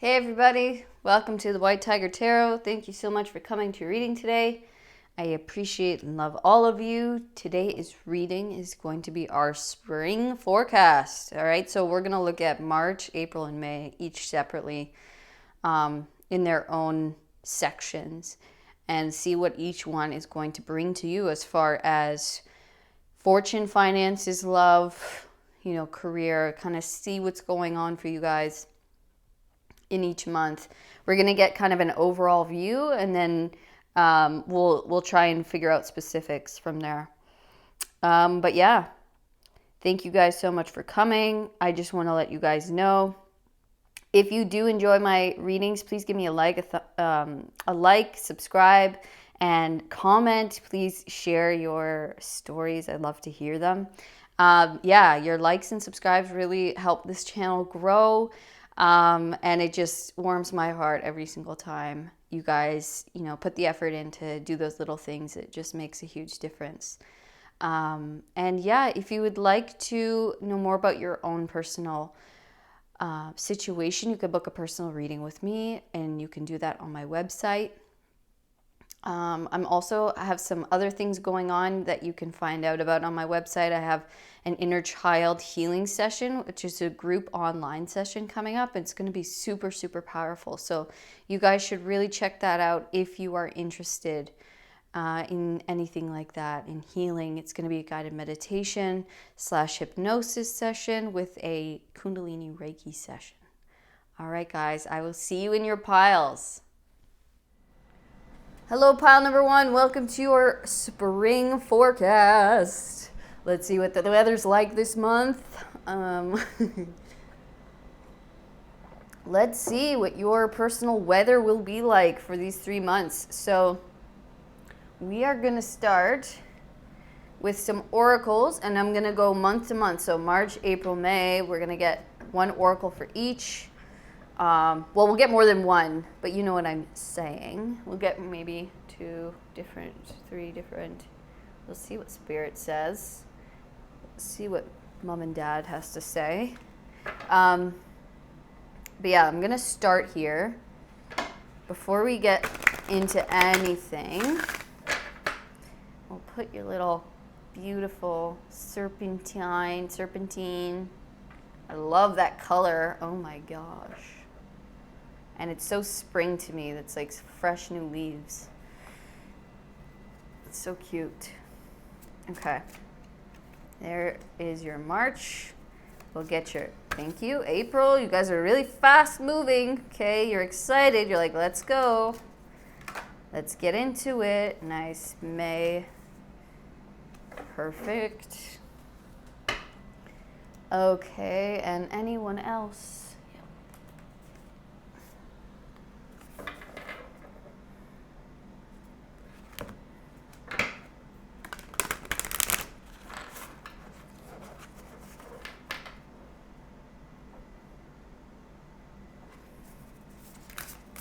Hey everybody, welcome to the White Tiger Tarot. Thank you so much for coming to reading today. I appreciate and love all of you. Today's reading is going to be our spring forecast. All right, so we're going to look at March, April, and May, each separately in their own sections, and see what each one is going to bring to you as far as fortune, finances, love, career, kind of see what's going on for you guys in each month. We're going to get kind of an overall view, and then we'll try and figure out specifics from there. But yeah, thank you guys so much for coming. I just want to let you guys know, if you do enjoy my readings, please give me a like, subscribe, and comment. Please share your stories. I'd love to hear them. Your likes and subscribes really help this channel grow. And it just warms my heart every single time you guys, put the effort in to do those little things. It just makes a huge difference. If you would like to know more about your own personal situation, you could book a personal reading with me, and you can do that on my website. I have some other things going on that you can find out about on my website. I have an inner child healing session, which is a group online session coming up. It's going to be super, super powerful. So you guys should really check that out if you are interested in anything like that, in healing. It's going to be a guided meditation / hypnosis session with a Kundalini Reiki session. All right, guys, I will see you in your piles. Hello, pile number one. Welcome to your spring forecast. Let's see what the weather's like this month. Let's see what your personal weather will be like for these 3 months. So we are going to start with some oracles, and I'm going to go month to month. So March, April, May, we're going to get one oracle for each. We'll get more than one, but you know what I'm saying. We'll get maybe 2 different, 3 different. We'll see what Spirit says. See what Mom and Dad has to say. I'm going to start here. Before we get into anything, we'll put your little beautiful serpentine. I love that color. Oh my gosh. And it's so spring to me. That's like fresh new leaves. It's so cute. Okay. There is your March. We'll get your, thank you, April. You guys are really fast moving. Okay, you're excited. You're like, let's go. Let's get into it. Nice. May. Perfect. Okay, and anyone else?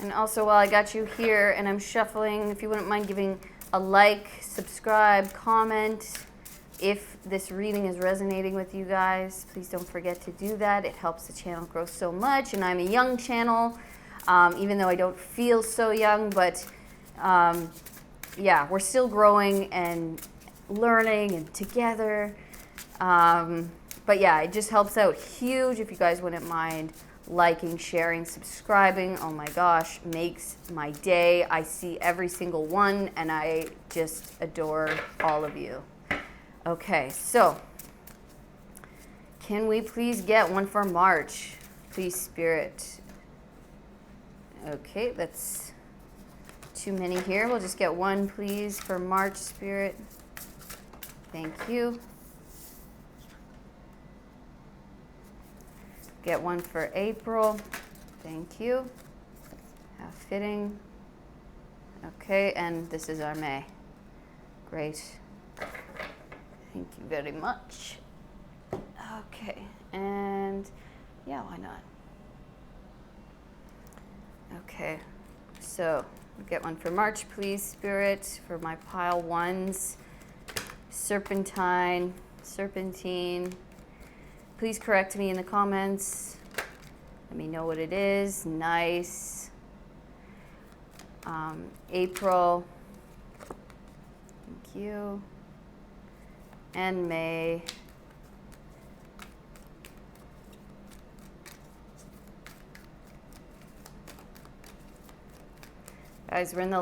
And also, while I got you here and I'm shuffling, if you wouldn't mind giving a like, subscribe, comment. If this reading is resonating with you guys, please don't forget to do that. It helps the channel grow so much. And I'm a young channel, even though I don't feel so young. But we're still growing and learning and together. It just helps out huge if you guys wouldn't mind liking, sharing, subscribing. Oh my gosh, makes my day. I see every single one, and I just adore all of you. Okay, so can we please get one for March? Please, Spirit. Okay, that's too many here. We'll just get one, please, for March, Spirit. Thank you. Get one for April. Thank you. How fitting. Okay, and this is our May. Great. Thank you very much. Okay, and why not? Okay, so we'll get one for March, please, Spirit, for my pile ones. Serpentine. Please correct me in the comments. Let me know what it is. Nice. April. Thank you. And May. Guys, we're in the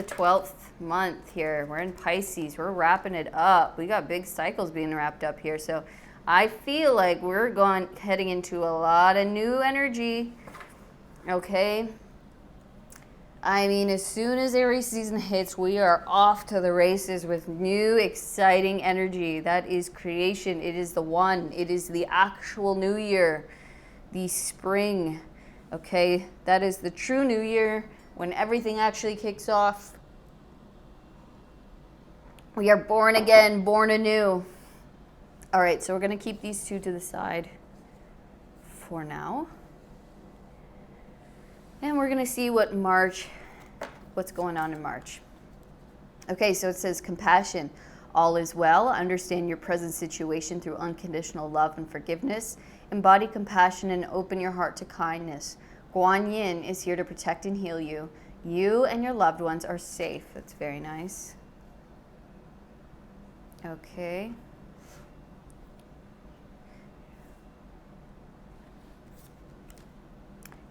12th month here. We're in Pisces. We're wrapping it up. We got big cycles being wrapped up here. So I feel like we're heading into a lot of new energy. Okay? I mean, as soon as Aries season hits, we are off to the races with new, exciting energy. That is creation. It is the one. It is the actual new year, the spring. Okay? That is the true new year when everything actually kicks off. We are born again, born anew. All right, so we're going to keep these two to the side for now. And we're going to see what's going on in March. Okay, so it says compassion. All is well. Understand your present situation through unconditional love and forgiveness. Embody compassion and open your heart to kindness. Guan Yin is here to protect and heal you. You and your loved ones are safe. That's very nice. Okay.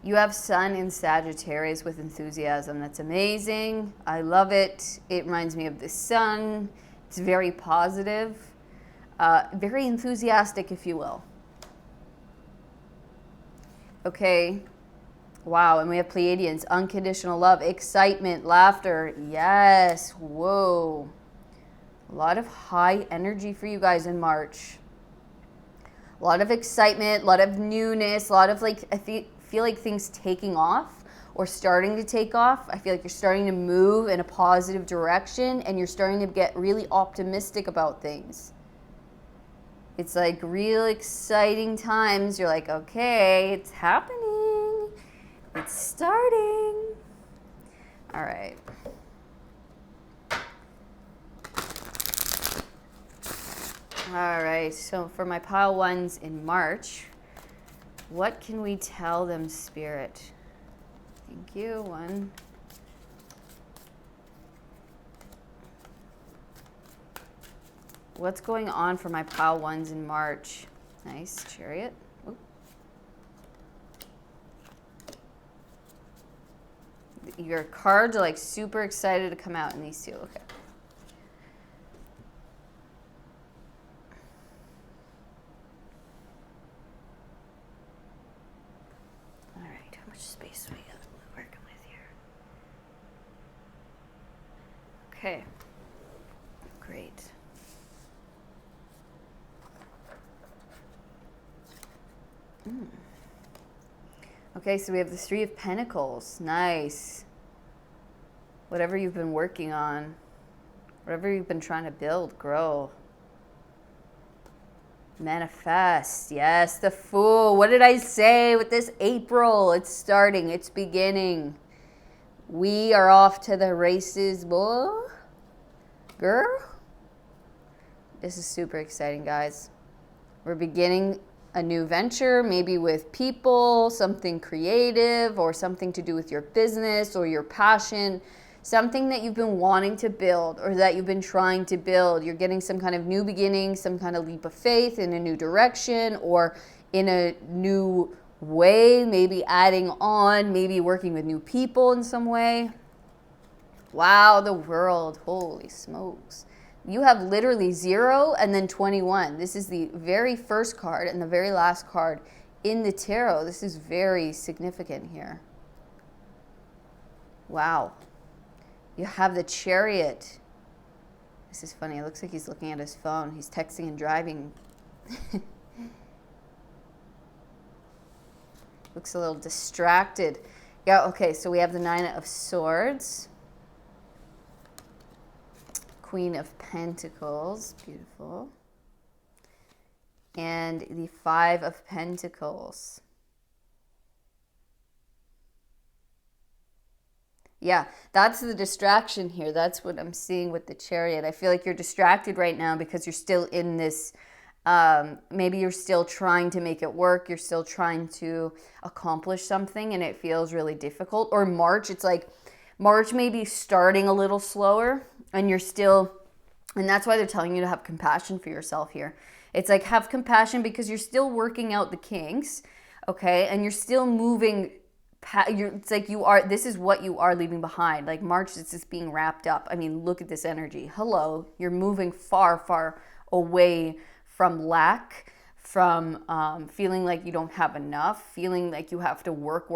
You have Sun in Sagittarius with enthusiasm. That's amazing. I love it. It reminds me of the sun. It's very positive, very enthusiastic, if you will. Okay. Wow. And we have Pleiadians. Unconditional love, excitement, laughter. Yes. Whoa. A lot of high energy for you guys in March. A lot of excitement, a lot of newness, a lot of I feel like things taking off or starting to take off. I feel like you're starting to move in a positive direction and you're starting to get really optimistic about things. It's like real exciting times. You're like, okay, it's happening. It's starting. All right. All right, so for my pile ones in March, what can we tell them, Spirit? Thank you. One. What's going on for my pile ones in March? Nice. Chariot. Ooh. Your cards are super excited to come out in these two. Okay. Space we got working with here. Okay. Great. Okay, so we have the Three of Pentacles. Nice. Whatever you've been working on, whatever you've been trying to build, grow. Manifest. Yes, the Fool. What did I say with this April? It's starting. It's beginning. We are off to the races, boy. Girl. This is super exciting, guys. We're beginning a new venture, maybe with people, something creative, or something to do with your business or your passion. Something that you've been wanting to build or that you've been trying to build. You're getting some kind of new beginning, some kind of leap of faith in a new direction or in a new way, maybe adding on, maybe working with new people in some way. Wow, the World. Holy smokes. You have literally 0 and then 21. This is the very first card and the very last card in the tarot. This is very significant here. Wow. You have the Chariot. This is funny. It looks like he's looking at his phone. He's texting and driving. Looks a little distracted. Yeah, okay, so we have the Nine of Swords. Queen of Pentacles. Beautiful. And the Five of Pentacles. Yeah, that's the distraction here. That's what I'm seeing with the Chariot. I feel like you're distracted right now because you're still in this Maybe you're still trying to make it work. You're still trying to accomplish something and it feels really difficult. Or March, it's like March may be starting a little slower and you're still, and that's why they're telling you to have compassion for yourself here. It's like have compassion because you're still working out the kinks, okay? And you're still moving. It's like you are, this is what you are leaving behind. Like March is just being wrapped up. I mean, look at this energy. Hello, you're moving far, far away from lack, from feeling like you don't have enough, feeling like you have to work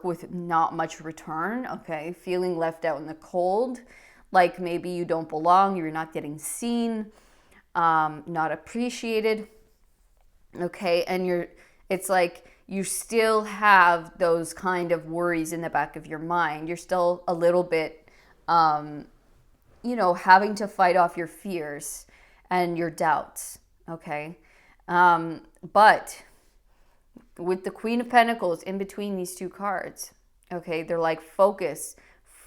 with not much return, okay? Feeling left out in the cold, like maybe you don't belong, you're not getting seen, not appreciated, okay? And it's like you still have those kind of worries in the back of your mind. You're still a little bit, having to fight off your fears and your doubts. Okay. But with the Queen of Pentacles in between these two cards, okay, they're like, focus,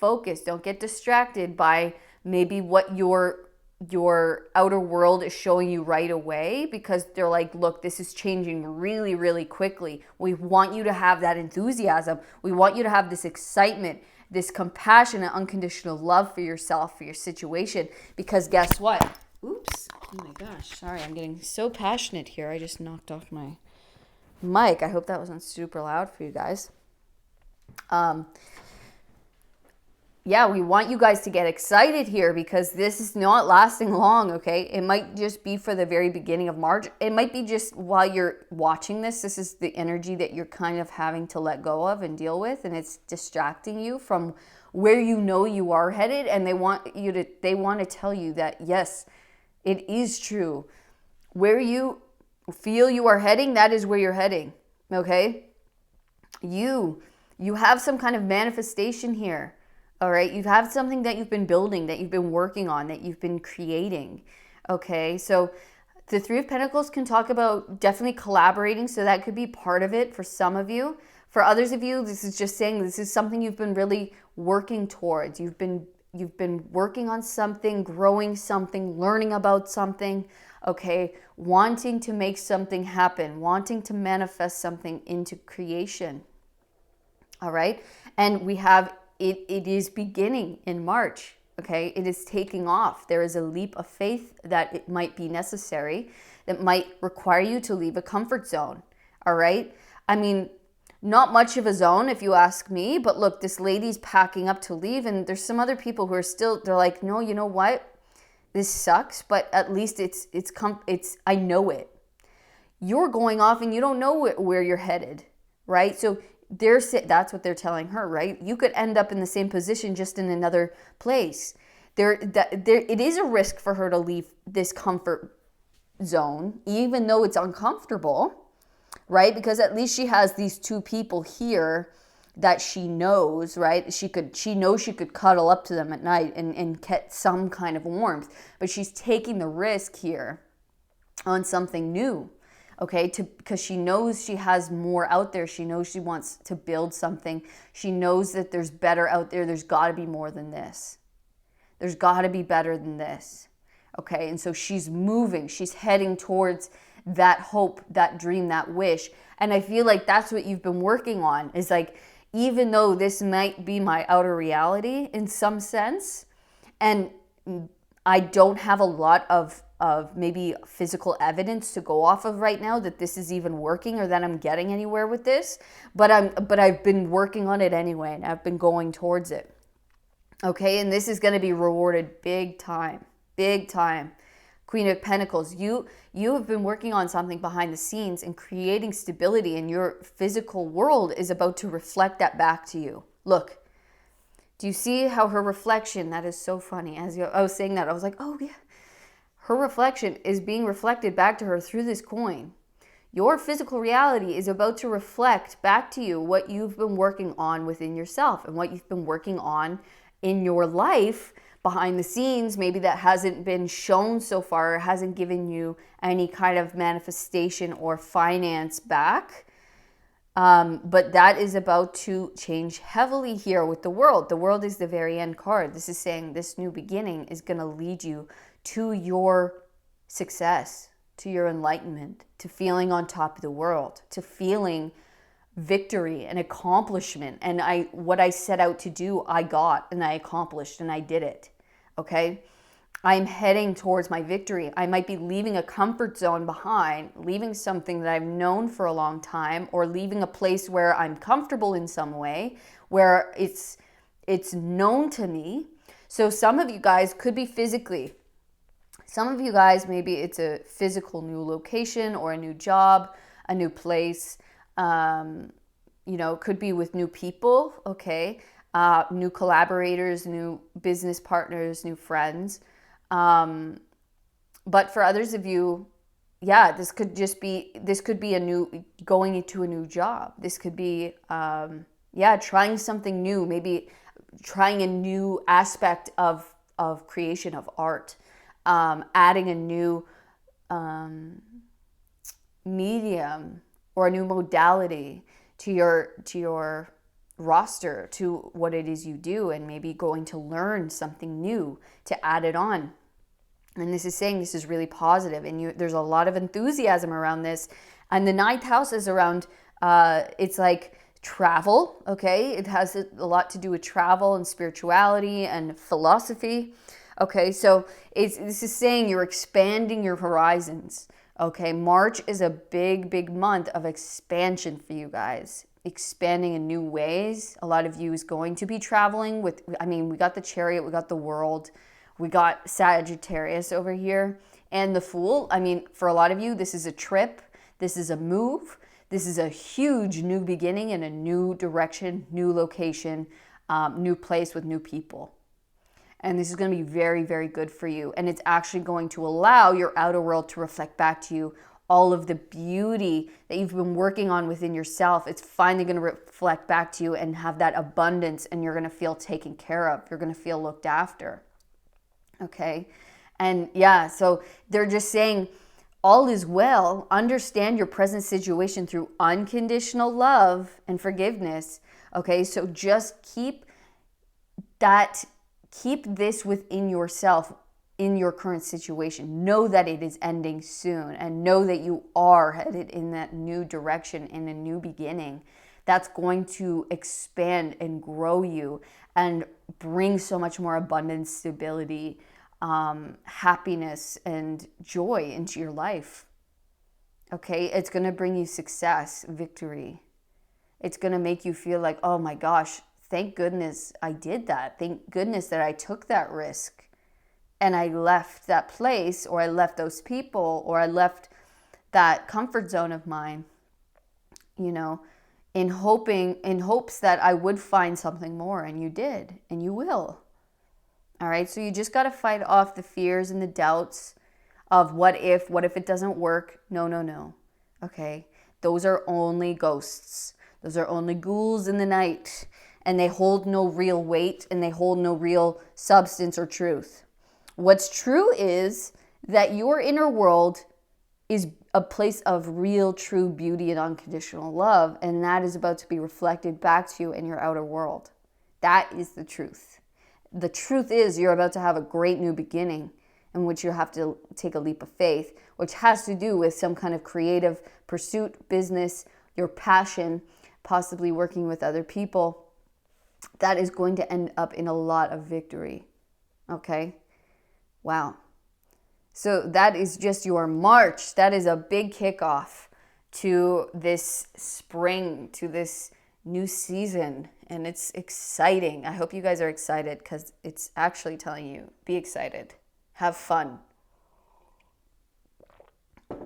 don't get distracted by maybe what your outer world is showing you right away, because they're like, look, this is changing really, really quickly. We want you to have that enthusiasm. We want you to have this excitement, this compassion and unconditional love for yourself, for your situation, because guess what? Oops. Oh my gosh. Sorry, I'm getting so passionate here. I just knocked off my mic. I hope that wasn't super loud for you guys. Yeah, we want you guys to get excited here because this is not lasting long, okay? It might just be for the very beginning of March. It might be just while you're watching this. This is the energy that you're kind of having to let go of and deal with, and it's distracting you from where you know you are headed, and they want to tell you that, yes, it is true. Where you feel you are heading, that is where you're heading, okay? You have some kind of manifestation here. All right, you have something that you've been building, that you've been working on, that you've been creating. Okay, so the Three of Pentacles can talk about definitely collaborating, so that could be part of it for some of you. For others of you, this is just saying this is something you've been really working towards. You've been working on something, growing something, learning about something, okay, wanting to make something happen, wanting to manifest something into creation. All right, and we have it is beginning in March, okay? It is taking off. There is a leap of faith that it might be necessary, that might require you to leave a comfort zone, all right? I mean, not much of a zone if you ask me, but look, this lady's packing up to leave, and there's some other people who are still, they're like, no, you know what? This sucks, but at least it's I know it. You're going off and you don't know where you're headed, right? So that's what they're telling her, right? You could end up in the same position, just in another place. It is a risk for her to leave this comfort zone, even though it's uncomfortable, right? Because at least she has these two people here that she knows, right? She knows she could cuddle up to them at night and get some kind of warmth, but she's taking the risk here on something new. Okay, because she knows she has more out there. She knows she wants to build something. She knows that there's better out there. There's got to be more than this. There's got to be better than this. Okay, and so she's moving. She's heading towards that hope, that dream, that wish. And I feel like that's what you've been working on, is like, even though this might be my outer reality in some sense, and I don't have a lot of maybe physical evidence to go off of right now that this is even working or that I'm getting anywhere with this, but I've been working on it anyway, and I've been going towards it. Okay, and this is going to be rewarded big time. Queen of Pentacles, you have been working on something behind the scenes, and creating stability in your physical world is about to reflect that back to you. Look, do you see how her reflection, that is so funny, I was saying that, I was like, oh yeah, her reflection is being reflected back to her through this coin. Your physical reality is about to reflect back to you what you've been working on within yourself, and what you've been working on in your life behind the scenes, maybe that hasn't been shown so far, hasn't given you any kind of manifestation or finance back. But that is about to change heavily here with the World. The World is the very end card. This is saying this new beginning is going to lead you to your success. to your enlightenment, to feeling on top of the world, to feeling victory and accomplishment. And what I set out to do, I got and I accomplished and I did it. Okay? I'm heading towards my victory. I might be leaving a comfort zone behind, leaving something that I've known for a long time, or leaving a place where I'm comfortable in some way, where it's known to me. So some of you guys could be physically. Some of you guys, maybe it's a physical new location or a new job, a new place. Could be with new people, okay? New collaborators, new business partners, new friends. But for others of you, this could be going into a new job. This could be, trying something new, maybe trying a new aspect of creation, of art, adding a new medium or a new modality to your roster, to what it is you do, and maybe going to learn something new to add it on. And this is saying this is really positive, and there's a lot of enthusiasm around this. And the ninth house is around, it's like travel, okay? It has a lot to do with travel and spirituality and philosophy, okay? So this is saying you're expanding your horizons, okay? March is a big, big month of expansion for you guys. Expanding in new ways. A lot of you is going to be traveling we got the Chariot, we got the World, we got Sagittarius over here, and the Fool. For a lot of you, this is a trip, this is a move, this is a huge new beginning in a new direction, new location, new place with new people. And this is going to be very, very good for you. And it's actually going to allow your outer world to reflect back to you all of the beauty that you've been working on within yourself. It's finally going to reflect back to you and have that abundance, and you're going to feel taken care of. You're going to feel looked after. Okay? And so they're just saying all is well. Understand your present situation through unconditional love and forgiveness. Okay? So just keep this within yourself. In your current situation, know that it is ending soon, and know that you are headed in that new direction, in a new beginning that's going to expand and grow you and bring so much more abundance, stability, happiness, and joy into your life. Okay, it's going to bring you success, victory. It's going to make you feel like, oh my gosh, thank goodness I did that. Thank goodness that I took that risk. And I left that place, or I left those people, or I left that comfort zone of mine, in hopes that I would find something more. And you did, and you will. All right. So you just got to fight off the fears and the doubts of what if it doesn't work? No. Okay. Those are only ghosts. Those are only ghouls in the night, and they hold no real weight, and they hold no real substance or truth. What's true is that your inner world is a place of real, true beauty and unconditional love, and that is about to be reflected back to you in your outer world. That is the truth. The truth is you're about to have a great new beginning in which you have to take a leap of faith, which has to do with some kind of creative pursuit, business, your passion, possibly working with other people. That is going to end up in a lot of victory. Okay? Wow. So that is just your March. That is a big kickoff to this spring, to this new season. And it's exciting. I hope you guys are excited, because it's actually telling you, be excited. Have fun.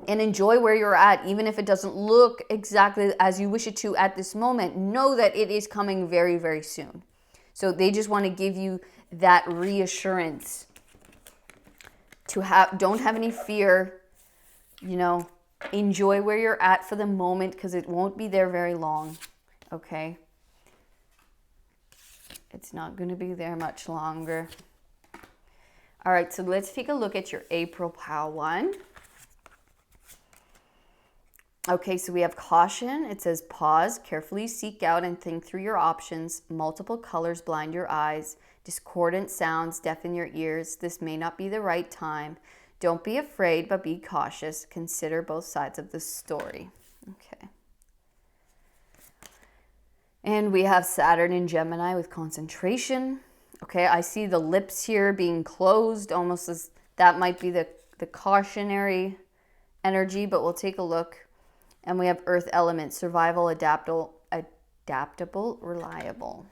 And enjoy where you're at, even if it doesn't look exactly as you wish it to at this moment. Know that it is coming very, very soon. So they just want to give you that reassurance. Don't have any fear, enjoy where you're at for the moment, because it won't be there very long, okay? It's not going to be there much longer. All right, so let's take a look at your April POW one. Okay, so we have caution. It says pause, carefully seek out and think through your options. Multiple colors blind your eyes. Discordant sounds deafen your ears. This may not be the right time. Don't be afraid, but be cautious. Consider both sides of the story. Okay. And we have Saturn in Gemini with concentration. Okay, I see the lips here being closed, almost as that might be the cautionary energy, but we'll take a look. And we have Earth element, survival, adaptable, reliable.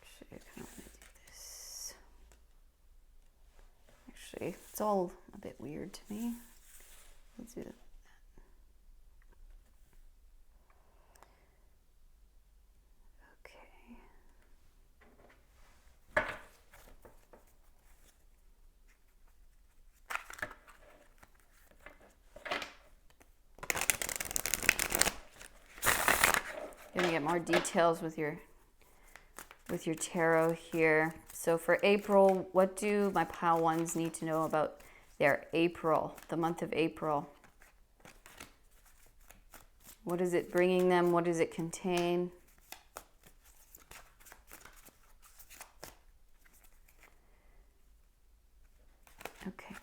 Actually, I kind of want to do this. Actually, it's all a bit weird to me. Let's do that. Gonna get more details with your tarot here. So for April, what do my pile ones need to know about their April, the month of April? What is it bringing them? What does it contain? Okay.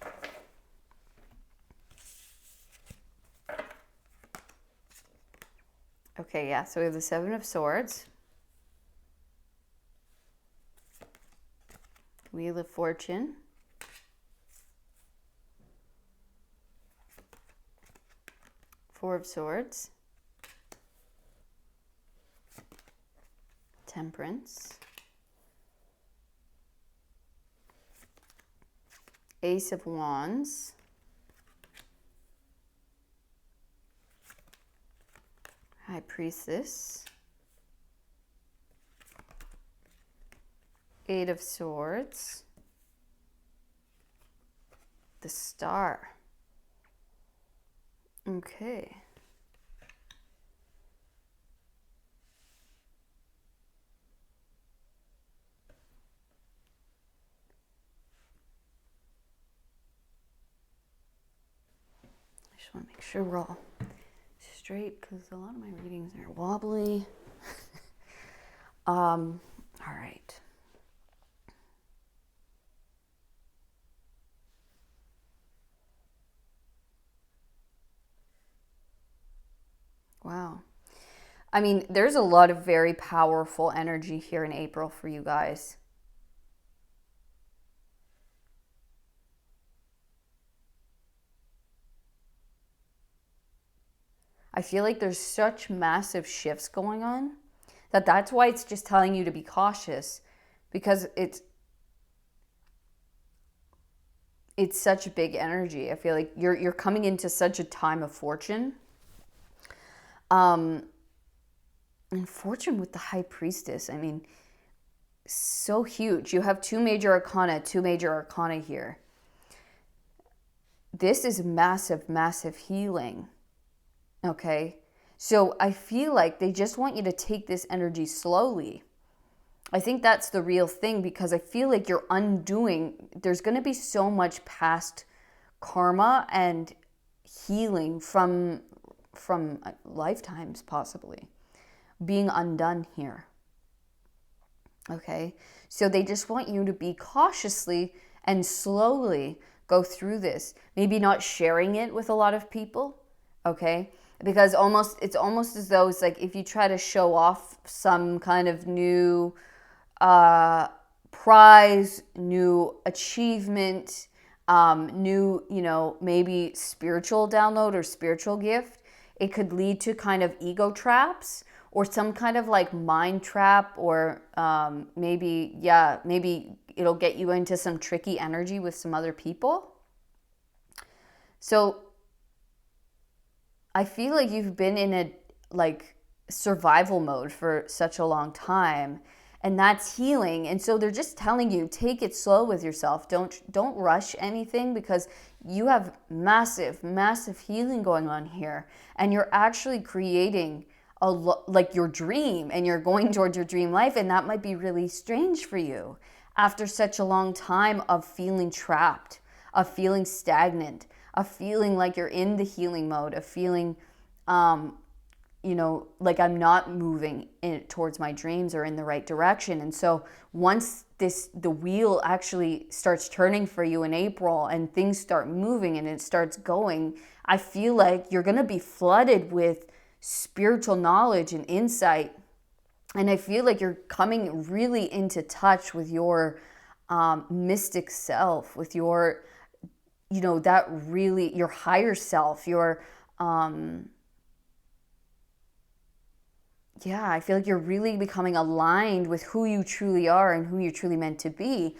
Okay, yeah, so we have the Seven of Swords, Wheel of Fortune, Four of Swords, Temperance, Ace of Wands, High Priestess, Eight of Swords, the Star. Okay. I just want to make sure we're all straight because a lot of my readings are wobbly. All right. Wow. I mean, there's a lot of very powerful energy here in April for you guys. I feel like there's such massive shifts going on that's why it's just telling you to be cautious, because it's such a big energy. I feel like you're coming into such a time of fortune. And fortune with the High Priestess, I mean, so huge. You have two major arcana here. This is massive, massive healing. Okay? So I feel like they just want you to take this energy slowly. I think that's the real thing, because I feel like you're undoing, there's going to be so much past karma and healing from lifetimes possibly being undone here. Okay? So they just want you to be cautiously and slowly go through this. Maybe not sharing it with a lot of people, okay? Because it's almost as though it's like if you try to show off some kind of new prize, new achievement, new, maybe spiritual download or spiritual gift, it could lead to kind of ego traps or some kind of like mind trap, or maybe it'll get you into some tricky energy with some other people. So I feel like you've been in a like survival mode for such a long time, and that's healing. And so they're just telling you, take it slow with yourself. Don't rush anything, because you have massive, massive healing going on here, and you're actually creating like your dream, and you're going towards your dream life, and that might be really strange for you after such a long time of feeling trapped, of feeling stagnant, of feeling like you're in the healing mode, of feeling like I'm not moving towards my dreams or in the right direction. And so once the wheel actually starts turning for you in April and things start moving and it starts going, I feel like you're going to be flooded with spiritual knowledge and insight. And I feel like you're coming really into touch with your mystic self, with your, that really, your higher self, your, I feel like you're really becoming aligned with who you truly are and who you're truly meant to be.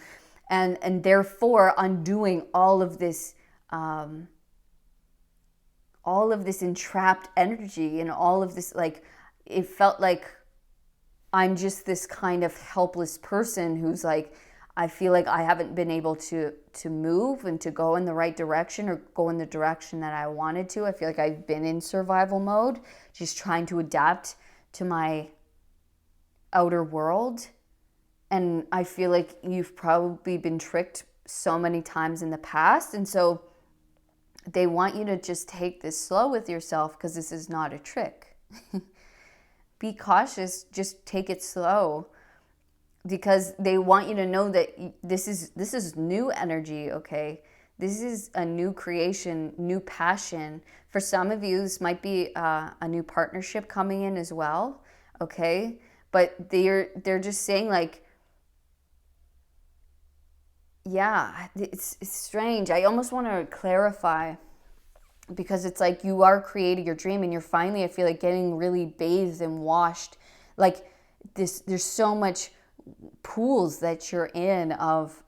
And therefore undoing all of this entrapped energy and all of this, like, it felt like I'm just this kind of helpless person who's like, I feel like I haven't been able to move and to go in the right direction or go in the direction that I wanted to. I feel like I've been in survival mode, just trying to adapt to my outer world. And I feel like you've probably been tricked so many times in the past. And so they want you to just take this slow with yourself, because this is not a trick. Be cautious, just take it slow, because they want you to know that this is new energy, okay? This is a new creation, new passion. For some of you, this might be a new partnership coming in as well, okay? But they're just saying, like, yeah, it's strange. I almost want to clarify, because it's like you are creating your dream and you're finally, I feel like, getting really bathed and washed. Like this, there's so much pools that you're in of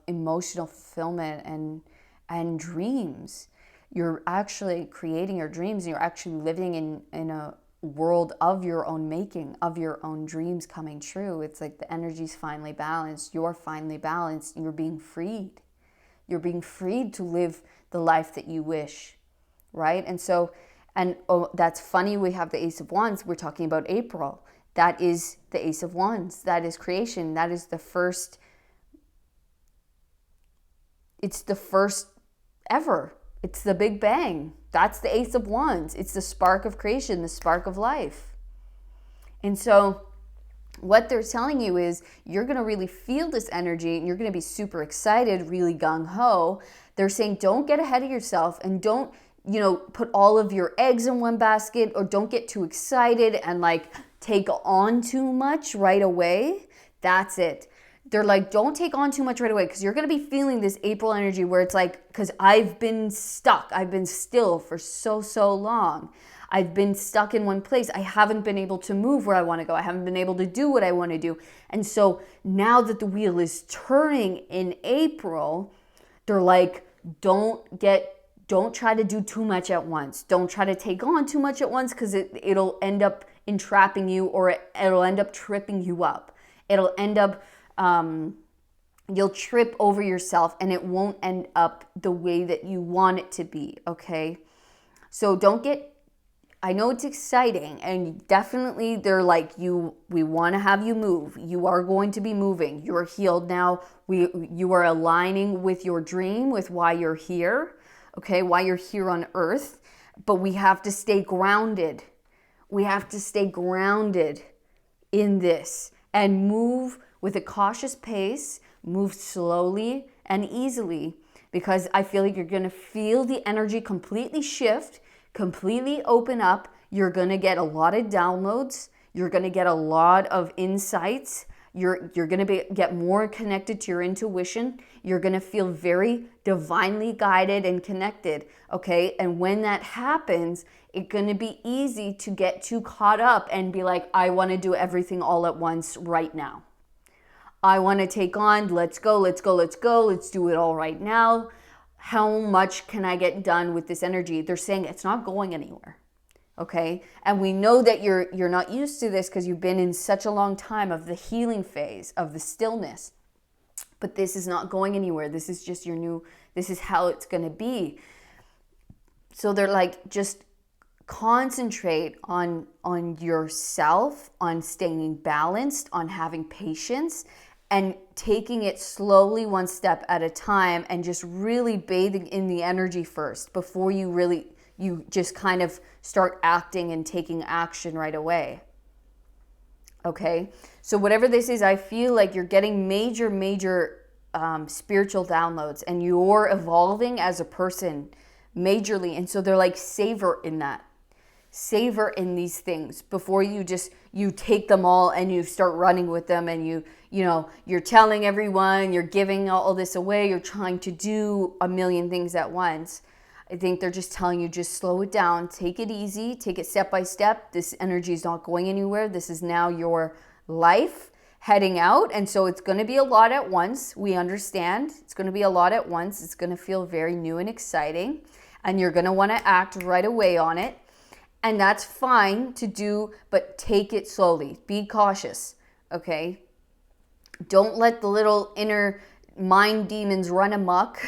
emotional fulfillment and dreams. You're actually creating your dreams, and you're actually living in a world of your own making, of your own dreams coming true. It's like the energy's finally balanced. You're finally balanced. You're being freed. You're being freed to live the life that you wish, right? And so, that's funny, we have the Ace of Wands. We're talking about April. That is the Ace of Wands. That is creation. That is the first, it's the first ever. It's the Big Bang. That's the Ace of Wands. It's the spark of creation, the spark of life. And so what they're telling you is you're going to really feel this energy and you're going to be super excited, really gung-ho. They're saying don't get ahead of yourself and don't, put all of your eggs in one basket, or don't get too excited and like take on too much right away. That's it. They're like, don't take on too much right away, because you're going to be feeling this April energy where it's like, because I've been stuck. I've been still for so long. I've been stuck in one place. I haven't been able to move where I want to go. I haven't been able to do what I want to do. And so now that the wheel is turning in April, they're like, don't try to do too much at once. Don't try to take on too much at once, because it'll end up entrapping you, or it'll end up tripping you up. It'll end up, you'll trip over yourself, and it won't end up the way that you want it to be, okay? So I know it's exciting, and definitely they're like, we want to have you move. You are going to be moving. You're healed now. You are aligning with your dream, with why you're here, okay? Why you're here on earth. But we have to stay grounded. We have to stay grounded in this and move with a cautious pace, move slowly and easily, because I feel like you're going to feel the energy completely shift, completely open up. You're going to get a lot of downloads. You're going to get a lot of insights. You're going to get more connected to your intuition. You're going to feel very divinely guided and connected, okay? And when that happens, it's going to be easy to get too caught up and be like, I want to do everything all at once right now. I want to take on, let's go, let's do it all right now. How much can I get done with this energy? They're saying it's not going anywhere, okay? And we know that you're not used to this, because you've been in such a long time of the healing phase, of the stillness. But this is not going anywhere. This is just this is how it's going to be. So they're like, just concentrate on yourself, on staying balanced, on having patience, and taking it slowly, one step at a time, and just really bathing in the energy first before you really you just kind of start acting and taking action right away. Okay, so whatever this is, I feel like you're getting major spiritual downloads, and you're evolving as a person majorly. And so they're like, savor in that. Savor in these things before you take them all and you start running with them, and you're telling everyone, you're giving all this away, you're trying to do a million things at once. I think they're just telling you, just slow it down, take it easy, take it step by step. This energy is not going anywhere. This is now your life heading out. And so it's going to be a lot at once. We understand it's going to be a lot at once. It's going to feel very new and exciting, and you're going to want to act right away on it. And that's fine to do, but take it slowly. Be cautious, okay? Don't let the little inner mind demons run amok,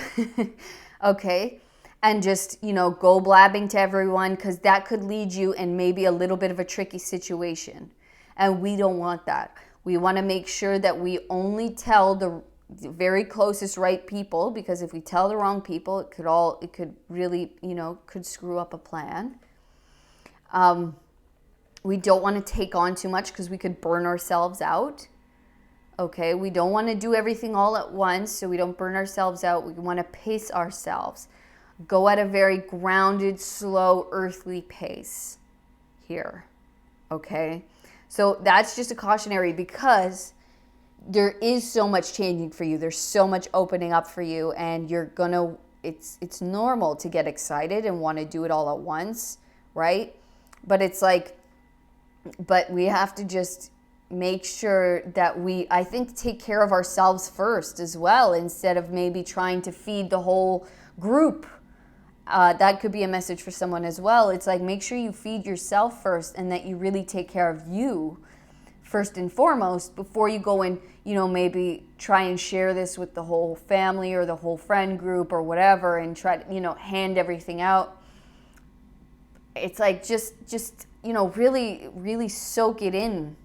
okay? And just, go blabbing to everyone, because that could lead you in maybe a little bit of a tricky situation. And we don't want that. We want to make sure that we only tell the very closest right people, because if we tell the wrong people, it could really, could screw up a plan. We don't want to take on too much, because we could burn ourselves out. Okay, we don't want to do everything all at once, so we don't burn ourselves out. We want to pace ourselves. Go at a very grounded, slow, earthly pace here. Okay, so that's just a cautionary, because there is so much changing for you. There's so much opening up for you, and it's normal to get excited and want to do it all at once, right? But but we have to just make sure that I think, take care of ourselves first as well, instead of maybe trying to feed the whole group. That could be a message for someone as well. It's like, make sure you feed yourself first, and that you really take care of you first and foremost, before you go and, maybe try and share this with the whole family or the whole friend group or whatever, and try to, hand everything out. It's like, just really, really soak it in.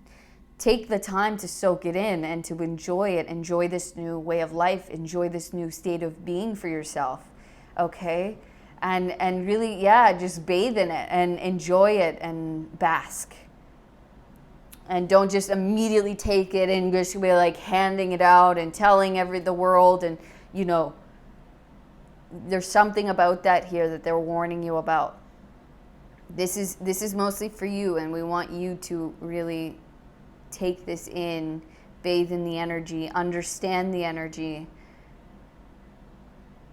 Take the time to soak it in and to enjoy it. Enjoy this new way of life. Enjoy this new state of being for yourself. Okay? And really, just bathe in it and enjoy it and bask. And don't just immediately take it and just be like handing it out and telling the world. And, there's something about that here that they're warning you about. This is mostly for you, and we want you to really take this in, bathe in the energy, understand the energy,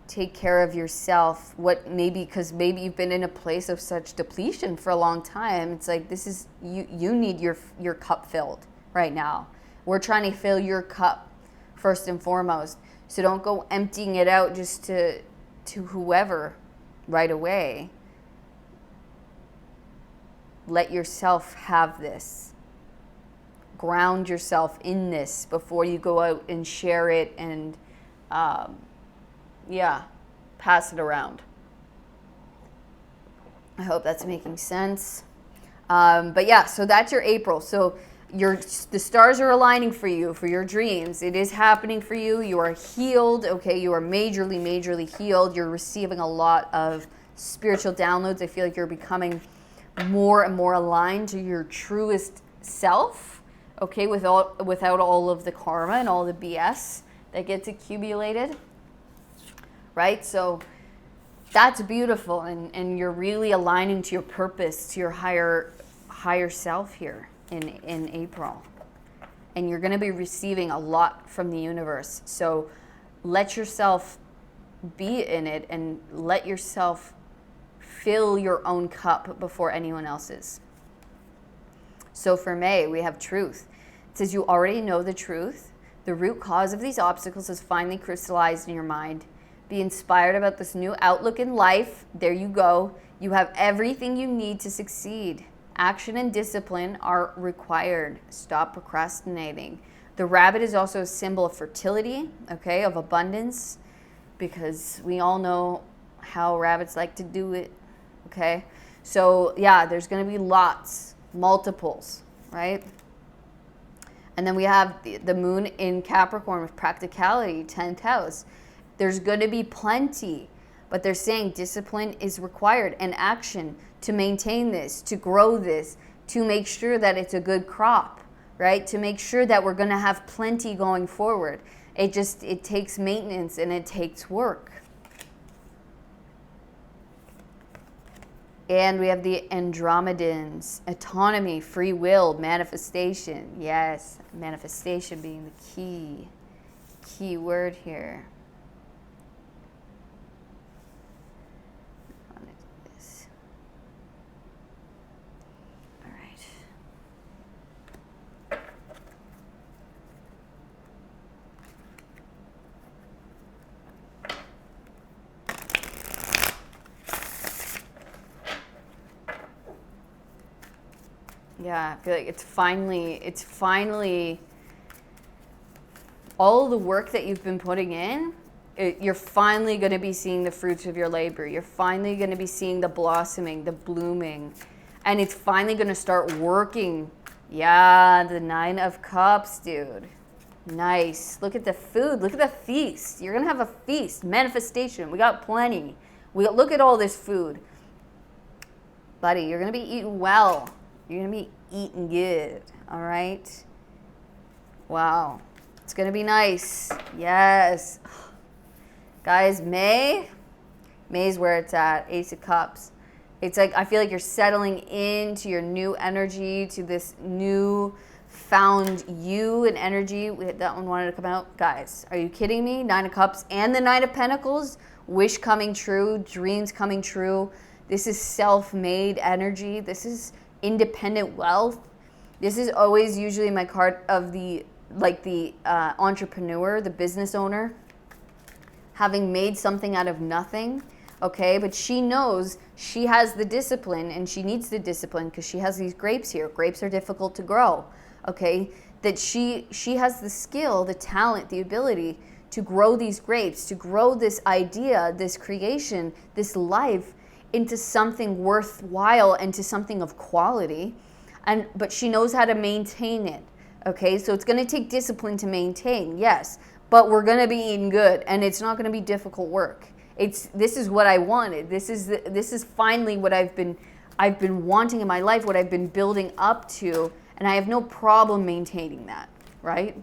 take care of yourself. Because maybe you've been in a place of such depletion for a long time. It's like, this is, you need your cup filled right now. We're trying to fill your cup first and foremost. So don't go emptying it out just to whoever right away. Let yourself have this. Ground yourself in this before you go out and share it and, pass it around. I hope that's making sense. So that's your April. So the stars are aligning for you, for your dreams. It is happening for you. You are healed. Okay, you are majorly healed. You're receiving a lot of spiritual downloads. I feel like you're becoming more and more aligned to your truest self. Okay, without all of the karma and all the BS that gets accumulated. Right? So that's beautiful, and you're really aligning to your purpose, to your higher self here in April. And you're going to be receiving a lot from the universe. So let yourself be in it, and let yourself fill your own cup before anyone else's. So for May, we have truth. It says, you already know the truth. The root cause of these obstacles is finally crystallized in your mind. Be inspired about this new outlook in life. There you go. You have everything you need to succeed. Action and discipline are required. Stop procrastinating. The rabbit is also a symbol of fertility, okay, of abundance, because we all know how rabbits like to do it, okay? So, there's going to be lots, multiples, right? And then we have the moon in Capricorn with practicality, 10th house. There's going to be plenty, But they're saying discipline is required and action to maintain this, to grow this, to make sure that it's a good crop, right? To make sure that we're going to have plenty going forward. It takes maintenance and it takes work. And we have the Andromedans, autonomy, free will, manifestation. Yes, manifestation being the key word here. I want to do this. All right. Yeah, I feel like it's finally all the work that you've been putting in, you're finally going to be seeing the fruits of your labor. You're finally going to be seeing the blossoming, the blooming, and it's finally going to start working. Yeah, the 9 of Cups, dude. Nice. Look at the food. Look at the feast. You're going to have a feast. Manifestation. We got plenty. Look at all this food. Buddy, you're going to be eating well. You're going to be eating good, all right? Wow. It's going to be nice. Yes. Guys, May's where it's at. Ace of Cups. It's like, I feel like you're settling into your new energy, to this new found you and energy. That one wanted to come out. Guys, are you kidding me? 9 of Cups and the 9 of Pentacles. Wish coming true. Dreams coming true. This is self-made energy. This is independent wealth. This is always usually my card of the entrepreneur, the business owner, having made something out of nothing. Okay, but she knows she has the discipline, and she needs the discipline because she has these grapes here. Grapes are difficult to grow. Okay, that she has the skill, the talent, the ability to grow these grapes, to grow this idea, this creation, this life into something worthwhile and to something of quality. But she knows how to maintain it. Okay, so it's going to take discipline to maintain, yes, but we're going to be eating good, and it's not going to be difficult work. This is what I wanted. This is finally what I've been wanting in my life, what I've been building up to, and I have no problem maintaining that, right?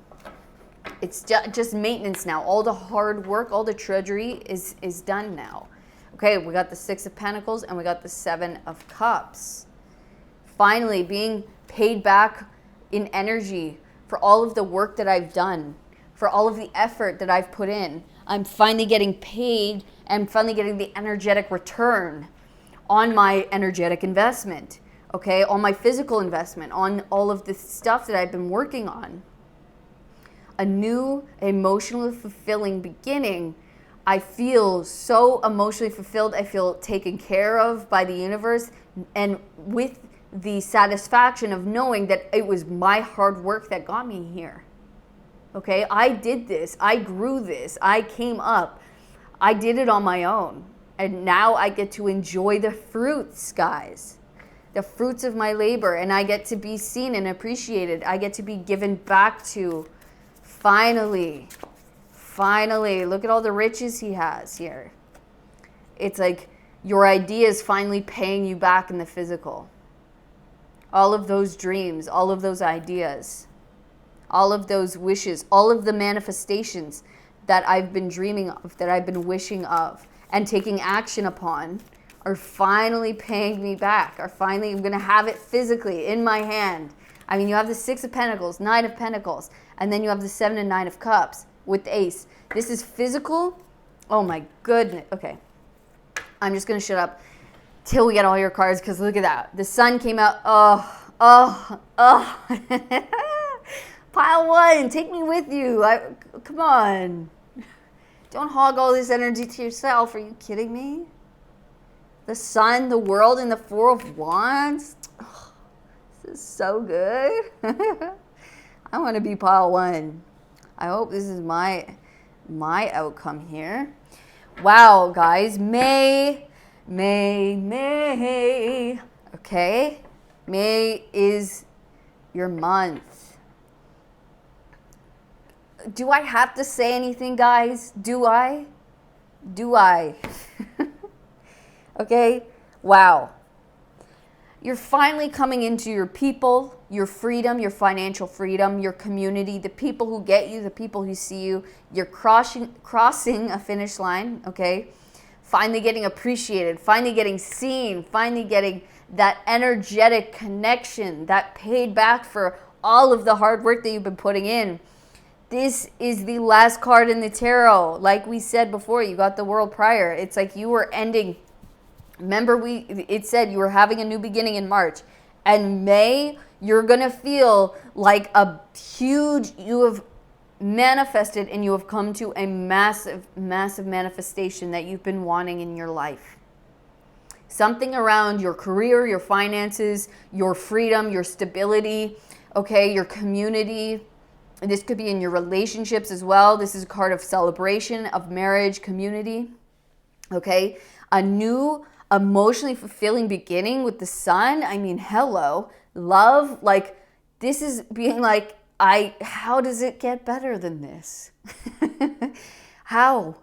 It's just maintenance now. All the hard work, all the drudgery is done now. Okay, we got the 6 of Pentacles and we got the 7 of Cups. Finally, being paid back in energy for all of the work that I've done, for all of the effort that I've put in. I'm finally getting paid and finally getting the energetic return on my energetic investment, okay, on my physical investment, on all of the stuff that I've been working on. A new, emotionally fulfilling beginning. I feel so emotionally fulfilled. I feel taken care of by the universe, and with the satisfaction of knowing that it was my hard work that got me here. Okay, I did this. I grew this. I came up. I did it on my own. And now I get to enjoy the fruits, guys. The fruits of my labor. And I get to be seen and appreciated. I get to be given back to. Finally, look at all the riches he has here. It's like your idea is finally paying you back in the physical. All of those dreams, all of those ideas, all of those wishes, all of the manifestations that I've been dreaming of, that I've been wishing of and taking action upon are finally paying me back, I'm going to have it physically in my hand. I mean, you have the 6 of Pentacles, 9 of Pentacles, and then you have the 7 and 9 of Cups with the Ace. This is physical. Oh my goodness. Okay. I'm just going to shut up till we get all your cards, because look at that. The sun came out. Oh. Pile 1, take me with you. Come on. Don't hog all this energy to yourself. Are you kidding me? The sun, the world, and the 4 of Wands. Oh, this is so good. I want to be pile 1. I hope this is my outcome here. Wow, guys. May. Okay? May is your month. Do I have to say anything, guys? Do I? Do I? Okay? Wow. You're finally coming into your people, your freedom, your financial freedom, your community, the people who get you, the people who see you. You're crossing a finish line, okay? Finally getting appreciated, finally getting seen, finally getting that energetic connection that paid back for all of the hard work that you've been putting in. This is the last card in the tarot. Like we said before, you got the world prior. It's like you were ending. Remember, it said you were having a new beginning in March. And May, you're going to feel like a huge, you have manifested and you have come to a massive, massive manifestation that you've been wanting in your life. Something around your career, your finances, your freedom, your stability, okay, your community. This could be in your relationships as well. This is a card of celebration, of marriage, community, okay? A new emotionally fulfilling beginning with the sun. I mean, hello, love. Like, this is being like, how does it get better than this? How?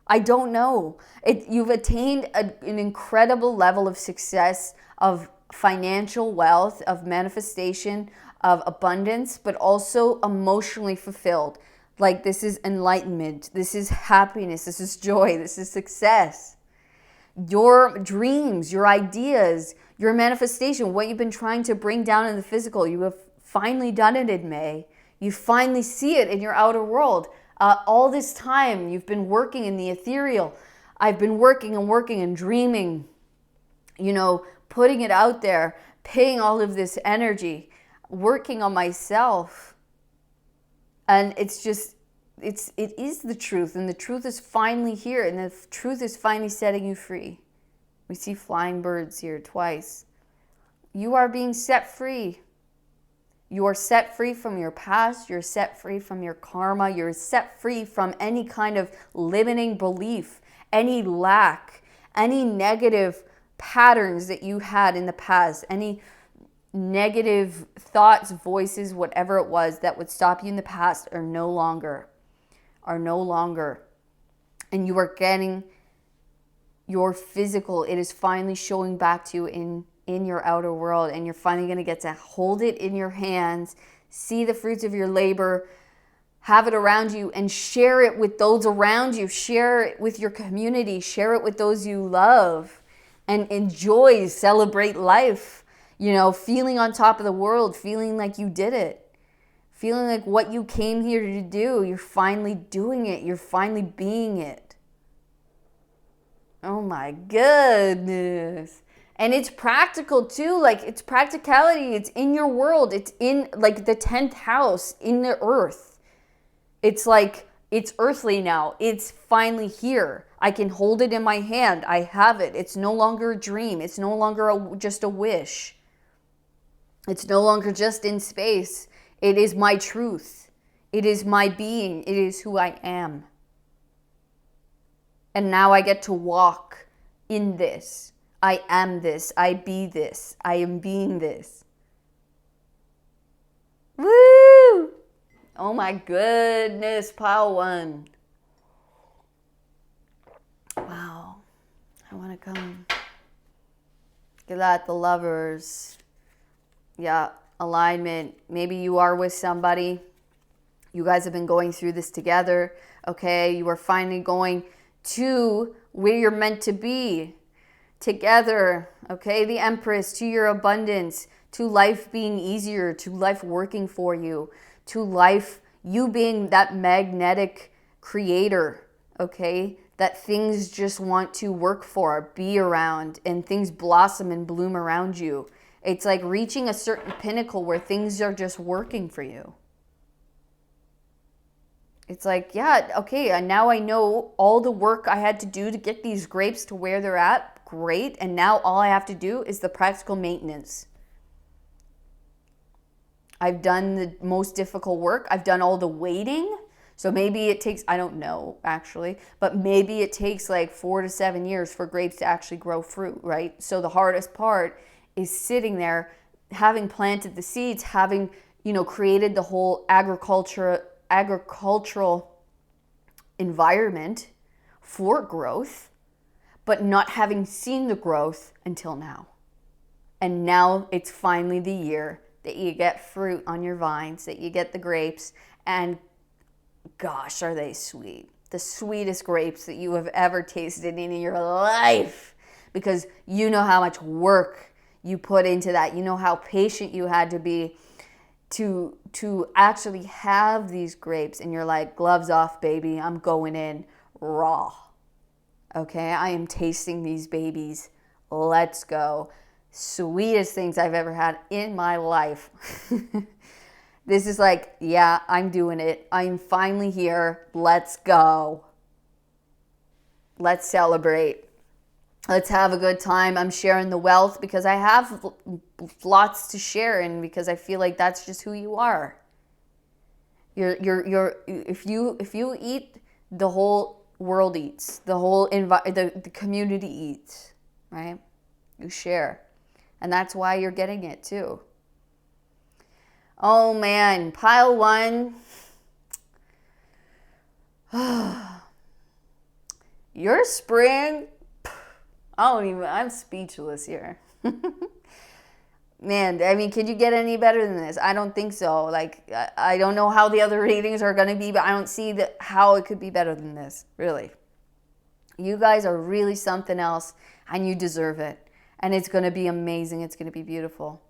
I don't know. You've attained an incredible level of success, of financial wealth, of manifestation, of abundance, but also emotionally fulfilled. Like, this is enlightenment. This is happiness. This is joy. This is success. Your dreams, your ideas, your manifestation, what you've been trying to bring down in the physical, you have finally done it in May. You finally see it in your outer world. All this time you've been working in the ethereal. I've been working and dreaming, putting it out there, paying all of this energy, working on myself. And it is the truth, and the truth is finally here, and the truth is finally setting you free. We see flying birds here twice. You are being set free. You are set free from your past. You're set free from your karma. You're set free from any kind of limiting belief, any lack, any negative patterns that you had in the past, any negative thoughts, voices, whatever it was that would stop you in the past are no longer. And you are getting your physical, it is finally showing back to you in your outer world, and you're finally going to get to hold it in your hands, see the fruits of your labor, have it around you, and share it with those around you, share it with your community, share it with those you love, and enjoy, celebrate life, feeling on top of the world, feeling like you did it. Feeling like what you came here to do, you're finally doing it. You're finally being it. Oh my goodness. And it's practical too. Like, it's practicality. It's in your world. It's in like the 10th house in the earth. It's like, it's earthly now. It's finally here. I can hold it in my hand. I have it. It's no longer a dream. It's no longer just a wish. It's no longer just in space. It is my truth. It is my being. It is who I am. And now I get to walk in this. I am this. I be this. I am being this. Woo! Oh my goodness, pile one. Wow. I want to come. Get at the lovers. Yeah. Alignment. Maybe you are with somebody. You guys have been going through this together. Okay. You are finally going to where you're meant to be together. Okay. The Empress, to your abundance, to life being easier, to life working for you, to life, you being that magnetic creator. Okay. That things just want to work for, be around, and things blossom and bloom around you. It's like reaching a certain pinnacle where things are just working for you. It's like, yeah, okay, and now I know all the work I had to do to get these grapes to where they're at. Great. And now all I have to do is the practical maintenance. I've done the most difficult work. I've done all the waiting. So maybe it takes, I don't know actually, but maybe it takes like 4 to 7 years for grapes to actually grow fruit, right? So the hardest part is sitting there, having planted the seeds, having, created the whole agricultural environment for growth, but not having seen the growth until now. And now it's finally the year that you get fruit on your vines, that you get the grapes, and gosh, are they sweet. The sweetest grapes that you have ever tasted in your life, because you know how much work you put into that. You know how patient you had to be to actually have these grapes, and you're like, gloves off, baby, I'm going in raw. Okay, I am tasting these babies. Let's go. Sweetest things I've ever had in my life. This is like, yeah, I'm doing it. I'm finally here. Let's go. Let's celebrate. Let's have a good time. I'm sharing the wealth because I have lots to share, and because I feel like that's just who you are. If you eat, the whole world eats. The community eats, right? You share. And that's why you're getting it too. Oh man, pile one. Your spring, I'm speechless here. Man, I mean, could you get any better than this? I don't think so. Like, I don't know how the other readings are going to be, but I don't see how it could be better than this, really. You guys are really something else, and you deserve it. And it's going to be amazing. It's going to be beautiful.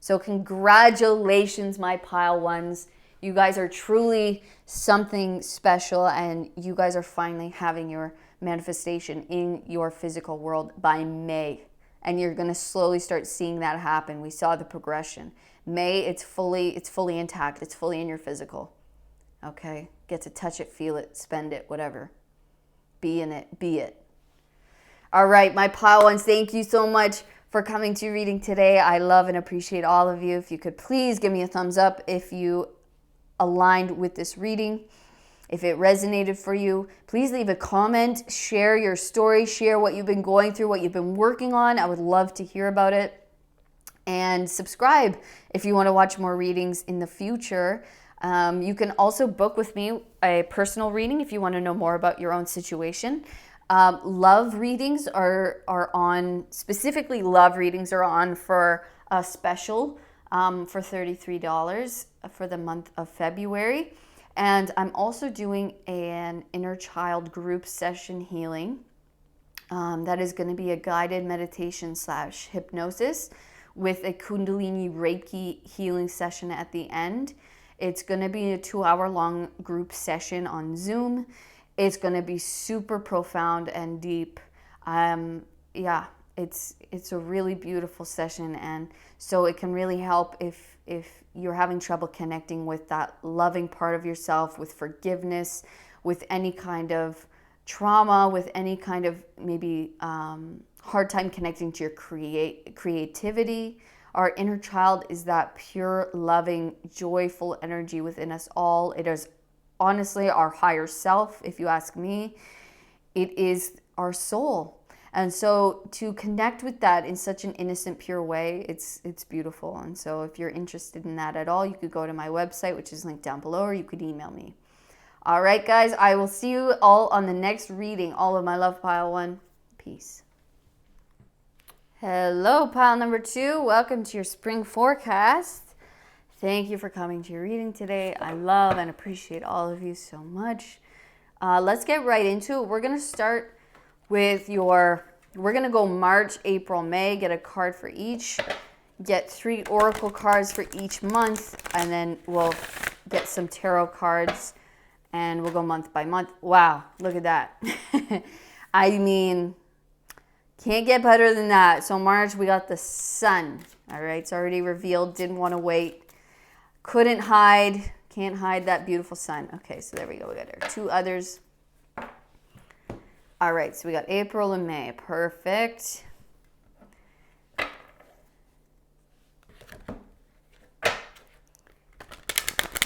So congratulations, my pile ones. You guys are truly something special, and you guys are finally having your manifestation in your physical world by May. And you're going to slowly start seeing that happen. We saw the progression. May, it's fully intact. It's fully in your physical. Okay? Get to touch it, feel it, spend it, whatever. Be in it. Be it. All right, my pile ones, thank you so much for coming to reading today. I love and appreciate all of you. If you could please give me a thumbs up if you aligned with this reading. If it resonated for you, please leave a comment, share your story, share what you've been going through, what you've been working on. I would love to hear about it. And subscribe if you want to watch more readings in the future. You can also book with me a personal reading if you want to know more about your own situation. Love readings are on, specifically love readings are on for a special for $33 for the month of February. And I'm also doing an inner child group session healing. That is going to be a guided meditation / hypnosis with a Kundalini Reiki healing session at the end. It's going to be a 2-hour long group session on Zoom. It's going to be super profound and deep. It's a really beautiful session, and so it can really help if you're having trouble connecting with that loving part of yourself, with forgiveness, with any kind of trauma, with any kind of maybe hard time connecting to your creativity. Our inner child is that pure, loving, joyful energy within us all. It is honestly our higher self, if you ask me. It is our soul. And so to connect with that in such an innocent, pure way, it's beautiful. And so if you're interested in that at all, you could go to my website, which is linked down below, or you could email me. All right, guys, I will see you all on the next reading. All of my love, pile one. Peace. Hello, pile number 2. Welcome to your spring forecast. Thank you for coming to your reading today. I love and appreciate all of you so much. Let's get right into it. We're going to start with we're going to go March, April, May, get a card for each, get 3 oracle cards for each month, and then we'll get some tarot cards, and we'll go month by month. Wow, look at that. I mean, can't get better than that. So March, we got the sun. All right, it's already revealed. Didn't want to wait. Couldn't hide. Can't hide that beautiful sun. Okay, so there we go. We got our 2 others. All right, so we got April and May. Perfect.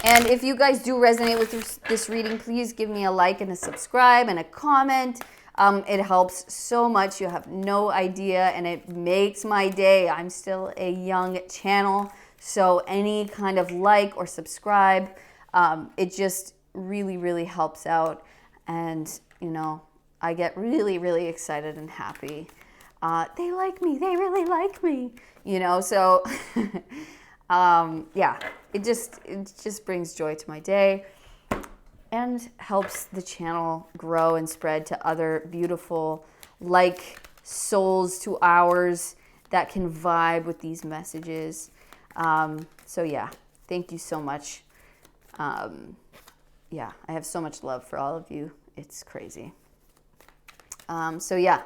And if you guys do resonate with this reading, please give me a like and a subscribe and a comment. It helps so much. You have no idea, and it makes my day. I'm still a young channel, so any kind of like or subscribe, it just really, really helps out. And, you know, I get really, really excited and happy. They like me. They really like me. You know, so yeah, it just brings joy to my day and helps the channel grow and spread to other beautiful like souls to ours that can vibe with these messages. So yeah, thank you so much. Yeah, I have so much love for all of you. It's crazy. So yeah,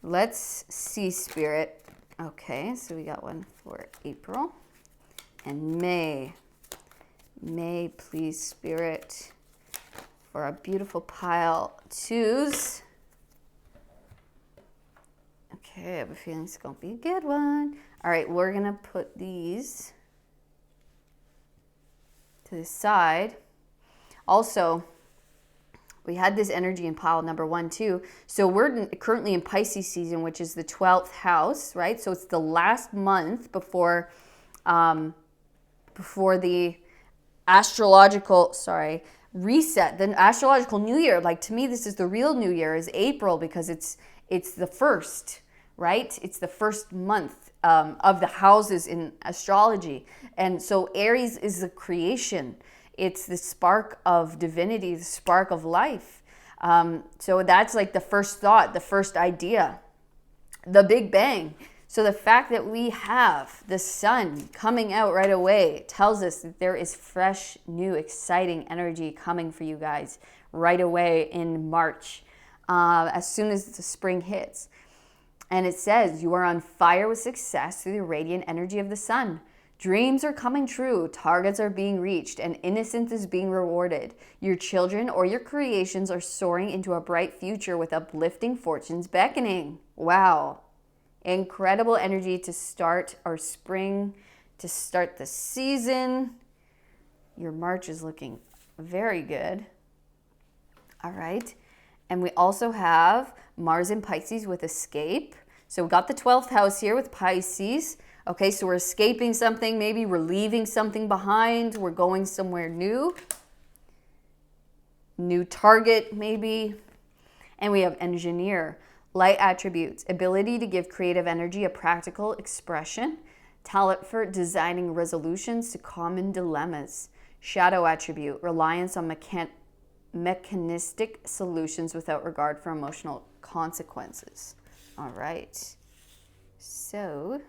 let's see, Spirit. Okay, so we got one for April and May. May, please, Spirit, for a beautiful pile twos. Okay, I have a feeling it's going to be a good one. All right, we're going to put these to the side. Also, we had this energy in pile number 1 too. So we're currently in Pisces season, which is the 12th house, right? So it's the last month before the astrological, reset, the astrological new year. Like, to me, this is the real new year, is April, because it's the first, right? It's the first month of the houses in astrology. And so Aries is the creation. It's the spark of divinity, the spark of life. So that's like the first thought, the first idea, the Big Bang. So the fact that we have the sun coming out right away tells us that there is fresh, new, exciting energy coming for you guys right away in March, as soon as the spring hits. And it says, you are on fire with success through the radiant energy of the sun. Dreams are coming true, targets are being reached, and innocence is being rewarded. Your children or your creations are soaring into a bright future with uplifting fortunes beckoning. Wow. Incredible energy to start our spring, to start the season. Your March is looking very good. All right. And we also have Mars in Pisces with escape. So we got the 12th house here with Pisces. Okay, so we're escaping something, maybe we're leaving something behind, we're going somewhere new. New target, maybe. And we have engineer, light attributes, ability to give creative energy a practical expression, talent for designing resolutions to common dilemmas, shadow attribute, reliance on mechanistic solutions without regard for emotional consequences. All right, so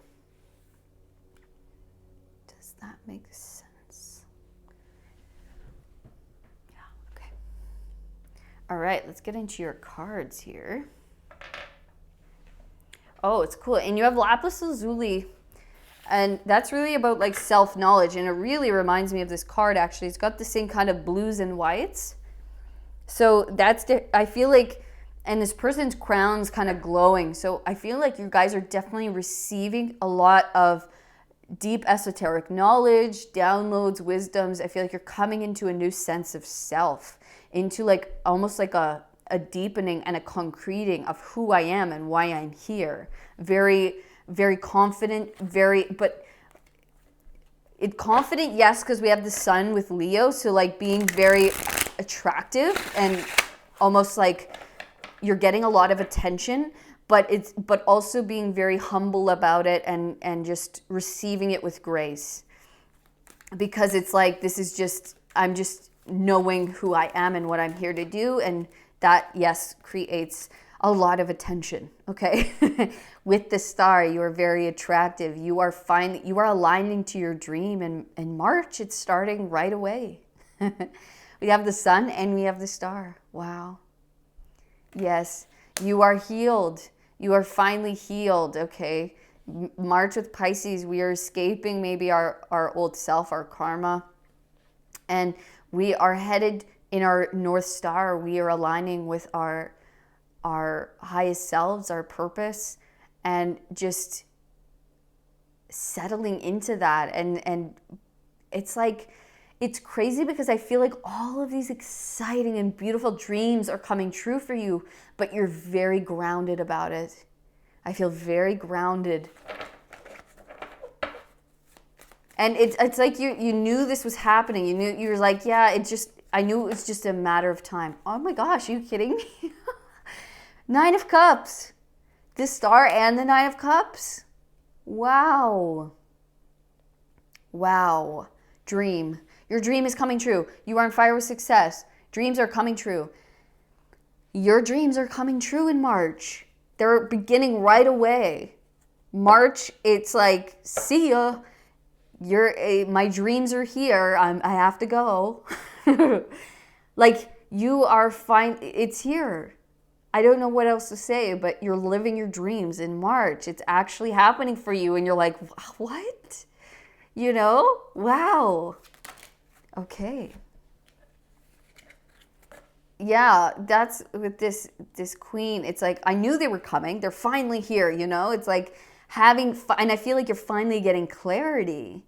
does that make sense? Yeah, okay. All right, let's get into your cards here. Oh, it's cool. And you have lapis lazuli. And that's really about like self-knowledge. And it really reminds me of this card, actually. It's got the same kind of blues and whites. So I feel like, and this person's crown's kind of glowing. So I feel like you guys are definitely receiving a lot of deep esoteric knowledge, downloads, wisdoms. I feel like you're coming into a new sense of self, into like almost like a deepening and a concreting of who I am and why I'm here. Very, very confident, confident, yes, because we have the sun with Leo. So like being very attractive and almost like you're getting a lot of attention, but also being very humble about it and just receiving it with grace. Because it's like, I'm just knowing who I am and what I'm here to do. And that, yes, creates a lot of attention, okay? With the star, you are very attractive. You are aligning to your dream. And in March, it's starting right away. We have the sun and we have the star. Wow. Yes, you are healed. You are finally healed, okay? March with Pisces, we are escaping maybe our old self, our karma. And we are headed in our North Star. We are aligning with our highest selves, our purpose, and just settling into that. And it's like, it's crazy because I feel like all of these exciting and beautiful dreams are coming true for you, but you're very grounded about it. I feel very grounded. And it's like you knew this was happening. You were like, yeah, I knew it was just a matter of time. Oh my gosh, are you kidding me? Nine of Cups. The Star and the Nine of Cups. Wow. Wow. Dream. Your dream is coming true. You are on fire with success. Dreams are coming true. Your dreams are coming true in March. They're beginning right away. March, it's like, see ya. My dreams are here. I have to go. Like, you are fine. It's here. I don't know what else to say, but you're living your dreams in March. It's actually happening for you. And you're like, what? You know? Wow. Okay. Yeah, that's with this queen. It's like, I knew they were coming. They're finally here, you know? It's like and I feel like you're finally getting clarity.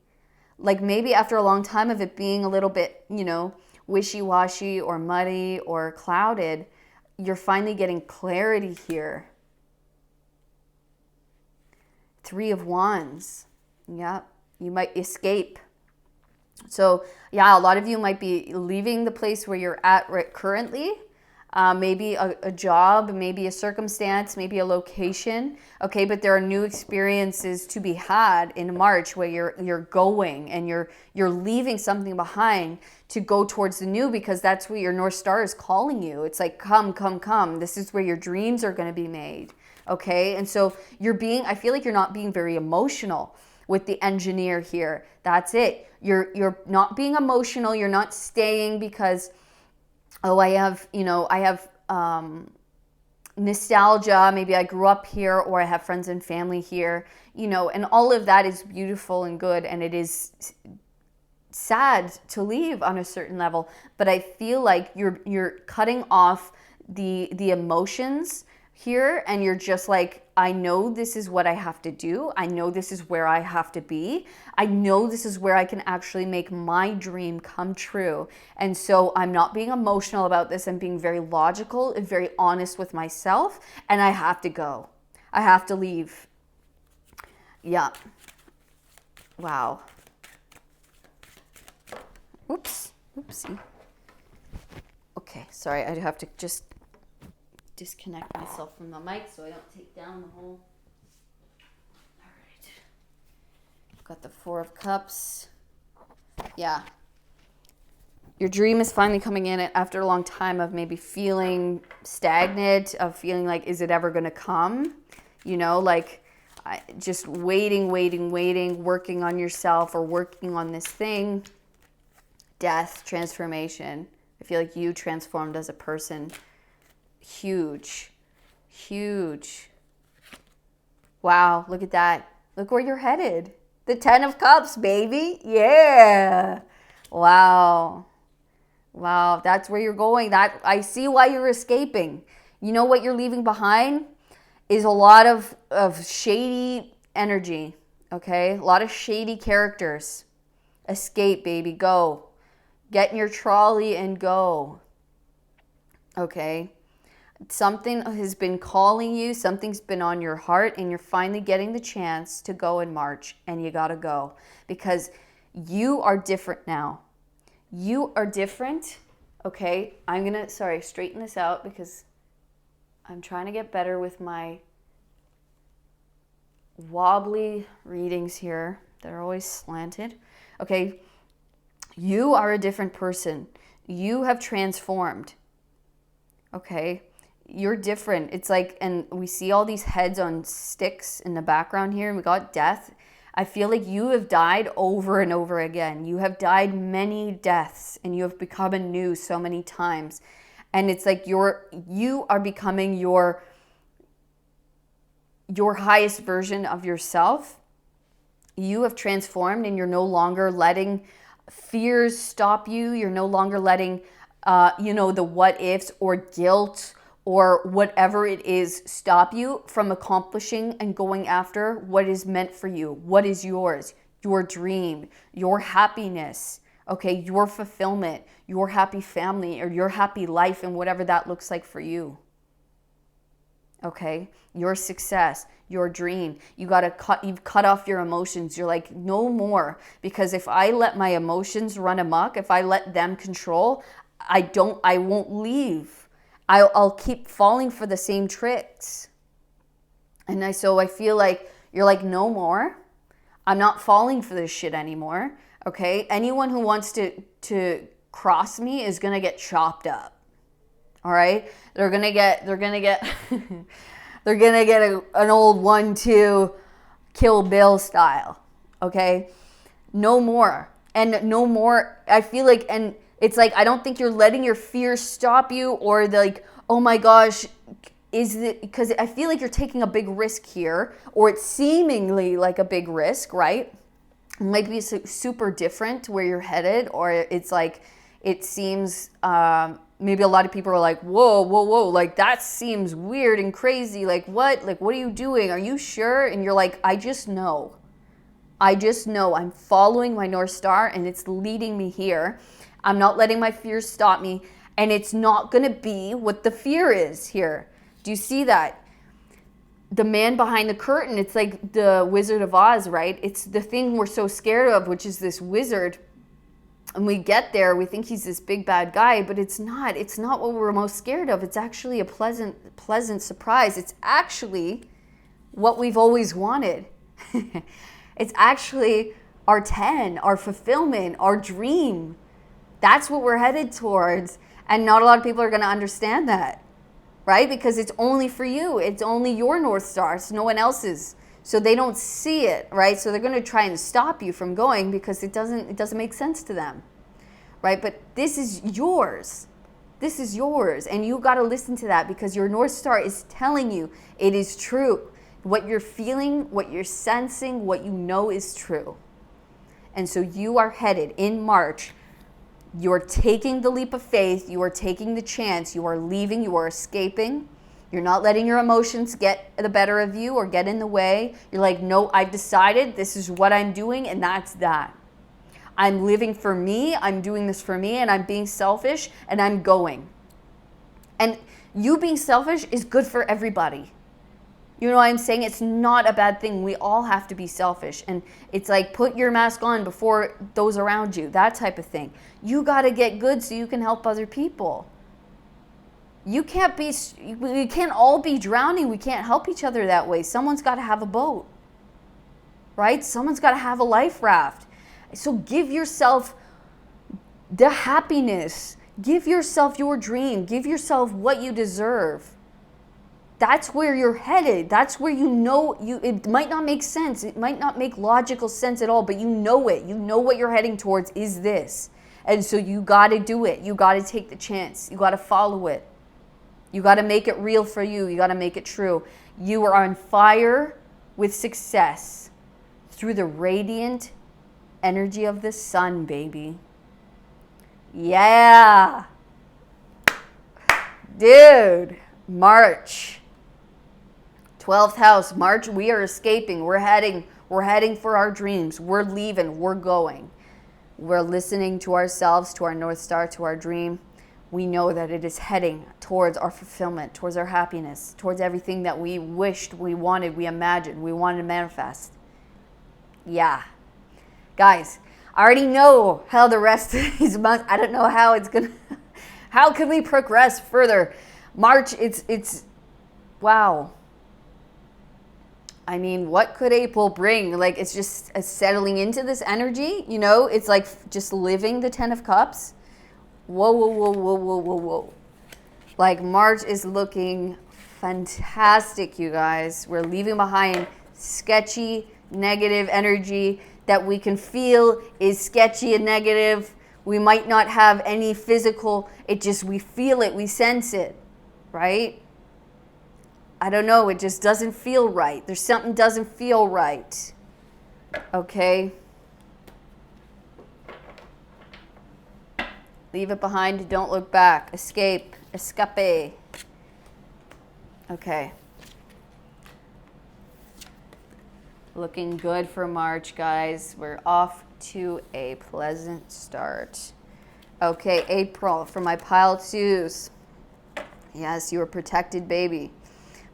Like maybe after a long time of it being a little bit, you know, wishy-washy or muddy or clouded, you're finally getting clarity here. Three of Wands. Yeah, you might escape. So yeah, a lot of you might be leaving the place where you're at right currently. Maybe a job, maybe a circumstance, maybe a location. Okay, but there are new experiences to be had in March where you're going and you're leaving something behind to go towards the new, because that's where your North Star is calling you. It's like, come, come, come. This is where your dreams are going to be made. Okay, and so I feel like you're not being very emotional with the Engineer here. That's it. You're not being emotional. You're not staying because, oh, I have nostalgia. Maybe I grew up here, or I have friends and family here, you know, and all of that is beautiful and good. And it is sad to leave on a certain level, but I feel like you're cutting off the emotions here, and you're just like, I know this is what I have to do. I know this is where I have to be. I know this is where I can actually make my dream come true. And so I'm not being emotional about this. I'm being very logical and very honest with myself, and I have to go. I have to leave. Yeah. Wow. Oops. Oopsie. Okay, sorry. I have to just disconnect myself from the mic so I don't take down the whole. All right. I've got the Four of Cups. Yeah. Your dream is finally coming in after a long time of maybe feeling stagnant, of feeling like, is it ever going to come? You know, like just waiting, working on yourself or working on this thing. Death, transformation. I feel like you transformed as a person. Huge. Wow, look at that. Look where you're headed. The 10 of Cups, baby. Yeah. Wow, that's where you're going. That I see why you're escaping. You know what you're leaving behind is a lot of shady energy, okay? A lot of shady characters. Escape, baby, go. Get in your trolley and go. Okay? Something has been calling you, something's been on your heart, and you're finally getting the chance to go in March, and you gotta go. Because you are different now. You are different, okay? I'm gonna, straighten this out because I'm trying to get better with my wobbly readings here. They're always slanted. Okay, you are a different person. You have transformed, okay? You're different. It's like, and we see all these heads on sticks in the background here, and we got death. I feel like you have died over and over again. You have died many deaths, and you have become anew so many times. And it's like you are becoming your highest version of yourself. You have transformed, and you're no longer letting fears stop you. You're no longer letting, the what ifs or guilt or whatever it is stop you from accomplishing and going after what is meant for you, what is yours, your dream, your happiness, okay, your fulfillment, your happy family or your happy life, and whatever that looks like for you. Okay, your success, your dream. You've cut off your emotions. You're like, no more, because if I let my emotions run amok, if I let them control, I won't leave. I'll keep falling for the same tricks. And so I feel like you're like, no more. I'm not falling for this shit anymore. Okay? Anyone who wants to cross me is going to get chopped up. All right? They're going to get they're going to get an old 1-2 Kill Bill style. Okay? No more. And no more. I feel like, and it's like, I don't think you're letting your fear stop you, or like, oh my gosh, is it, because I feel like you're taking a big risk here, or it's seemingly like a big risk, right? It might be super different where you're headed, or it's like, it seems, maybe a lot of people are like, whoa, like that seems weird and crazy. Like what are you doing? Are you sure? And you're like, I just know I'm following my North Star and it's leading me here. I'm not letting my fears stop me, and it's not going to be what the fear is here. Do you see that? The man behind the curtain, it's like the Wizard of Oz, right? It's the thing we're so scared of, which is this wizard. And we get there, we think he's this big bad guy, but it's not. It's not what we're most scared of. It's actually a pleasant surprise. It's actually what we've always wanted. It's actually our 10, our fulfillment, our dream. That's what we're headed towards. And not a lot of people are going to understand that, right? Because it's only for you. It's only your North Star. It's no one else's. So they don't see it, right? So they're going to try and stop you from going because it doesn't make sense to them, right? But this is yours. This is yours. And you got to listen to that because your North Star is telling you it is true. What you're feeling, what you're sensing, what you know is true. And so you are headed in March. You're taking the leap of faith. You are taking the chance. You are leaving. You are escaping. You're not letting your emotions get the better of you or get in the way. You're like, no, I've decided this is what I'm doing, and that's that. I'm living for me. I'm doing this for me, and I'm being selfish, and I'm going. And you being selfish is good for everybody. You know what I'm saying? It's not a bad thing. We all have to be selfish. And it's like, put your mask on before those around you, that type of thing. You got to get good so you can help other people. We can't all be drowning. We can't help each other that way. Someone's got to have a boat, right? Someone's got to have a life raft. So give yourself the happiness. Give yourself your dream. Give yourself what you deserve. That's where you're headed. That's where it might not make sense. It might not make logical sense at all, but you know it. You know what you're heading towards is this. And so you got to do it. You got to take the chance. You got to follow it. You got to make it real for you. You got to make it true. You are on fire with success through the radiant energy of the sun, baby. Yeah. Dude, March. 12th house, March, we are escaping. We're heading for our dreams. We're leaving. We're going. We're listening to ourselves, to our North Star, to our dream. We know that it is heading towards our fulfillment, towards our happiness, towards everything that we wished, we wanted, we imagined, we wanted to manifest. Yeah. Guys, I already know how the rest of these months, I don't know how it's going to, how can we progress further? March, it's, wow. I mean, what could April bring? Like, it's just settling into this energy, you know? It's like just living the 10 of Cups. Whoa. Like, March is looking fantastic, you guys. We're leaving behind sketchy, negative energy that we can feel is sketchy and negative. We might not have any physical, we feel it, we sense it, right? I don't know, it just doesn't feel right. There's something doesn't feel right. Okay? Leave it behind, don't look back. Escape, escape. Okay. Looking good for March, guys. We're off to a pleasant start. Okay, April, for my pile twos. Yes, you are protected, baby.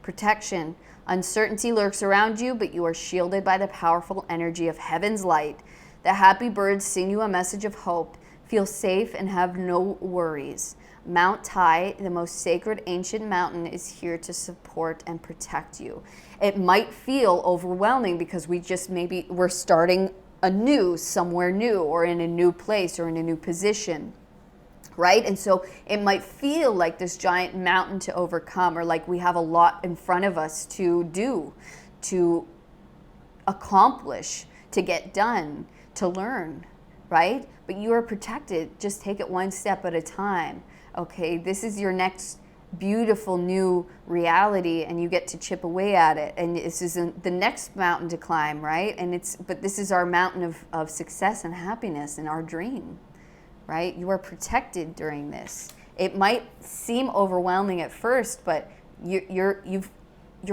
Protection. Uncertainty lurks around you, but you are shielded by the powerful energy of heaven's light. The happy birds sing you a message of hope. Feel safe and have no worries. Mount Tai, the most sacred ancient mountain, is here to support and protect you. It might feel overwhelming because we're starting anew, somewhere new, or in a new place, or in a new position, right? And so it might feel like this giant mountain to overcome, or like we have a lot in front of us to do, to accomplish, to get done, to learn, right? But you are protected. Just take it one step at a time. Okay, this is your next beautiful new reality, and you get to chip away at it. And this is the next mountain to climb, right? But this is our mountain of success and happiness and our dream, right? You are protected during this. It might seem overwhelming at first, but you're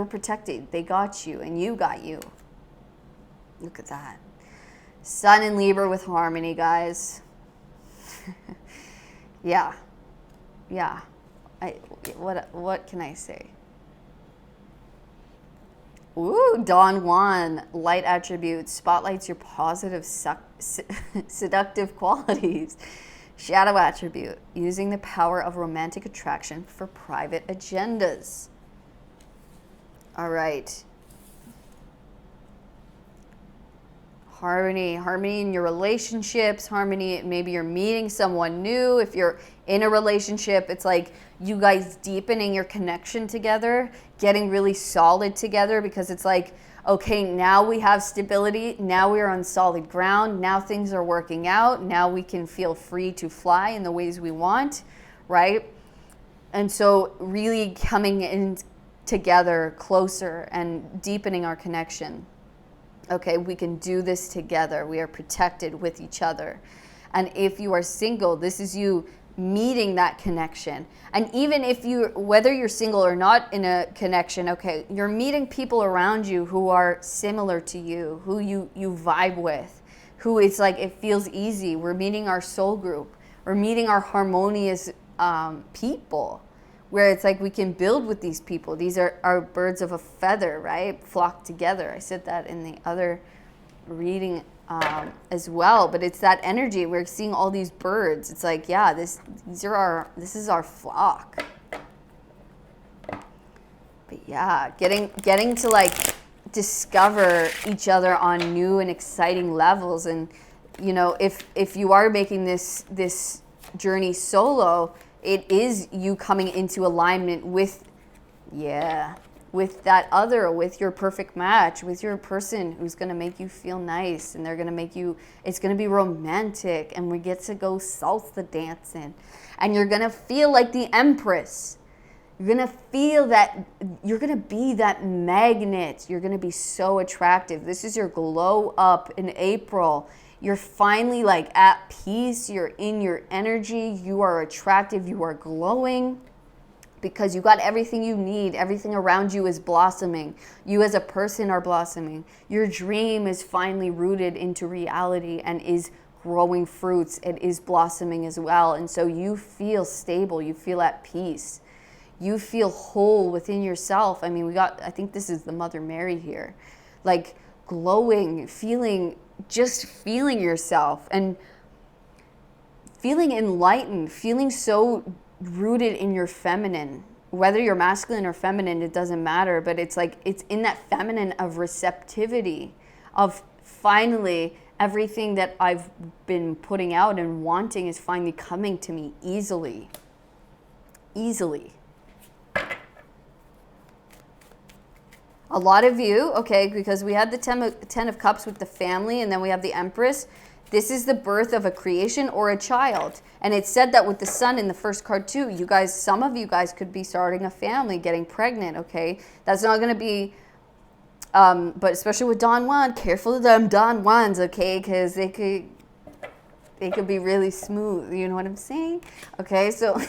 protected. They got you, and you got you. Look at that. Sun in Libra with harmony, guys. Yeah. What can I say? Ooh, Don Juan, light attributes, spotlights your positive, seductive qualities. Shadow attribute, using the power of romantic attraction for private agendas. All right. Harmony in your relationships, harmony, maybe you're meeting someone new. If you're in a relationship, it's like you guys deepening your connection together, getting really solid together, because it's like, okay, now we have stability, now we're on solid ground, now things are working out, now we can feel free to fly in the ways we want, right? And so really coming in together closer and deepening our connection. Okay, we can do this together. We are protected with each other. And if you are single, this is you meeting that connection. And even if whether you're single or not in a connection, okay, you're meeting people around you who are similar to you, who you vibe with, who it's like it feels easy. We're meeting our soul group. We're meeting our harmonious people, where it's like we can build with these people. These are our birds of a feather, right? Flock together. I said that in the other reading as well. But it's that energy. We're seeing all these birds. It's like, yeah, this is our flock. But yeah, getting to like discover each other on new and exciting levels. And you know, if you are making this journey solo, it is you coming into alignment with that other, with your perfect match, with your person who's going to make you feel nice, and they're going to make you, it's going to be romantic, and we get to go salsa dancing, and you're going to feel like the Empress. You're going to feel that, you're going to be that magnet. You're going to be so attractive. This is your glow up in April. You're finally like at peace. You're in your energy. You are attractive. You are glowing because you got everything you need. Everything around you is blossoming. You as a person are blossoming. Your dream is finally rooted into reality and is growing fruits. It is blossoming as well. And so you feel stable. You feel at peace. You feel whole within yourself. I mean, I think this is the Mother Mary here. Like glowing, just feeling yourself and feeling enlightened, feeling so rooted in your feminine. Whether you're masculine or feminine, it doesn't matter, but it's like it's in that feminine of receptivity, of finally everything that I've been putting out and wanting is finally coming to me easily. A lot of you, okay, because we had the 10 of Cups with the family, and then we have the Empress. This is the birth of a creation or a child. And it said that with the Sun in the first card too. You guys, some of you guys could be starting a family, getting pregnant, okay? That's not going to be, but especially with Don Juan, careful of them Don Juans, okay? Because they could be really smooth, you know what I'm saying? Okay, so...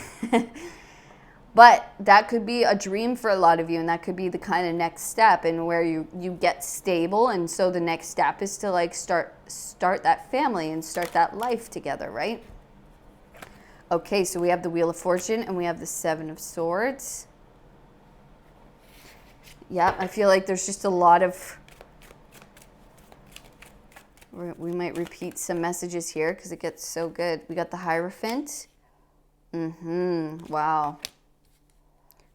But that could be a dream for a lot of you, and that could be the kind of next step, and where you get stable, and so the next step is to like start that family and start that life together, right? Okay, so we have the Wheel of Fortune and we have the 7 of Swords. Yeah, I feel like there's just a lot of, we might repeat some messages here because it gets so good. We got the Hierophant. Wow.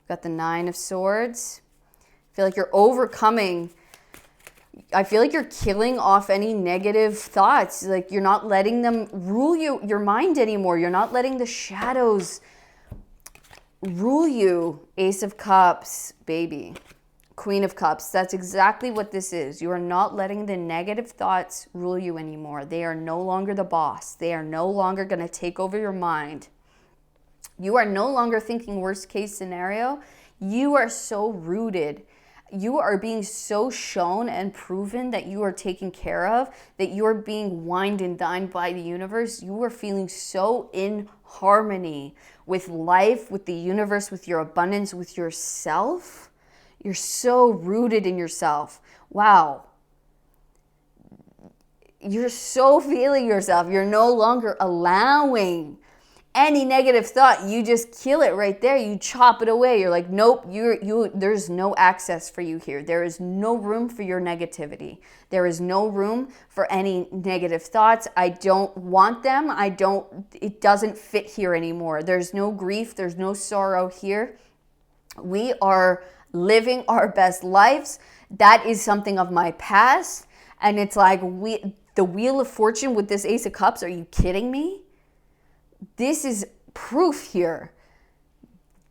Got the Nine of Swords. I feel like you're overcoming. I feel like you're killing off any negative thoughts. Like you're not letting them rule your mind anymore. You're not letting the shadows rule you. Ace of Cups, baby. Queen of Cups. That's exactly what this is. You are not letting the negative thoughts rule you anymore. They are no longer the boss. They are no longer going to take over your mind. You are no longer thinking worst case scenario. You are so rooted. You are being so shown and proven that you are taken care of, that you are being wined and dined by the universe. You are feeling so in harmony with life, with the universe, with your abundance, with yourself. You're so rooted in yourself. Wow. You're so feeling yourself. You're no longer allowing any negative thought. You just kill it right there. You chop it away. You're like, nope, there's no access for you here. There is no room for your negativity. There is no room for any negative thoughts. I don't want them. It doesn't fit here anymore. There's no grief. There's no sorrow here. We are living our best lives. That is something of my past. And it's like the Wheel of Fortune with this Ace of Cups. Are you kidding me? This is proof here.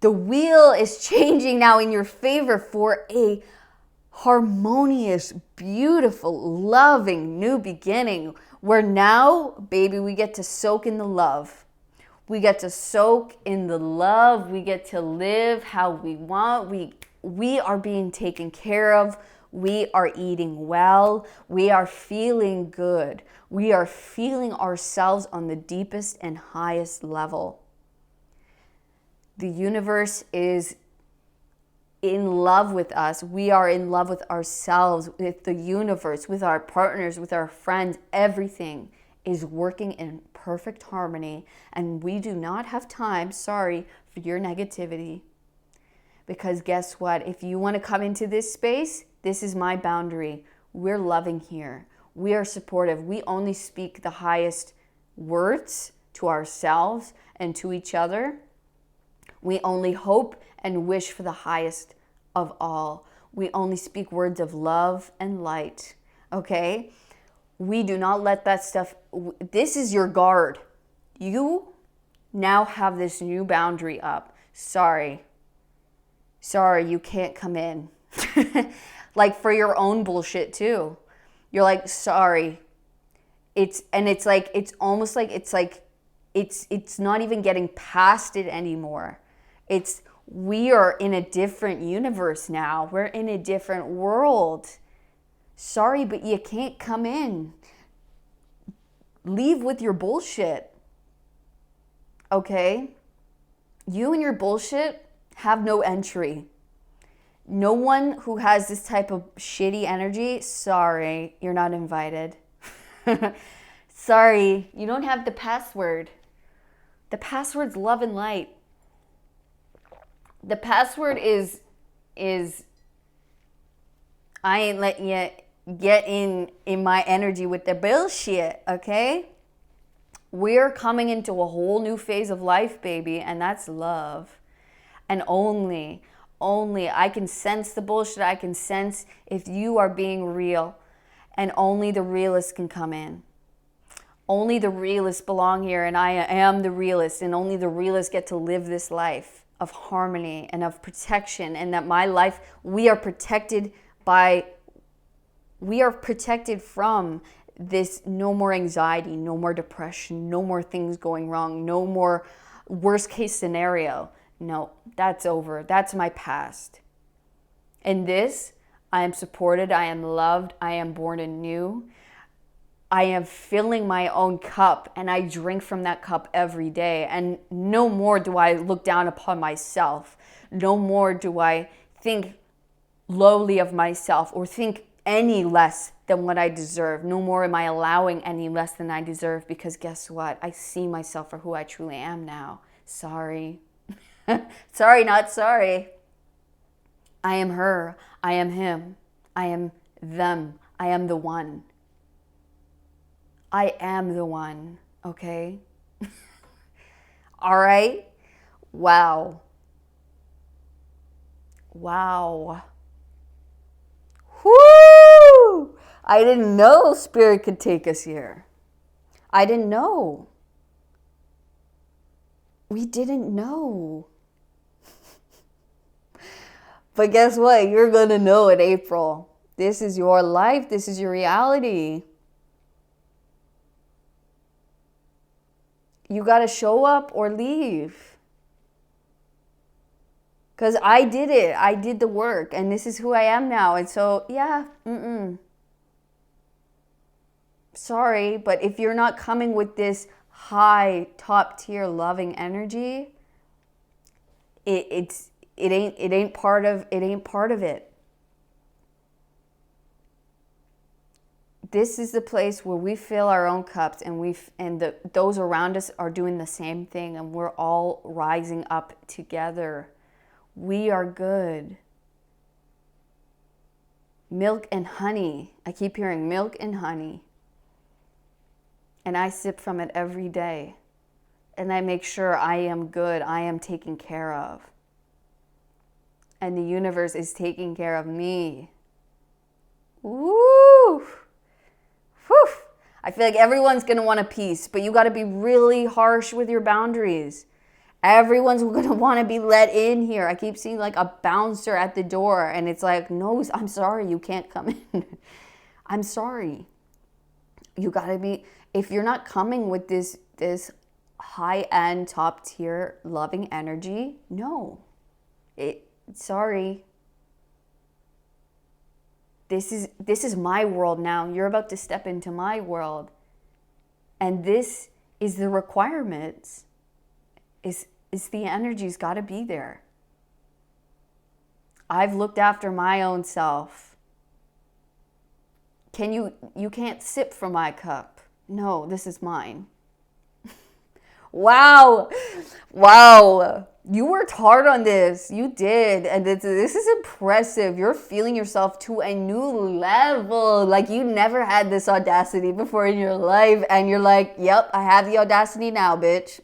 The wheel is changing now in your favor for a harmonious, beautiful, loving new beginning. Where now, baby, we get to soak in the love. We get to soak in the love. We get to live how we want. We are being taken care of. We are eating well. We are feeling good. We are feeling ourselves on the deepest and highest level. The universe is in love with us. We are in love with ourselves, with the universe, with our partners, with our friends. Everything is working in perfect harmony. And we do not have time, sorry, for your negativity. Because guess what? If you want to come into this space, this is my boundary. We're loving here. We are supportive. We only speak the highest words to ourselves and to each other. We only hope and wish for the highest of all. We only speak words of love and light, okay? We do not let that stuff, this is your guard. You now have this new boundary up. Sorry, you can't come in. Like for your own bullshit too. You're like, sorry. It's not even getting past it anymore. We are in a different universe now. We're in a different world. Sorry, but you can't come in. Leave with your bullshit. Okay? You and your bullshit have no entry. No one who has this type of shitty energy, sorry, you're not invited. Sorry, you don't have the password. The password's love and light. The password is I ain't letting you get in my energy with the bullshit, okay? We're coming into a whole new phase of life, baby, and that's love. And only I can sense the bullshit. I can sense if you are being real, and only the realists can come in. Only the realists belong here, and I am the realist, and only the realists get to live this life of harmony and of protection, and that my life, we are protected from this. No more anxiety, no more depression, no more things going wrong, no more worst case scenario. No, that's over. That's my past. In this, I am supported, I am loved, I am born anew. I am filling my own cup, and I drink from that cup every day. And no more do I look down upon myself. No more do I think lowly of myself or think any less than what I deserve. No more am I allowing any less than I deserve, because guess what? I see myself for who I truly am now. Sorry. Sorry, not sorry. I am her. I am him. I am them. I am the one. I am the one, okay? All right? Wow. Wow. Whoo! I didn't know Spirit could take us here. I didn't know. We didn't know. But guess what? You're going to know in April. This is your life. This is your reality. You got to show up or leave. Because I did it. I did the work. And this is who I am now. And so, yeah, sorry. But if you're not coming with this high, top tier loving energy, it ain't part of it. This is the place where we fill our own cups, and those around us are doing the same thing, and we're all rising up together. We are good. Milk and honey. I keep hearing milk and honey. And I sip from it every day. And I make sure I am good. I am taken care of. And the universe is taking care of me. Woo! Whew. I feel like everyone's going to want a piece, but you got to be really harsh with your boundaries. Everyone's going to want to be let in here. I keep seeing like a bouncer at the door, and it's like, no, I'm sorry, you can't come in. I'm sorry. You got to be, if you're not coming with this high-end, top-tier loving energy, no. Sorry. This is my world now. You're about to step into my world. And this is the requirements. Is the energy's got to be there. I've looked after my own self. You can't sip from my cup. No, this is mine. Wow. You worked hard on this. You did. And this is impressive. You're feeling yourself to a new level. Like you never had this audacity before in your life. And you're like, yep, I have the audacity now, bitch.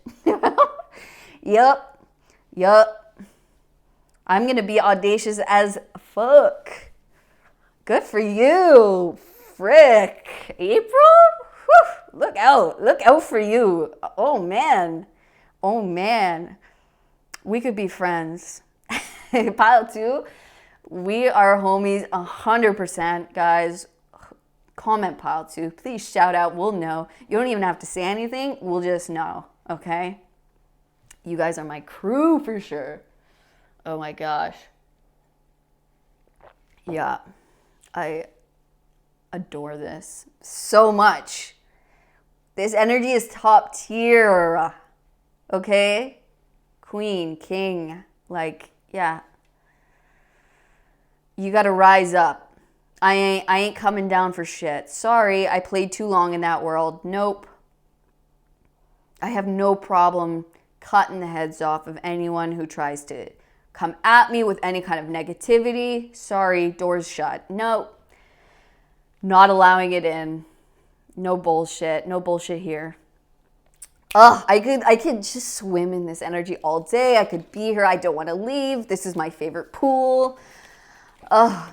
Yep. I'm going to be audacious as fuck. Good for you. Frick. April? Whew. Look out for you. Oh man. We could be friends. Pile 2, we are homies 100%, guys. Comment Pile 2. Please shout out. We'll know. You don't even have to say anything. We'll just know. Okay? You guys are my crew for sure. Oh my gosh. Yeah. I adore this so much. This energy is top tier. Okay? Queen, king, like, yeah. You gotta rise up. I ain't coming down for shit. Sorry, I played too long in that world. Nope. I have no problem cutting the heads off of anyone who tries to come at me with any kind of negativity. Sorry, doors shut. Nope. Not allowing it in. No bullshit. No bullshit here. I could just swim in this energy all day. I could be here. I don't want to leave. This is my favorite pool.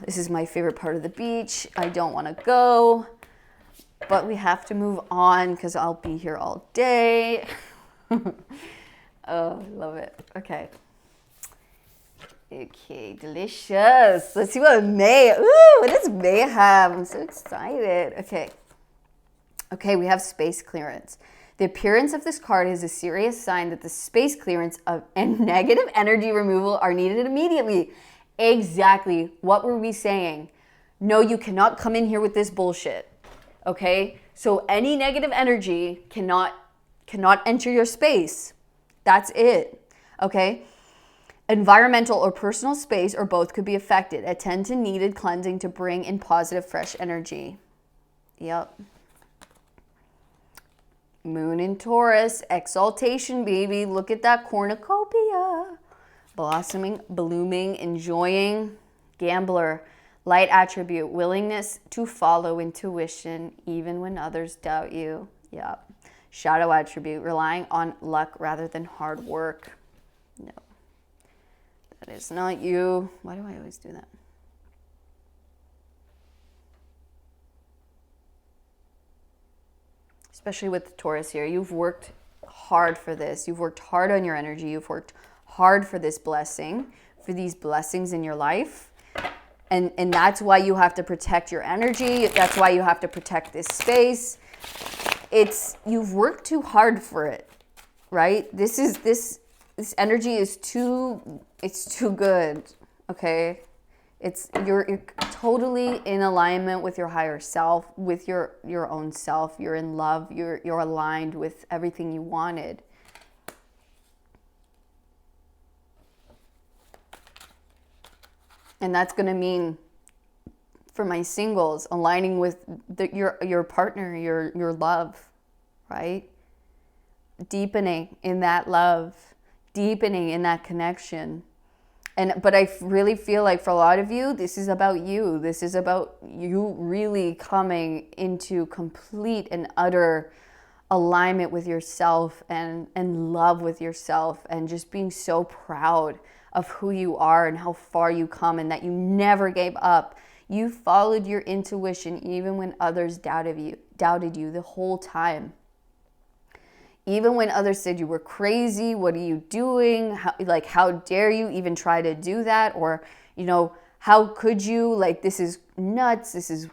This is my favorite part of the beach. I don't want to go. But we have to move on because I'll be here all day. Oh, I love it. Okay, delicious. Let's see what what does May have? I'm so excited. Okay, we have space clearance. The appearance of this card is a serious sign that the space clearance and negative energy removal are needed immediately. Exactly. What were we saying? No, you cannot come in here with this bullshit. Okay? So any negative energy cannot enter your space. That's it. Okay? Environmental or personal space or both could be affected. Attend to needed cleansing to bring in positive, fresh energy. Yep. Moon in Taurus, exaltation, baby. Look at that cornucopia. Blossoming, blooming, enjoying. Gambler, light attribute, willingness to follow intuition even when others doubt you. Yeah. Shadow attribute, relying on luck rather than hard work. No, that is not you. Why do I always do that? Especially with the Taurus here. You've worked hard for this. You've worked hard on your energy. You've worked hard for this blessing, for these blessings in your life. And that's why you have to protect your energy. That's why you have to protect this space. You've worked too hard for it, right? This energy is too good, okay? You're totally in alignment with your higher self, with your own self. You're in love. You're aligned with everything you wanted. And that's going to mean, for my singles, aligning with your partner, your love, right? Deepening in that love, deepening in that connection. But I really feel like for a lot of you, this is about you. This is about you really coming into complete and utter alignment with yourself and love with yourself, and just being so proud of who you are and how far you come, and that you never gave up. You followed your intuition even when others doubted you the whole time. Even when others said you were crazy, what are you doing? How dare you even try to do that? Or, how could you? This is nuts. This is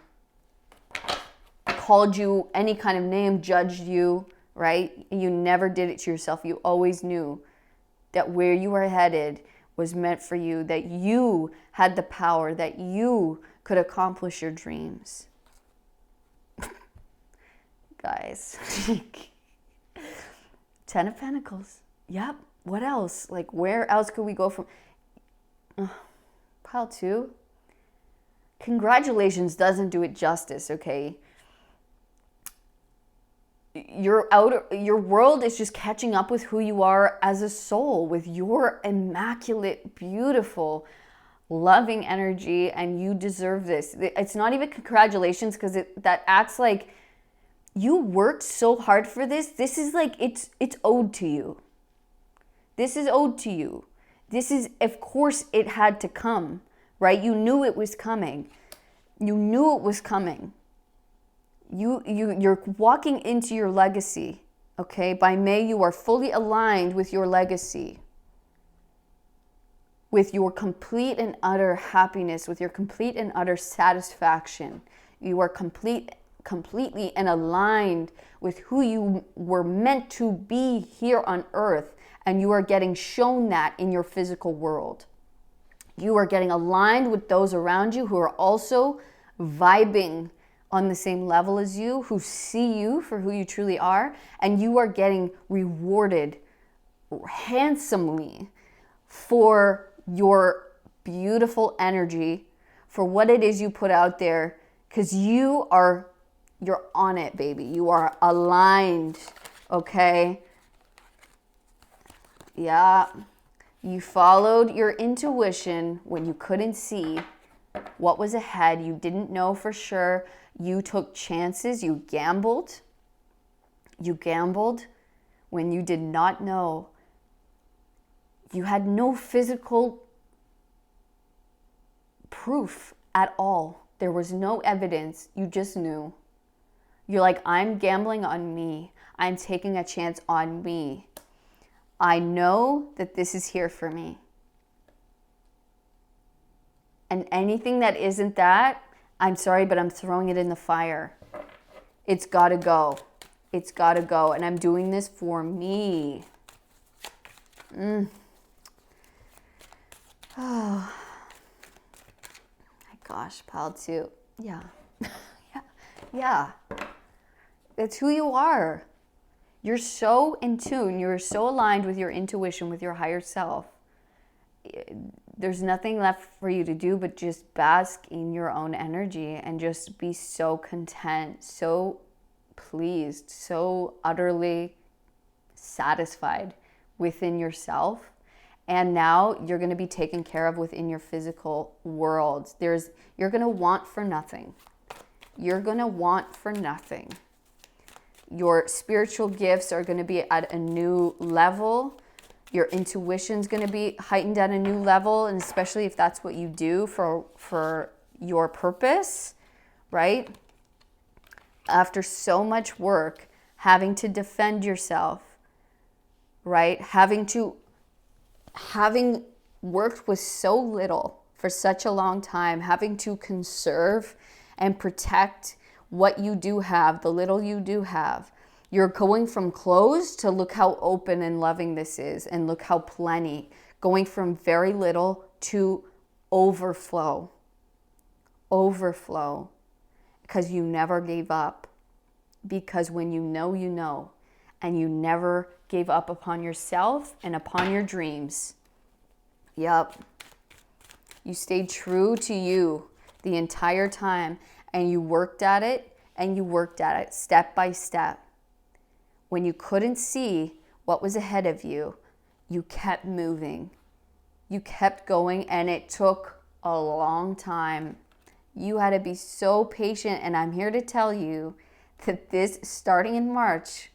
called you any kind of name, judged you, right? You never did it to yourself. You always knew that where you were headed was meant for you, that you had the power, that you could accomplish your dreams. Guys. 10 of Pentacles. Yep. What else? Where else could we go from? Pile 2. Congratulations doesn't do it justice, okay? Your world is just catching up with who you are as a soul, with your immaculate, beautiful, loving energy, and you deserve this. It's not even congratulations, because that acts like you worked so hard for this. This is it's owed to you. This is owed to you. This is, of course, it had to come, right? You knew it was coming. You knew it was coming. You're walking into your legacy, okay? By May, you are fully aligned with your legacy, with your complete and utter happiness, with your complete and utter satisfaction. You are completely and aligned with who you were meant to be here on earth, and you are getting shown that in your physical world. You are getting aligned with those around you who are also vibing on the same level as you, who see you for who you truly are, and you are getting rewarded handsomely for your beautiful energy, for what it is you put out there, because you're on it, baby. You are aligned, okay? Yeah. You followed your intuition when you couldn't see what was ahead. You didn't know for sure. You took chances. You gambled. You gambled when you did not know. You had no physical proof at all. There was no evidence. You just knew. You're like, I'm gambling on me. I'm taking a chance on me. I know that this is here for me. And anything that isn't that, I'm sorry, but I'm throwing it in the fire. It's got to go. It's got to go. And I'm doing this for me. Oh, my gosh, pile 2. Yeah. Yeah. It's who you are. You're so in tune. You're so aligned with your intuition, with your higher self. There's nothing left for you to do but just bask in your own energy and just be so content, so pleased, so utterly satisfied within yourself. And now you're going to be taken care of within your physical world. You're going to want for nothing. You're going to want for nothing. Your spiritual gifts are going to be at a new level. Your intuition's going to be heightened at a new level, and especially if that's what you do for your purpose, right? After so much work, having to defend yourself, right? Having worked with so little for such a long time, having to conserve and protect what you do have, the little you do have. You're going from closed to look how open and loving this is, and look how plenty. Going from very little to overflow. Overflow. Because you never gave up. Because when you know, and you never gave up upon yourself and upon your dreams. Yep. You stayed true to you the entire time, and you worked at it, and you worked at it step by step. When you couldn't see what was ahead of you, you kept moving. You kept going, and it took a long time. You had to be so patient, and I'm here to tell you that this, starting in March,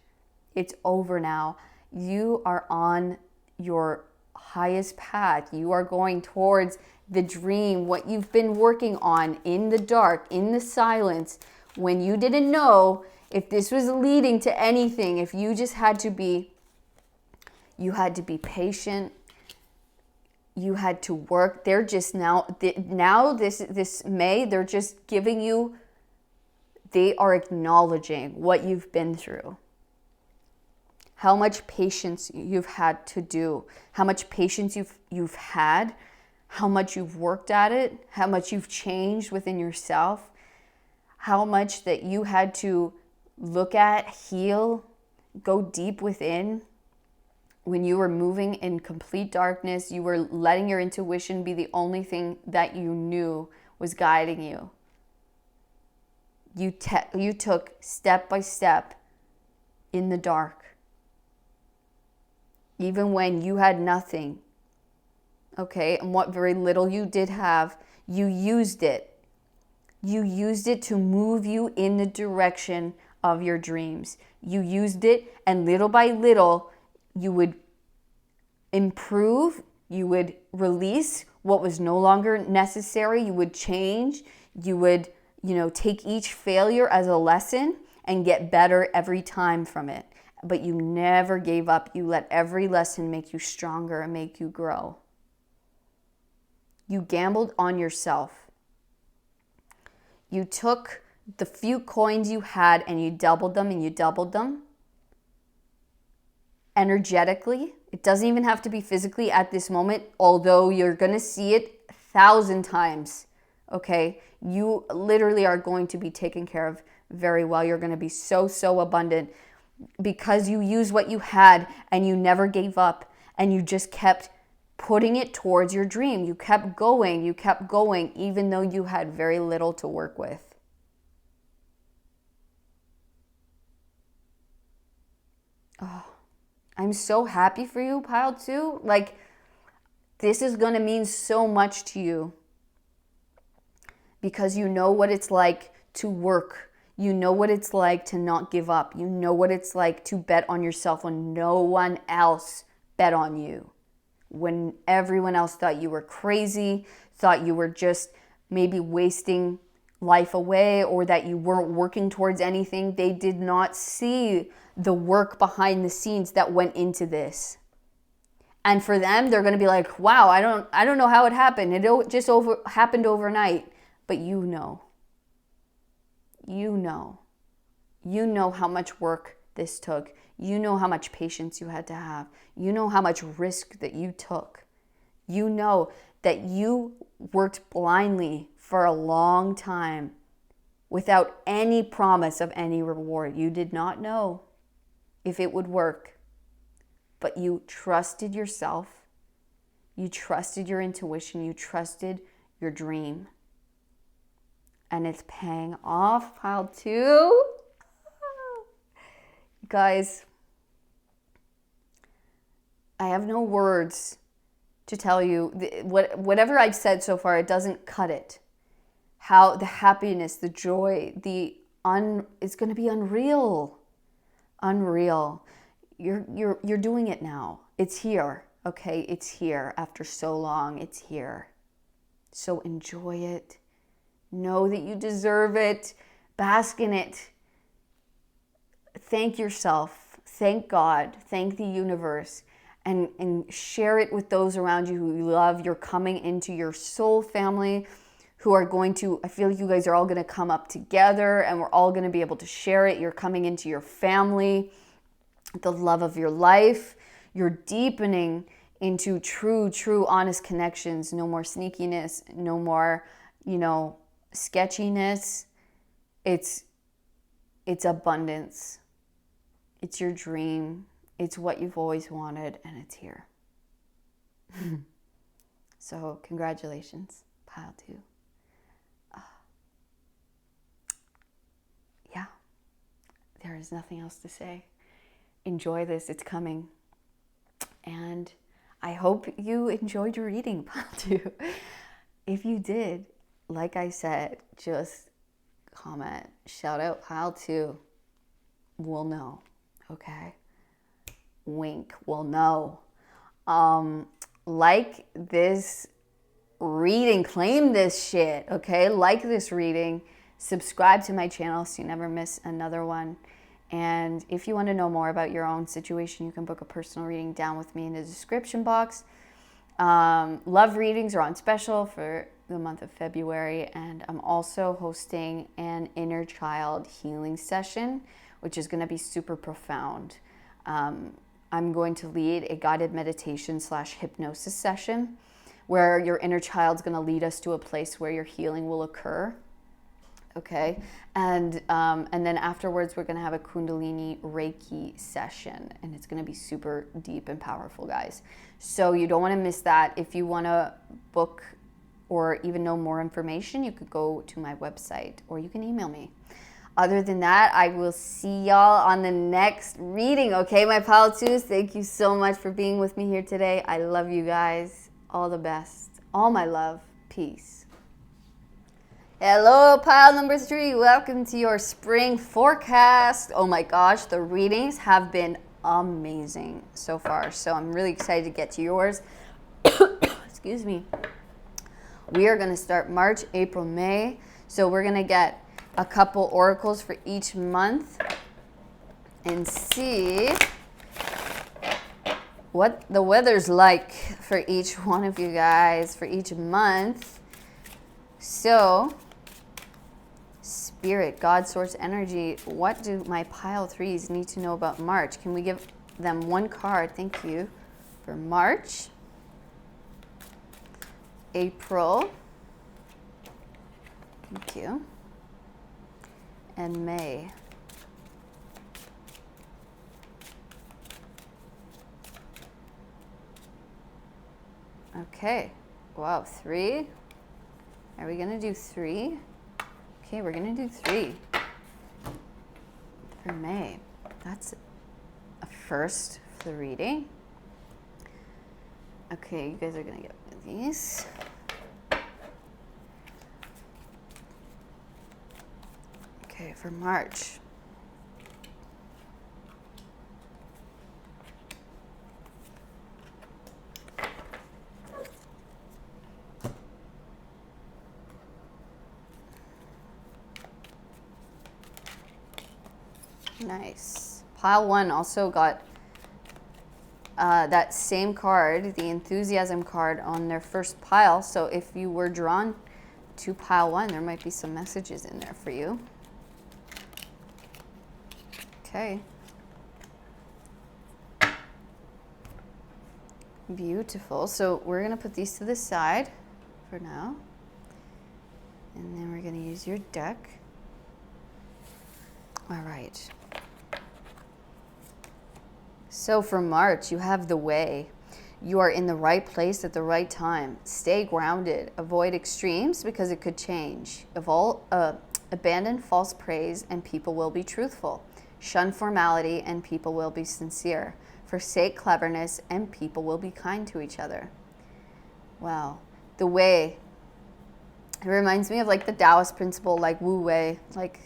it's over now. You are on your highest path. You are going towards the dream, what you've been working on in the dark, in the silence, when you didn't know if this was leading to anything, if you just had to be, you had to be patient. You had to work. They're just now this May, they're just giving you, they are acknowledging what you've been through. How much patience you've had to do, how much patience you've had, how much you've worked at it, how much you've changed within yourself, how much that you had to look at, heal, go deep within. When you were moving in complete darkness, you were letting your intuition be the only thing that you knew was guiding you. You took step by step in the dark. Even when you had nothing, okay, and what very little you did have, you used it. You used it to move you in the direction of your dreams. You used it, and little by little, you would improve, you would release what was no longer necessary, you would change, you would, take each failure as a lesson and get better every time from it. But you never gave up. You let every lesson make you stronger and make you grow. You gambled on yourself. You took the few coins you had and you doubled them and you doubled them. Energetically, it doesn't even have to be physically at this moment, although you're going to see it 1,000 times, okay? You literally are going to be taken care of very well. You're going to be so, so abundant because you used what you had and you never gave up and you just kept putting it towards your dream. You kept going, even though you had very little to work with. Oh, I'm so happy for you, Pile 2. Like, this is going to mean so much to you because you know what it's like to work. You know what it's like to not give up. You know what it's like to bet on yourself when no one else bet on you. When everyone else thought you were crazy, thought you were just maybe wasting life away, or that you weren't working towards anything. They did not see the work behind the scenes that went into this. And for them, they're going to be like, wow, I don't know how it happened. It just happened overnight. But you know how much work this took. You know how much patience you had to have. You know how much risk that you took. You know that you worked blindly for a long time without any promise of any reward. You did not know if it would work, but you trusted yourself. You trusted your intuition. You trusted your dream. And it's paying off, Pile 2. Guys, I have no words to tell you. Whatever I've said so far, it doesn't cut it. How the happiness, the joy, it's going to be unreal. Unreal. You're doing it now. it's here, okay? It's here after so long. It's here. So enjoy it. Know that you deserve it. Bask in it. Thank yourself. Thank God. Thank the universe. And share it with those around you who you love. You're coming into your soul family who are going to, I feel like you guys are all going to come up together and we're all going to be able to share it. You're coming into your family, the love of your life. You're deepening into true, honest connections. No more sneakiness, no more, sketchiness. It's abundance. It's your dream. It's what you've always wanted, and it's here. So congratulations, pile 2. Yeah, there is nothing else to say. Enjoy this. It's coming. And I hope you enjoyed your reading, pile 2. If you did, like I said, just comment, shout out pile 2. We'll know, okay? Wink, we'll know. Like this reading, claim this shit, okay? Like this reading, subscribe to my channel so you never miss another one. And if you want to know more about your own situation, you can book a personal reading down with me in the description box. Love readings are on special for the month of February, and I'm also hosting an inner child healing session, which is going to be super profound. I'm going to lead a guided meditation / hypnosis session where your inner child's going to lead us to a place where your healing will occur. Okay, and then afterwards we're going to have a Kundalini Reiki session, and it's going to be super deep and powerful, guys. So you don't want to miss that. If you want to book or even know more information, you could go to my website or you can email me. Other than that, I will see y'all on the next reading, okay, my pile 2s? Thank you so much for being with me here today. I love you guys. All the best. All my love. Peace. Hello, pile number 3. Welcome to your spring forecast. Oh my gosh, the readings have been amazing so far. So I'm really excited to get to yours. Excuse me. We are going to start March, April, May. So we're going to get a couple oracles for each month and see what the weather's like for each one of you guys for each month. So, Spirit, God, Source, Energy, what do my pile 3s need to know about March? Can we give them one card? Thank you. For March, April, thank you, and May. Okay, wow, 3. Are we gonna do 3? Okay, we're gonna do 3 for May. That's a first for the reading. Okay, you guys are gonna get one of these. Okay, for March. Nice. Pile 1 also got that same card, the enthusiasm card, on their first pile. So if you were drawn to pile 1, there might be some messages in there for you. Okay. Beautiful. So we're going to put these to the side for now. And then we're going to use your deck. All right. So for March, you have the way. You are in the right place at the right time. Stay grounded. Avoid extremes because it could change. Abandon false praise and people will be truthful. Shun formality and people will be sincere. Forsake cleverness and people will be kind to each other. Wow. The way. It reminds me of like the Taoist principle, like Wu Wei. Like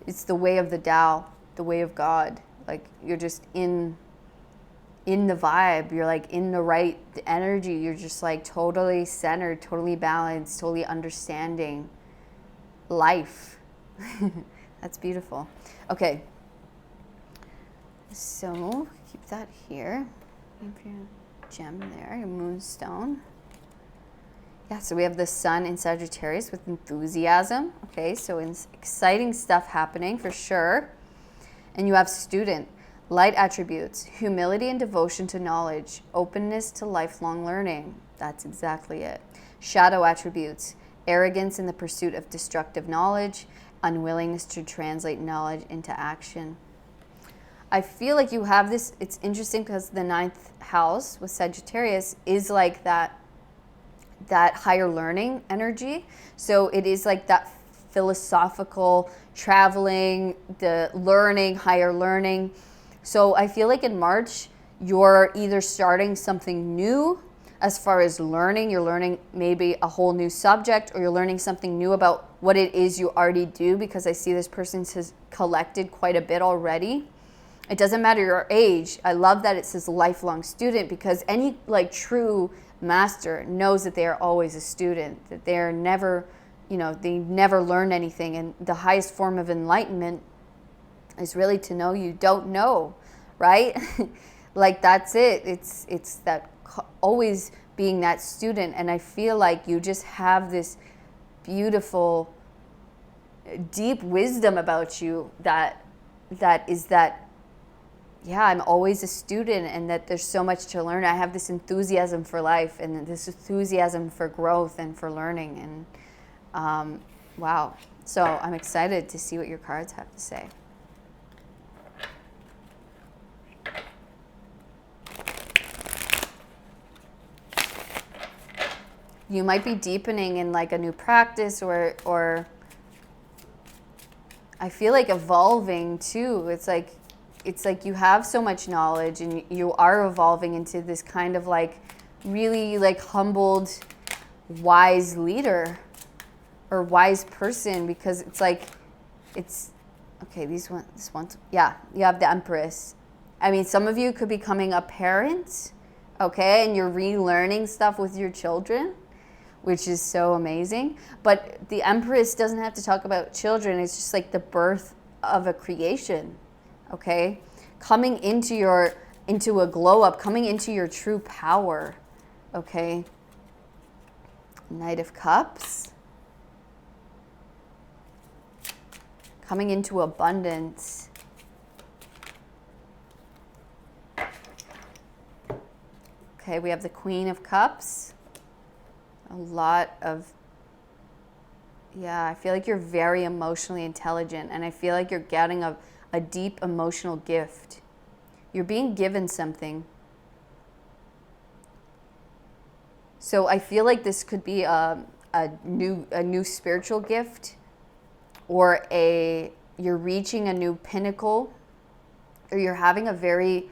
it's the way of the Tao, the way of God. Like you're just in in the vibe. You're like in the right energy. You're just like totally centered, totally balanced, totally understanding life. That's beautiful. Okay. So keep that here. Keep your gem there, your moonstone. Yeah, so we have the sun in Sagittarius with enthusiasm. Okay, so exciting stuff happening for sure. And you have student, light attributes, humility and devotion to knowledge, openness to lifelong learning. That's exactly it. Shadow attributes, arrogance in the pursuit of destructive knowledge, unwillingness to translate knowledge into action. I feel like you have this, it's interesting because the 9th house with Sagittarius is like that higher learning energy. So it is like that philosophical traveling, the learning, higher learning. So I feel like in March, you're either starting something new as far as learning, you're learning maybe a whole new subject, or you're learning something new about what it is you already do, because I see this person has collected quite a bit already. It doesn't matter your age. I love that it says lifelong student, because any like true master knows that they are always a student, that they're never, they never learn anything. And the highest form of enlightenment is really to know you don't know, right? Like that's it. It's that always being that student. And I feel like you just have this beautiful, deep wisdom about you that is that, yeah, I'm always a student, and that there's so much to learn. I have this enthusiasm for life and this enthusiasm for growth and for learning. And wow. So I'm excited to see what your cards have to say. You might be deepening in like a new practice, or I feel like evolving too. It's like you have so much knowledge and you are evolving into this kind of like really like humbled, wise leader or wise person, because it's like, okay, this one, yeah, you have the Empress. I mean, some of you could be becoming a parent, okay, and you're relearning stuff with your children, which is so amazing. But the Empress doesn't have to talk about children. It's just like the birth of a creation. Okay, coming into a glow up, coming into your true power. Okay, Knight of Cups, coming into abundance. Okay, we have the Queen of Cups. A lot of, yeah, I feel like you're very emotionally intelligent, and I feel like you're getting a deep emotional gift. You're being given something. So I feel like this could be a new spiritual gift, or you're reaching a new pinnacle, or you're having a very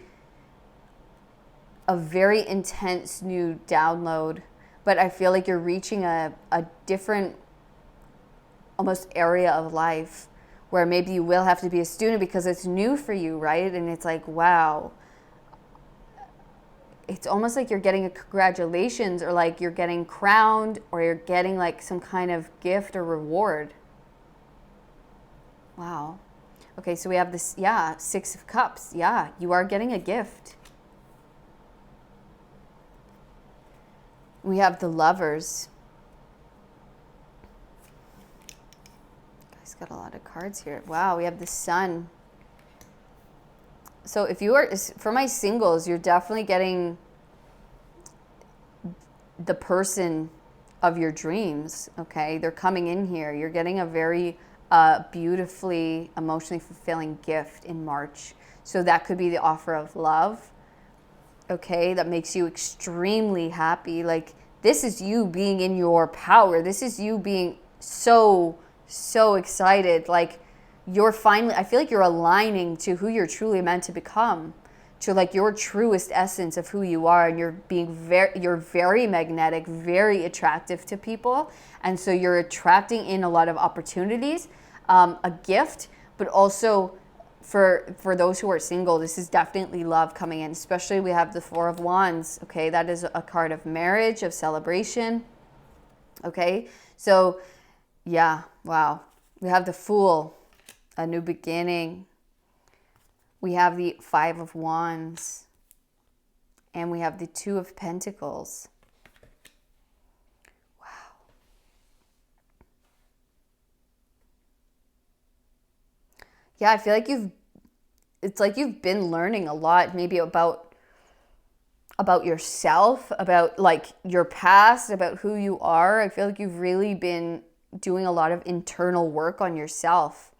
intense new download. But I feel like you're reaching a different almost area of life, where maybe you will have to be a student because it's new for you, right? And it's like, wow. It's almost like you're getting a congratulations, or like you're getting crowned, or you're getting like some kind of gift or reward. Wow. Okay, so we have this, yeah, 6 of Cups. Yeah, you are getting a gift. We have the Lovers. Got a lot of cards here. Wow, we have the Sun. So if you are, for my singles, you're definitely getting the person of your dreams, okay? They're coming in here. You're getting a very beautifully, emotionally fulfilling gift in March. So that could be the offer of love, okay? That makes you extremely happy. Like, this is you being in your power. This is you being so excited. Like, you're finally, I feel like you're aligning to who you're truly meant to become, to like your truest essence of who you are. And you're very magnetic, very attractive to people. And so you're attracting in a lot of opportunities, a gift, but also for those who are single, this is definitely love coming in. Especially we have the Four of Wands. Okay, that is a card of marriage, of celebration. Okay, so yeah, wow. We have the Fool, a new beginning. We have the Five of Wands, and we have the Two of Pentacles. Wow. Yeah, I feel like it's like you've been learning a lot, maybe about yourself, about like your past, about who you are. I feel like you've really been doing a lot of internal work on yourself.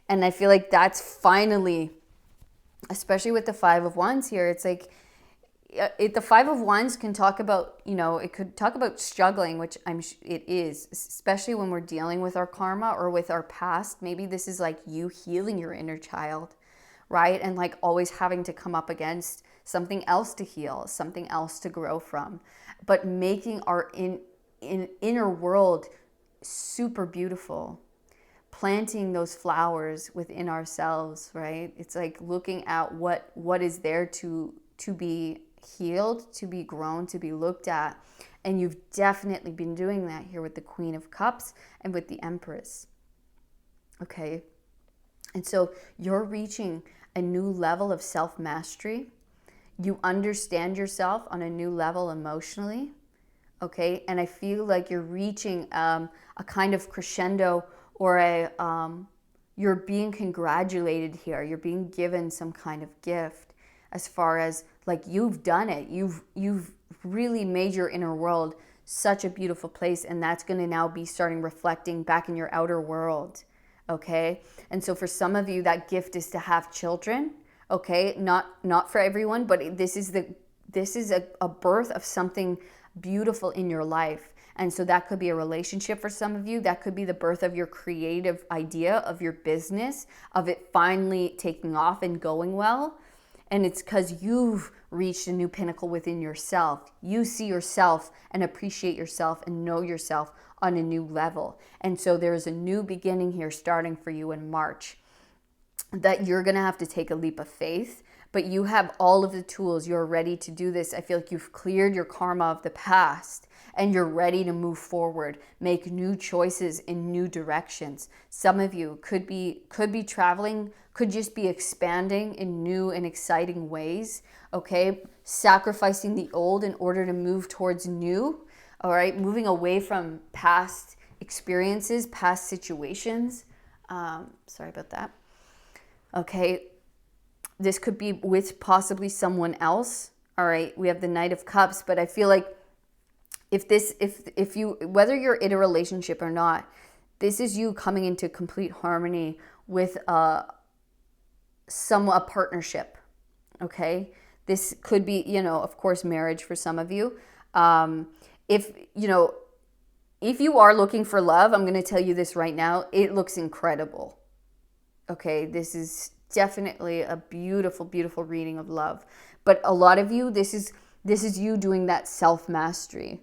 And I feel like that's finally, especially with the Five of Wands here, it's like the Five of Wands can talk about, it could talk about struggling, which it is, especially when we're dealing with our karma or with our past. Maybe this is like you healing your inner child, right? And like always having to come up against something else to heal, something else to grow from, but making our inner world super beautiful, planting those flowers within ourselves, right? It's like looking at what is there to be healed, to be grown, to be looked at. And you've definitely been doing that here with the Queen of Cups and with the Empress. Okay. And so you're reaching a new level of self-mastery. You understand yourself on a new level emotionally. Okay. And I feel like you're reaching a kind of crescendo, or you're being congratulated here. You're being given some kind of gift, as far as like you've done it. You've really made your inner world such a beautiful place, and that's going to now be starting reflecting back in your outer world. Okay? And so for some of you, that gift is to have children. Okay? Not for everyone, but this is a birth of something beautiful in your life. And so that could be a relationship for some of you. That could be the birth of your creative idea, of your business, of it finally taking off and going well. And it's because you've reached a new pinnacle within yourself. You see yourself and appreciate yourself and know yourself on a new level. And so there's a new beginning here starting for you in March, that you're going to have to take a leap of faith. But you have all of the tools. You're ready to do this. I feel like you've cleared your karma of the past, and you're ready to move forward, make new choices in new directions. Some of you could be traveling, could just be expanding in new and exciting ways, okay? Sacrificing the old in order to move towards new, all right? Moving away from past experiences, past situations. Sorry about that. Okay, this could be with possibly someone else, all right? We have the Knight of Cups, but I feel like if you, whether you're in a relationship or not, this is you coming into complete harmony with a partnership. Okay, this could be, of course, marriage for some of you. If you are looking for love, I'm going to tell you this right now, it looks incredible. Okay, this is definitely a beautiful, beautiful reading of love. But a lot of you, this is you doing that self-mastery.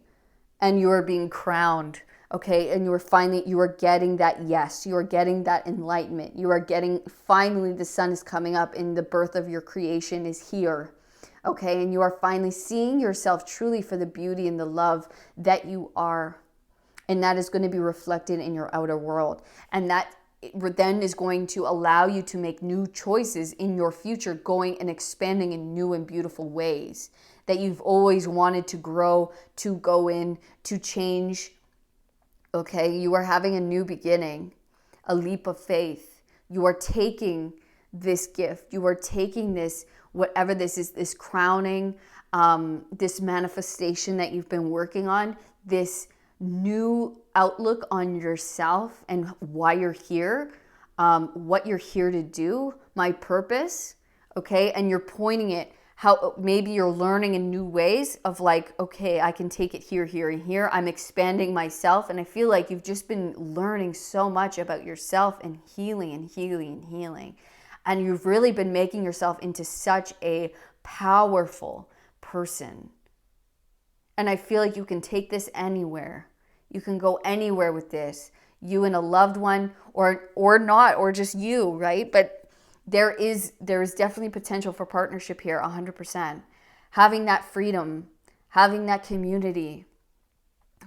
And you are being crowned, okay? And you are getting that yes. You are getting that enlightenment. You are getting, finally the sun is coming up and the birth of your creation is here, okay? And you are finally seeing yourself truly for the beauty and the love that you are. And that is going to be reflected in your outer world. And that then is going to allow you to make new choices in your future, going and expanding in new and beautiful ways that you've always wanted to grow, to go in, to change. Okay, you are having a new beginning, a leap of faith. You are taking this gift. You are taking this, whatever this is, this crowning, this manifestation that you've been working on, this new outlook on yourself and why you're here, what you're here to do, my purpose, okay? And you're pointing it, how maybe you're learning in new ways of like, okay, I can take it here, here, and here. I'm expanding myself. And I feel like you've just been learning so much about yourself and healing and healing and healing. And you've really been making yourself into such a powerful person. And I feel like you can take this anywhere. You can go anywhere with this. You and a loved one, or not, or just you, right? But there is definitely potential for partnership here, 100%. Having that freedom, having that community,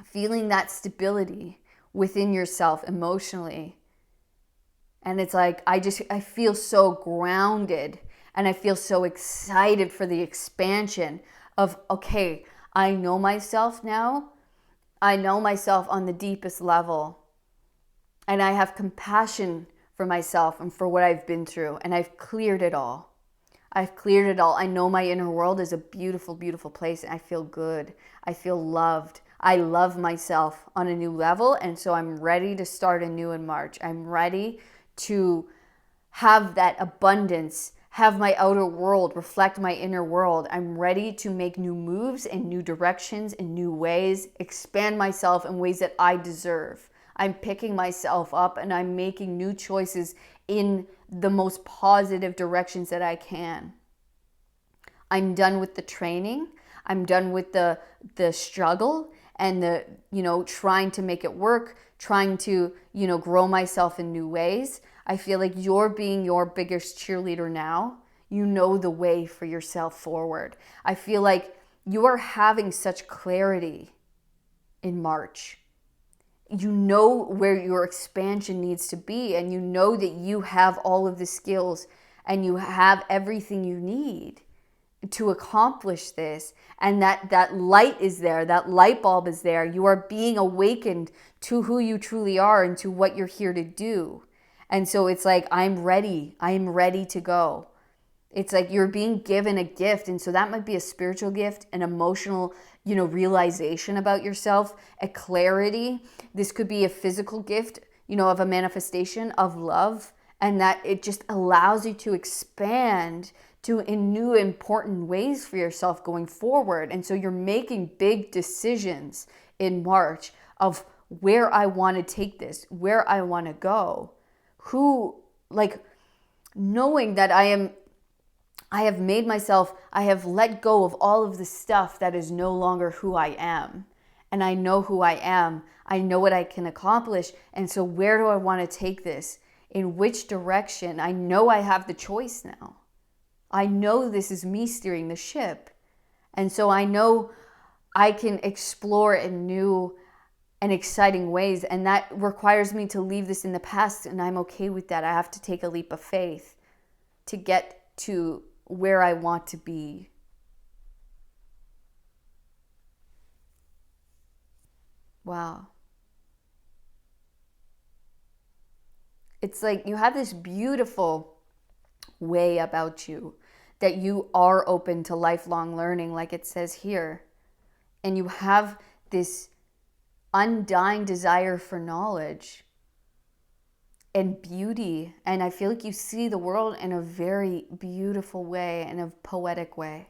feeling that stability within yourself emotionally. And it's like, I feel so grounded, and I feel so excited for the expansion of, okay, I know myself now. I know myself on the deepest level. And I have compassion for myself and for what I've been through. And I've cleared it all. I've cleared it all. I know my inner world is a beautiful, beautiful place. And I feel good. I feel loved. I love myself on a new level. And so I'm ready to start anew in March. I'm ready to have that abundance, have my outer world reflect my inner world. I'm ready to make new moves and new directions in new ways, expand myself in ways that I deserve. I'm picking myself up and I'm making new choices in the most positive directions that I can. I'm done with the training. I'm done with the struggle and the, trying to make it work, trying to, grow myself in new ways. I feel like you're being your biggest cheerleader now. You know the way for yourself forward. I feel like you are having such clarity in March. You know where your expansion needs to be, and you know that you have all of the skills and you have everything you need to accomplish this, and that light is there, that light bulb is there. You are being awakened to who you truly are and to what you're here to do. And so it's like, I'm ready to go. It's like you're being given a gift. And so that might be a spiritual gift, an emotional, realization about yourself, a clarity. This could be a physical gift, of a manifestation of love. And that it just allows you to expand in new important ways for yourself going forward. And so you're making big decisions in March of where I want to take this, where I want to go, knowing that I have made myself, I have let go of all of the stuff that is no longer who I am. And I know who I am. I know what I can accomplish. And so where do I want to take this? In which direction? I know I have the choice now. I know this is me steering the ship. And so I know I can explore in new and exciting ways. And that requires me to leave this in the past. And I'm okay with that. I have to take a leap of faith to get to where I want to be. Wow. It's like you have this beautiful way about you that you are open to lifelong learning, like it says here. And you have this undying desire for knowledge and beauty. And I feel like you see the world in a very beautiful way, in a poetic way.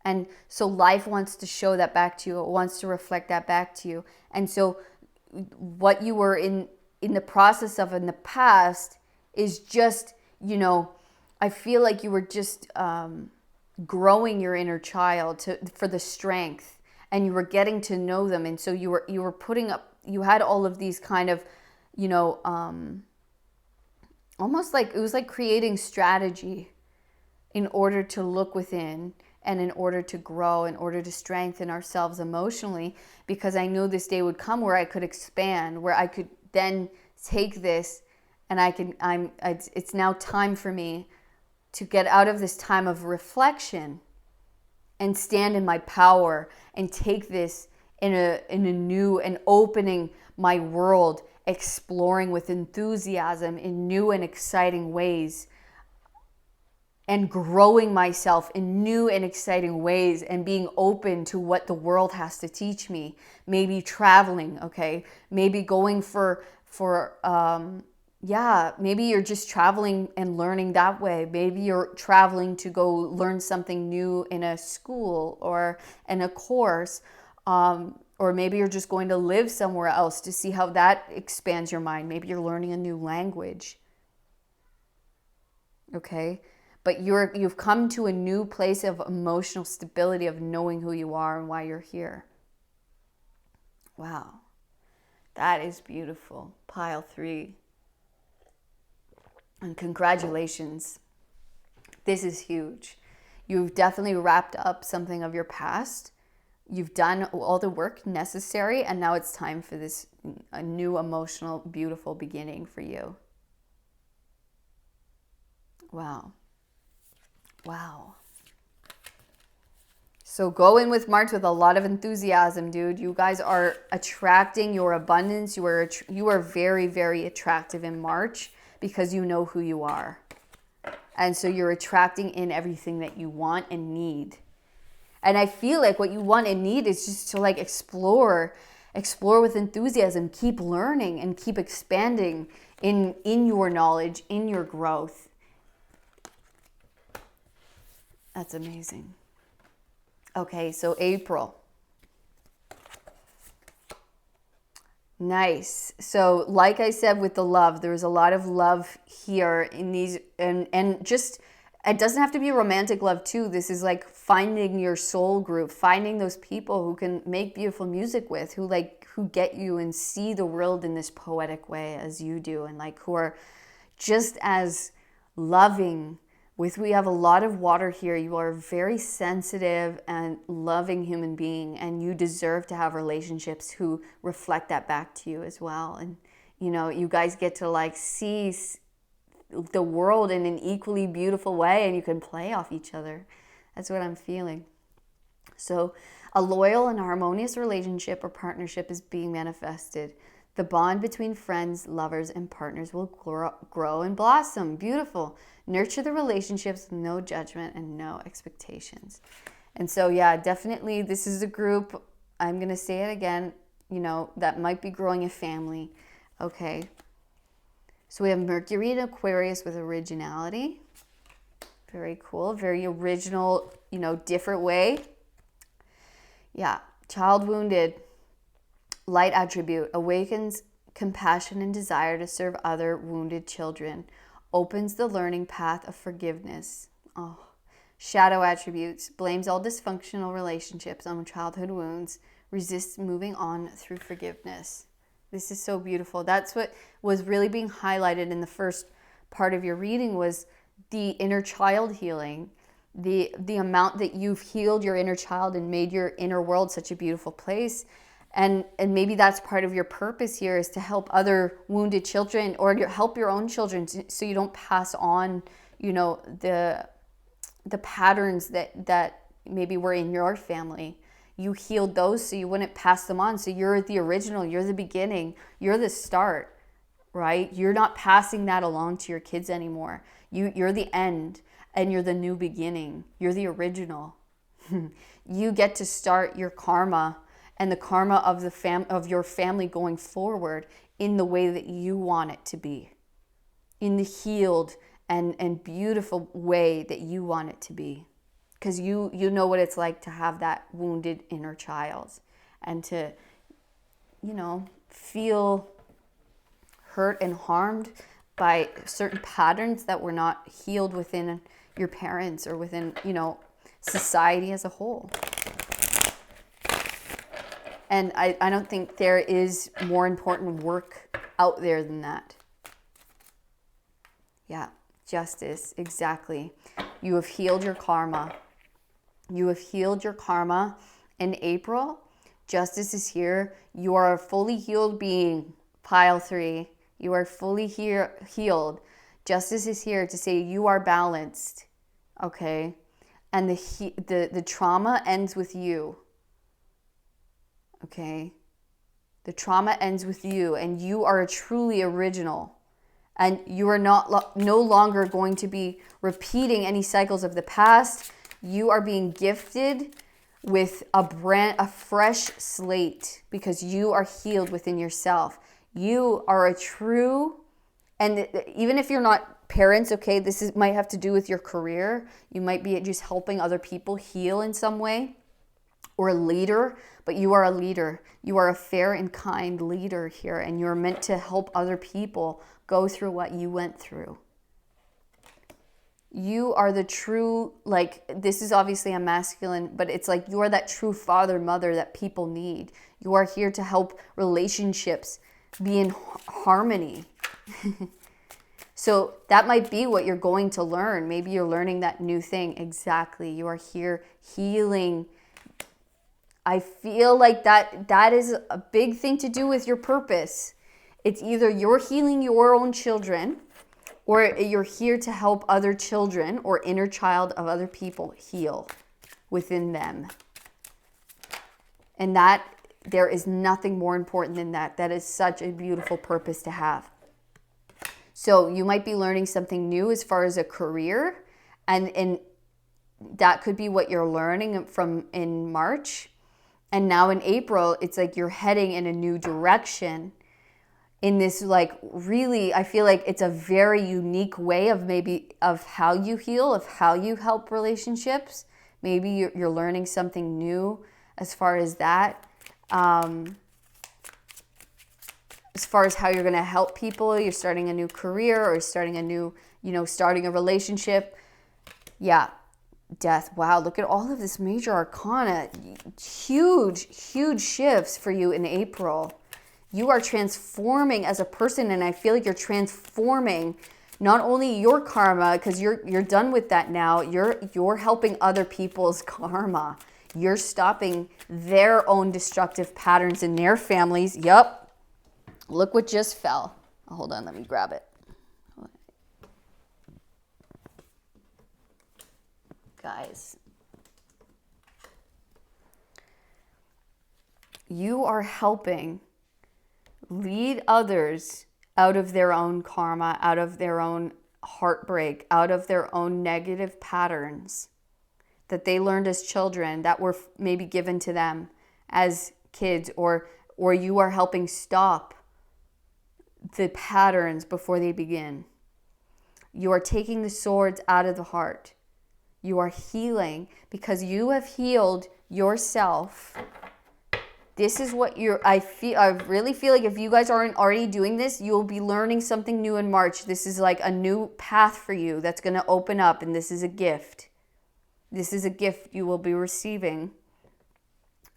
And so life wants to show that back to you. It wants to reflect that back to you. And so what you were in the process of in the past is just, I feel like you were just growing your inner child for the strength, and you were getting to know them. And so you were putting up, you had all of these kind of, almost like, it was like creating strategy in order to look within and in order to grow, in order to strengthen ourselves emotionally, because I knew this day would come where I could expand, where I could then take this and it's now time for me to get out of this time of reflection and stand in my power and take this in a new and opening my world, exploring with enthusiasm in new and exciting ways, and growing myself in new and exciting ways, and being open to what the world has to teach me. Maybe traveling, okay? Maybe going maybe you're just traveling and learning that way. Maybe you're traveling to go learn something new in a school or in a course. Or maybe you're just going to live somewhere else to see how that expands your mind. Maybe you're learning a new language. Okay? But you've come to a new place of emotional stability, of knowing who you are and why you're here. Wow. That is beautiful. Pile 3. And congratulations. This is huge. You've definitely wrapped up something of your past. You've done all the work necessary, and now it's time for this a new emotional, beautiful beginning for you. Wow. Wow. So go in with March with a lot of enthusiasm, dude. You guys are attracting your abundance. You are very, very attractive in March because you know who you are. And so you're attracting in everything that you want and need. And I feel like what you want and need is just to like explore with enthusiasm, keep learning and keep expanding in your knowledge, in your growth. That's amazing. Okay, so April. Nice. So like I said with the love, there's a lot of love here in these, and just, it doesn't have to be romantic love too. This is like finding your soul group, finding those people who can make beautiful music with, who get you and see the world in this poetic way as you do, and like who are just as loving. We have a lot of water here. You are a very sensitive and loving human being, and you deserve to have relationships who reflect that back to you as well. And you know, you guys get to like see the world in an equally beautiful way, and you can play off each other. That's what I'm feeling. So a loyal and harmonious relationship or partnership is being manifested. The bond between friends, lovers, and partners will grow and blossom. Beautiful. Nurture the relationships with no judgment and no expectations. And so, yeah, definitely this is a group, I'm going to say it again, you know, that might be growing a family. Okay. So we have Mercury in Aquarius with originality. Very cool. Very original, you know, different way. Yeah. Child wounded. Light attribute. Awakens compassion and desire to serve other wounded children. Opens the learning path of forgiveness. Oh. Shadow attributes. Blames all dysfunctional relationships on childhood wounds. Resists moving on through forgiveness. This is so beautiful. That's what was really being highlighted in the first part of your reading, was the inner child healing. The amount that you've healed your inner child and made your inner world such a beautiful place. And maybe that's part of your purpose here, is to help other wounded children, or help your own children, so you don't pass on, you know, the patterns that maybe were in your family. You healed those so you wouldn't pass them on. So you're the original, you're the beginning, you're the start, right? You're not passing that along to your kids anymore. You're the end, and you're the new beginning. You're the original. You get to start your karma and the karma of of your family going forward in the way that you want it to be, in the healed and beautiful way that you want it to be, because you know what it's like to have that wounded inner child, and to, you know, feel hurt and harmed by certain patterns that were not healed within your parents or within, you know, society as a whole. And I don't think there is more important work out there than that. Yeah, justice, exactly. You have healed your karma. You have healed your karma. In April, justice is here. You are a fully healed being. Pile 3. You are fully healed. Justice is here to say you are balanced. Okay? And the trauma ends with you. Okay, the trauma ends with you, and you are truly original, and you are no longer going to be repeating any cycles of the past. You are being gifted with a fresh slate, because you are healed within yourself. You are a true, and even if you're not parents, okay, might have to do with your career. You might be just helping other people heal in some way, or a leader, but you are a leader. You are a fair and kind leader here, and you're meant to help other people go through what you went through. You are the true, like, this is obviously a masculine, but it's like you are that true father, mother that people need. You are here to help relationships be in harmony. So that might be what you're going to learn. Maybe you're learning that new thing. Exactly. You are here healing. I feel like that is a big thing to do with your purpose. It's either you're healing your own children, or you're here to help other children or inner child of other people heal within them. And that, there is nothing more important than that. That is such a beautiful purpose to have. So you might be learning something new as far as a career, and that could be what you're learning from in March. And now in April, it's like you're heading in a new direction in this, like, really, I feel like it's a very unique way of how you heal, of how you help relationships. Maybe you're learning something new as far as that. As far as how you're going to help people, you're starting a new career or starting a new, starting a relationship. Yeah. Death. Wow, look at all of this major arcana. Huge, huge shifts for you in April. You are transforming as a person, and I feel like you're transforming not only your karma, because you're done with that now. You're helping other people's karma. You're stopping their own destructive patterns in their families. Yup. Look what just fell. Oh, hold on, let me grab it. Guys, you are helping lead others out of their own karma, out of their own heartbreak, out of their own negative patterns that they learned as children, that were maybe given to them as kids, or you are helping stop the patterns before they begin. You are taking the swords out of the heart. You are healing because you have healed yourself. This is what I really feel like if you guys aren't already doing this, you'll be learning something new in March. This is like a new path for you that's going to open up, and this is a gift. This is a gift you will be receiving.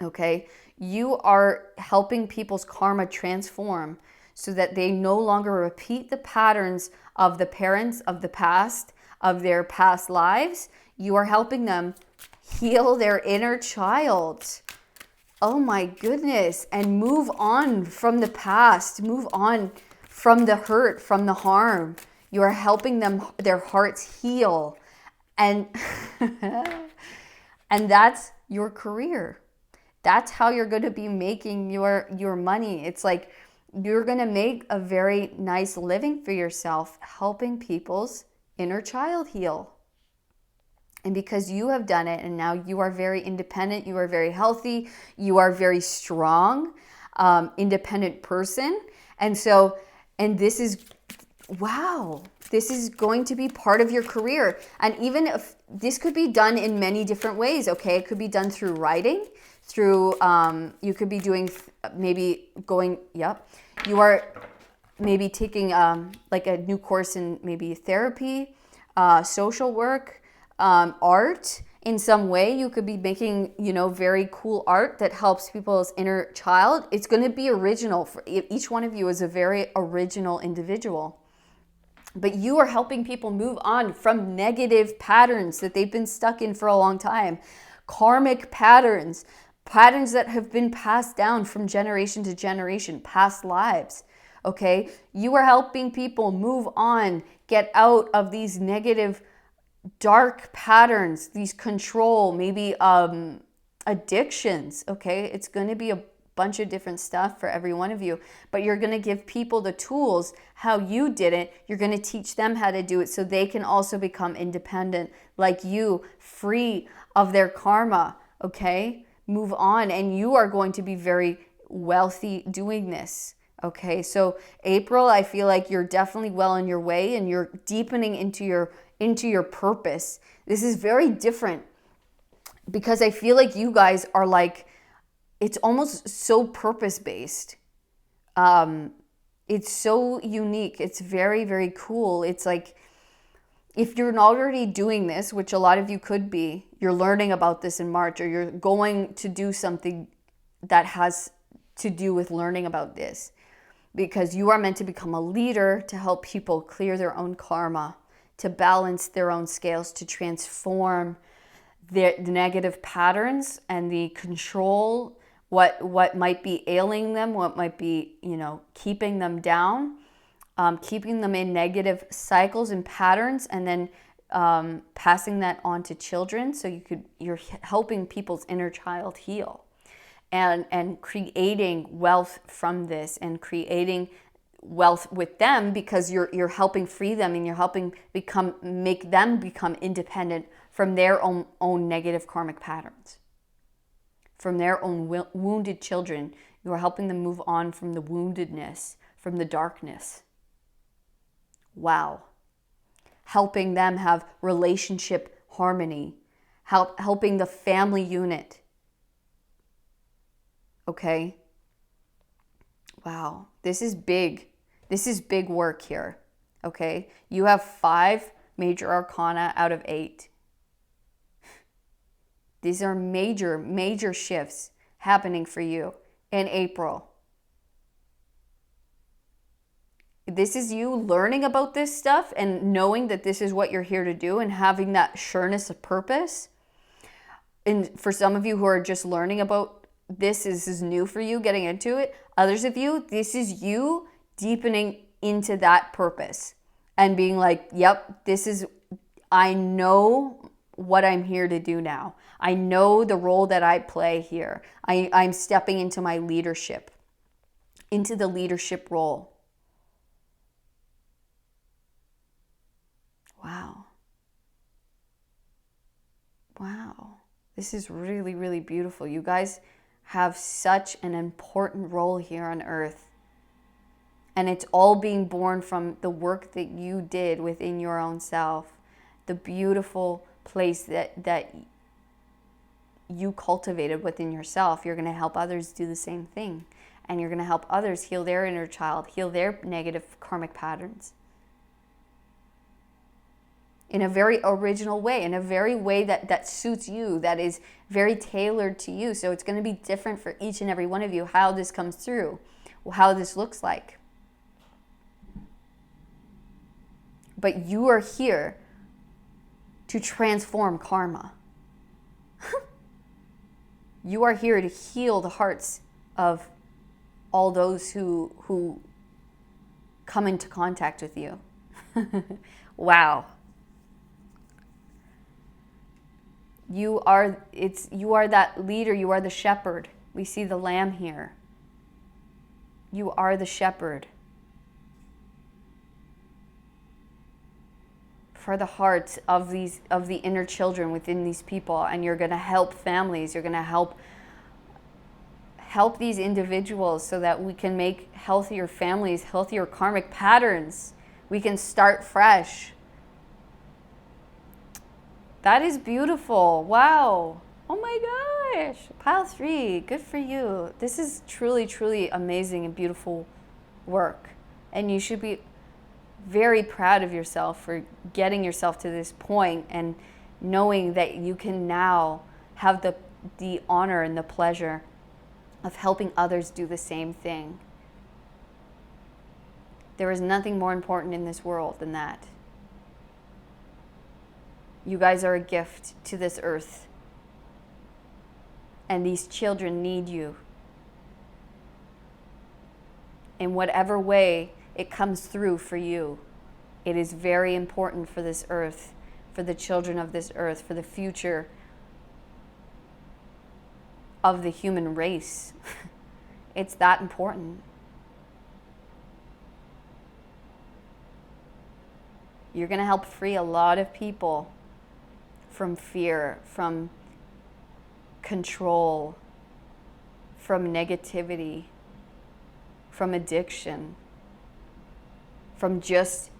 Okay? You are helping people's karma transform so that they no longer repeat the patterns of the parents of the past, of their past lives. You are helping them heal their inner child. Oh my goodness. And move on from the past. Move on from the hurt, from the harm. You are helping them, their hearts heal. And, and that's your career. That's how you're going to be making your money. It's like you're going to make a very nice living for yourself, helping people's inner child heal. And because you have done it, and now you are very independent, you are very healthy, you are very strong, independent person. And this is, wow, this is going to be part of your career. And even if this could be done in many different ways, okay? It could be done through writing, you could be doing, you are maybe taking like a new course in maybe therapy, social work, art in some way. You could be making, very cool art that helps people's inner child. It's going to be original. Each one of you is a very original individual. But you are helping people move on from negative patterns that they've been stuck in for a long time. Karmic patterns that have been passed down from generation to generation, past lives. Okay? You are helping people move on, get out of these negative dark patterns, these control, maybe addictions, okay? It's going to be a bunch of different stuff for every one of you, but you're going to give people the tools how you did it. You're going to teach them how to do it so they can also become independent like you, free of their karma, okay? Move on, and you are going to be very wealthy doing this. Okay, so April, I feel like you're definitely well on your way, and you're deepening into your purpose. This is very different because I feel like you guys are like, it's almost so purpose-based. It's so unique. It's very, very cool. It's like, if you're not already doing this, which a lot of you could be, you're learning about this in March, or you're going to do something that has to do with learning about this. because you are meant to become a leader to help people clear their own karma, to balance their own scales, to transform the negative patterns and the control, what might be ailing them, what might be, keeping them down, keeping them in negative cycles and patterns, and then passing that on to children. So you're helping people's inner child heal, and creating wealth from this, and creating wealth with them, because you're helping free them, and you're helping make them become independent from their own negative karmic patterns, from their own wounded children. You are helping them move on from the woundedness, from the darkness. Wow. Helping them have relationship harmony, helping the family unit. Okay? Wow. This is big. This is big work here. Okay? You have 5 major arcana out of 8. These are major, major shifts happening for you in April. This is you learning about this stuff and knowing that this is what you're here to do, and having that sureness of purpose. And for some of you who are just learning about this is new for you, getting into it. Others of you, this is you deepening into that purpose and being like, yep, I know what I'm here to do now. I know the role that I play here. I'm stepping into my leadership, into the leadership role. Wow. Wow. This is really, really beautiful. You guys have such an important role here on earth. And it's all being born from the work that you did within your own self. The beautiful place that you cultivated within yourself. You're going to help others do the same thing. And you're going to help others heal their inner child, heal their negative karmic patterns. In a very original way, in a very way that suits you, that is very tailored to you. So it's going to be different for each and every one of you, how this comes through, how this looks like. But you are here to transform karma. You are here to heal the hearts of all those who come into contact with you. Wow. You are that leader, you are the shepherd. We see the lamb here. You are the shepherd. For the hearts of the inner children within these people, and you're going to help families, you're going to help these individuals so that we can make healthier families, healthier karmic patterns. We can start fresh. That is beautiful. Wow. Oh my gosh. Pile 3. Good for you. This is truly, truly amazing and beautiful work. And you should be very proud of yourself for getting yourself to this point and knowing that you can now have the honor and the pleasure of helping others do the same thing. There is nothing more important in this world than that. You guys are a gift to this earth. And these children need you. In whatever way it comes through for you, it is very important for this earth, for the children of this earth, for the future of the human race. It's that important. You're going to help free a lot of people from fear, from control, from negativity, from addiction, from just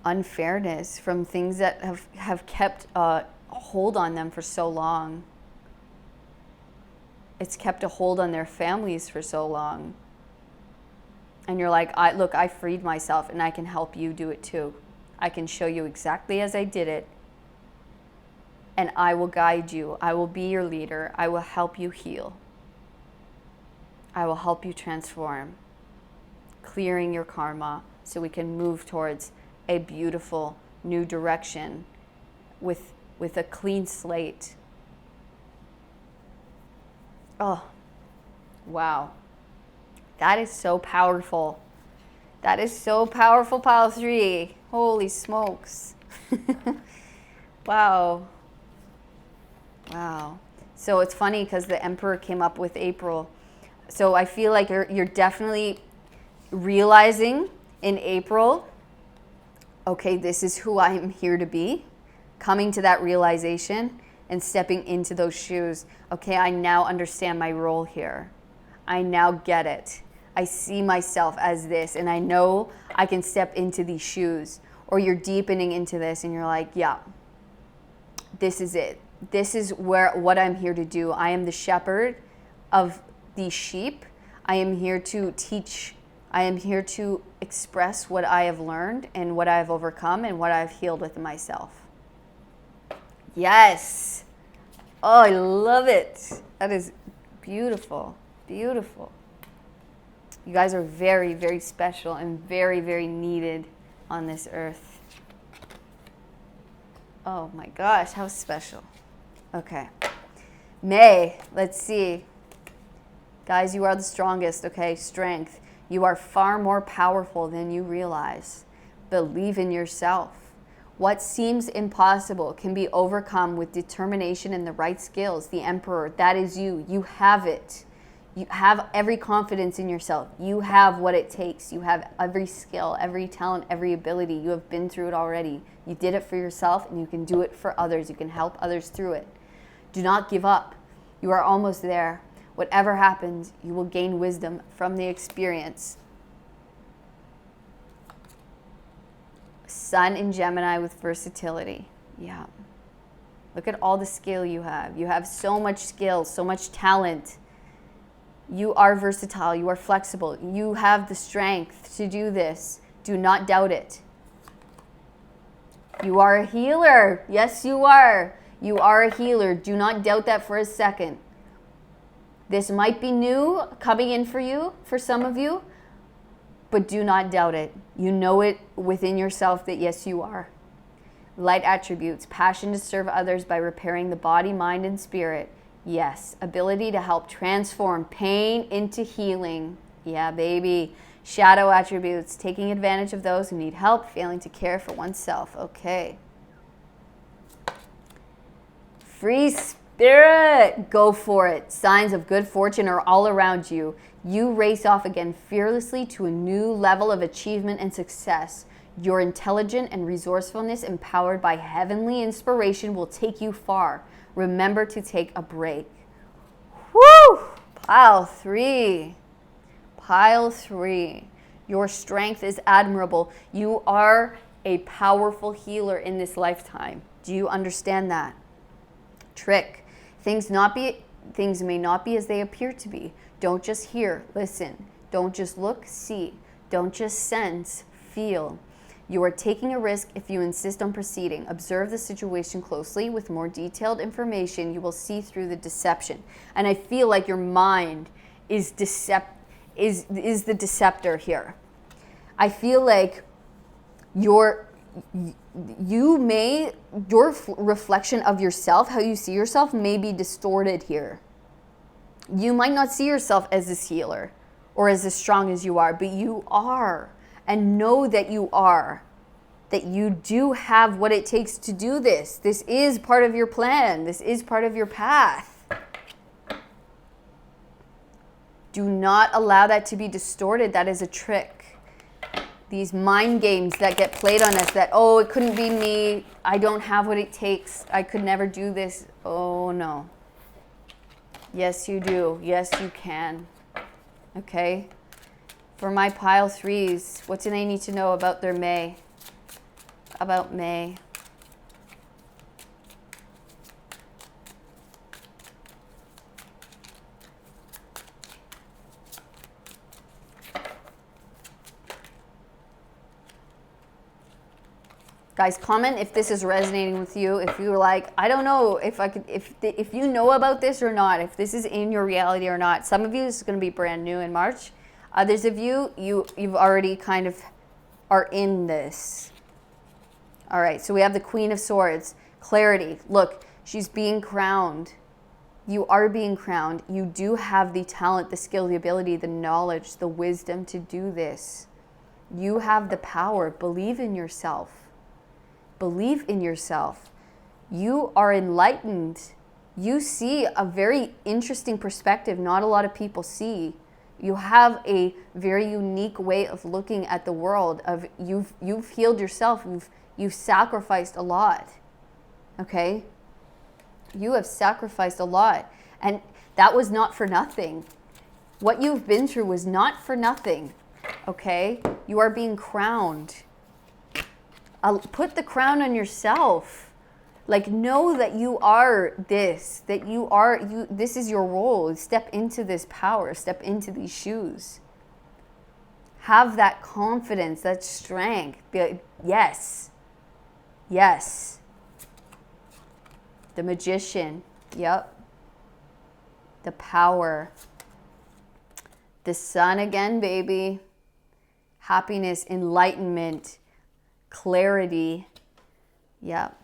unfairness, from things that have kept a hold on them for so long. It's kept a hold on their families for so long. And you're like, look, I freed myself, and I can help you do it too. I can show you exactly as I did it, and I will guide you. I will be your leader. I will help you heal. I will help you transform, clearing your karma so we can move towards a beautiful new direction with a clean slate. Oh, wow. That is so powerful. That is so powerful, pile 3. Holy smokes. Wow. Wow. So it's funny because the Emperor came up with April. So I feel like you're definitely realizing in April, okay, this is who I am here to be. Coming to that realization and stepping into those shoes. Okay, I now understand my role here. I now get it. I see myself as this, and I know I can step into these shoes. Or you're deepening into this and you're like, yeah, this is it. This is what I'm here to do. I am the shepherd of these sheep. I am here to teach. I am here to express what I have learned and what I've overcome and what I've healed within myself. Yes. Oh, I love it. That is beautiful. Beautiful. You guys are very, very special and very, very needed on this earth. Oh my gosh, how special. Okay. May, let's see. Guys, you are the strongest, okay? Strength. You are far more powerful than you realize. Believe in yourself. What seems impossible can be overcome with determination and the right skills. The Emperor, that is you. You have it. You have every confidence in yourself. You have what it takes. You have every skill, every talent, every ability. You have been through it already. You did it for yourself and you can do it for others. You can help others through it. Do not give up. You are almost there. Whatever happens, you will gain wisdom from the experience. Sun in Gemini with versatility. Yeah. Look at all the skill you have. You have so much skill, so much talent. You are versatile. You are flexible. You have the strength to do this. Do not doubt it. You are a healer. Yes, you are. You are a healer. Do not doubt that for a second. This might be new coming in for you, for some of you, but do not doubt it. You know it within yourself that yes, you are. Light attributes, passion to serve others by repairing the body, mind, and spirit. Yes. Ability to help transform pain into healing. Yeah, baby. Shadow attributes, taking advantage of those who need help, failing to care for oneself. Okay. Free spirit. Go for it. Signs of good fortune are all around you. You race off again fearlessly to a new level of achievement and success. Your intelligence and resourcefulness, empowered by heavenly inspiration, will take you far. Remember to take a break. Woo! Pile 3. Pile 3. Your strength is admirable. You are a powerful healer in this lifetime. Do you understand that? Trick. Things may not be as they appear to be. Don't just hear, listen. Don't just look, see. Don't just sense, feel. You are taking a risk if you insist on proceeding. Observe the situation closely. With more detailed information, you will see through the deception. And I feel like your mind is the deceptor here. I feel like your reflection of yourself, how you see yourself, may be distorted here. You might not see yourself as this healer or as strong as you are, but you are. And know that you are, that you do have what it takes to do this. This is part of your plan. This is part of your path. Do not allow that to be distorted. That is a trick. These mind games that get played on us that, oh, it couldn't be me. I don't have what it takes. I could never do this. Oh, no. Yes, you do. Yes, you can. Okay? For my pile 3s, what do they need to know about their May? About May. Guys, comment if this is resonating with you. If you're like, I don't know if I could, if you know about this or not, if this is in your reality or not. Some of you, this is going to be brand new in March. Others of you, you've already kind of are in this. All right, so we have the Queen of Swords. Clarity. Look, she's being crowned. You are being crowned. You do have the talent, the skill, the ability, the knowledge, the wisdom to do this. You have the power. Believe in yourself. Believe in yourself. You are enlightened. You see a very interesting perspective not a lot of people see. You have a very unique way of looking at the world. Of you've healed yourself. You've sacrificed a lot. Okay? You have sacrificed a lot. And that was not for nothing. What you've been through was not for nothing. Okay? You are being crowned. Put the crown on yourself. Like, know that you are this, that you are, this is your role. Step into this power, step into these shoes. Have that confidence, that strength. Yes. Yes. The Magician. Yep. The power. The Sun again, baby. Happiness, enlightenment, clarity. Yep.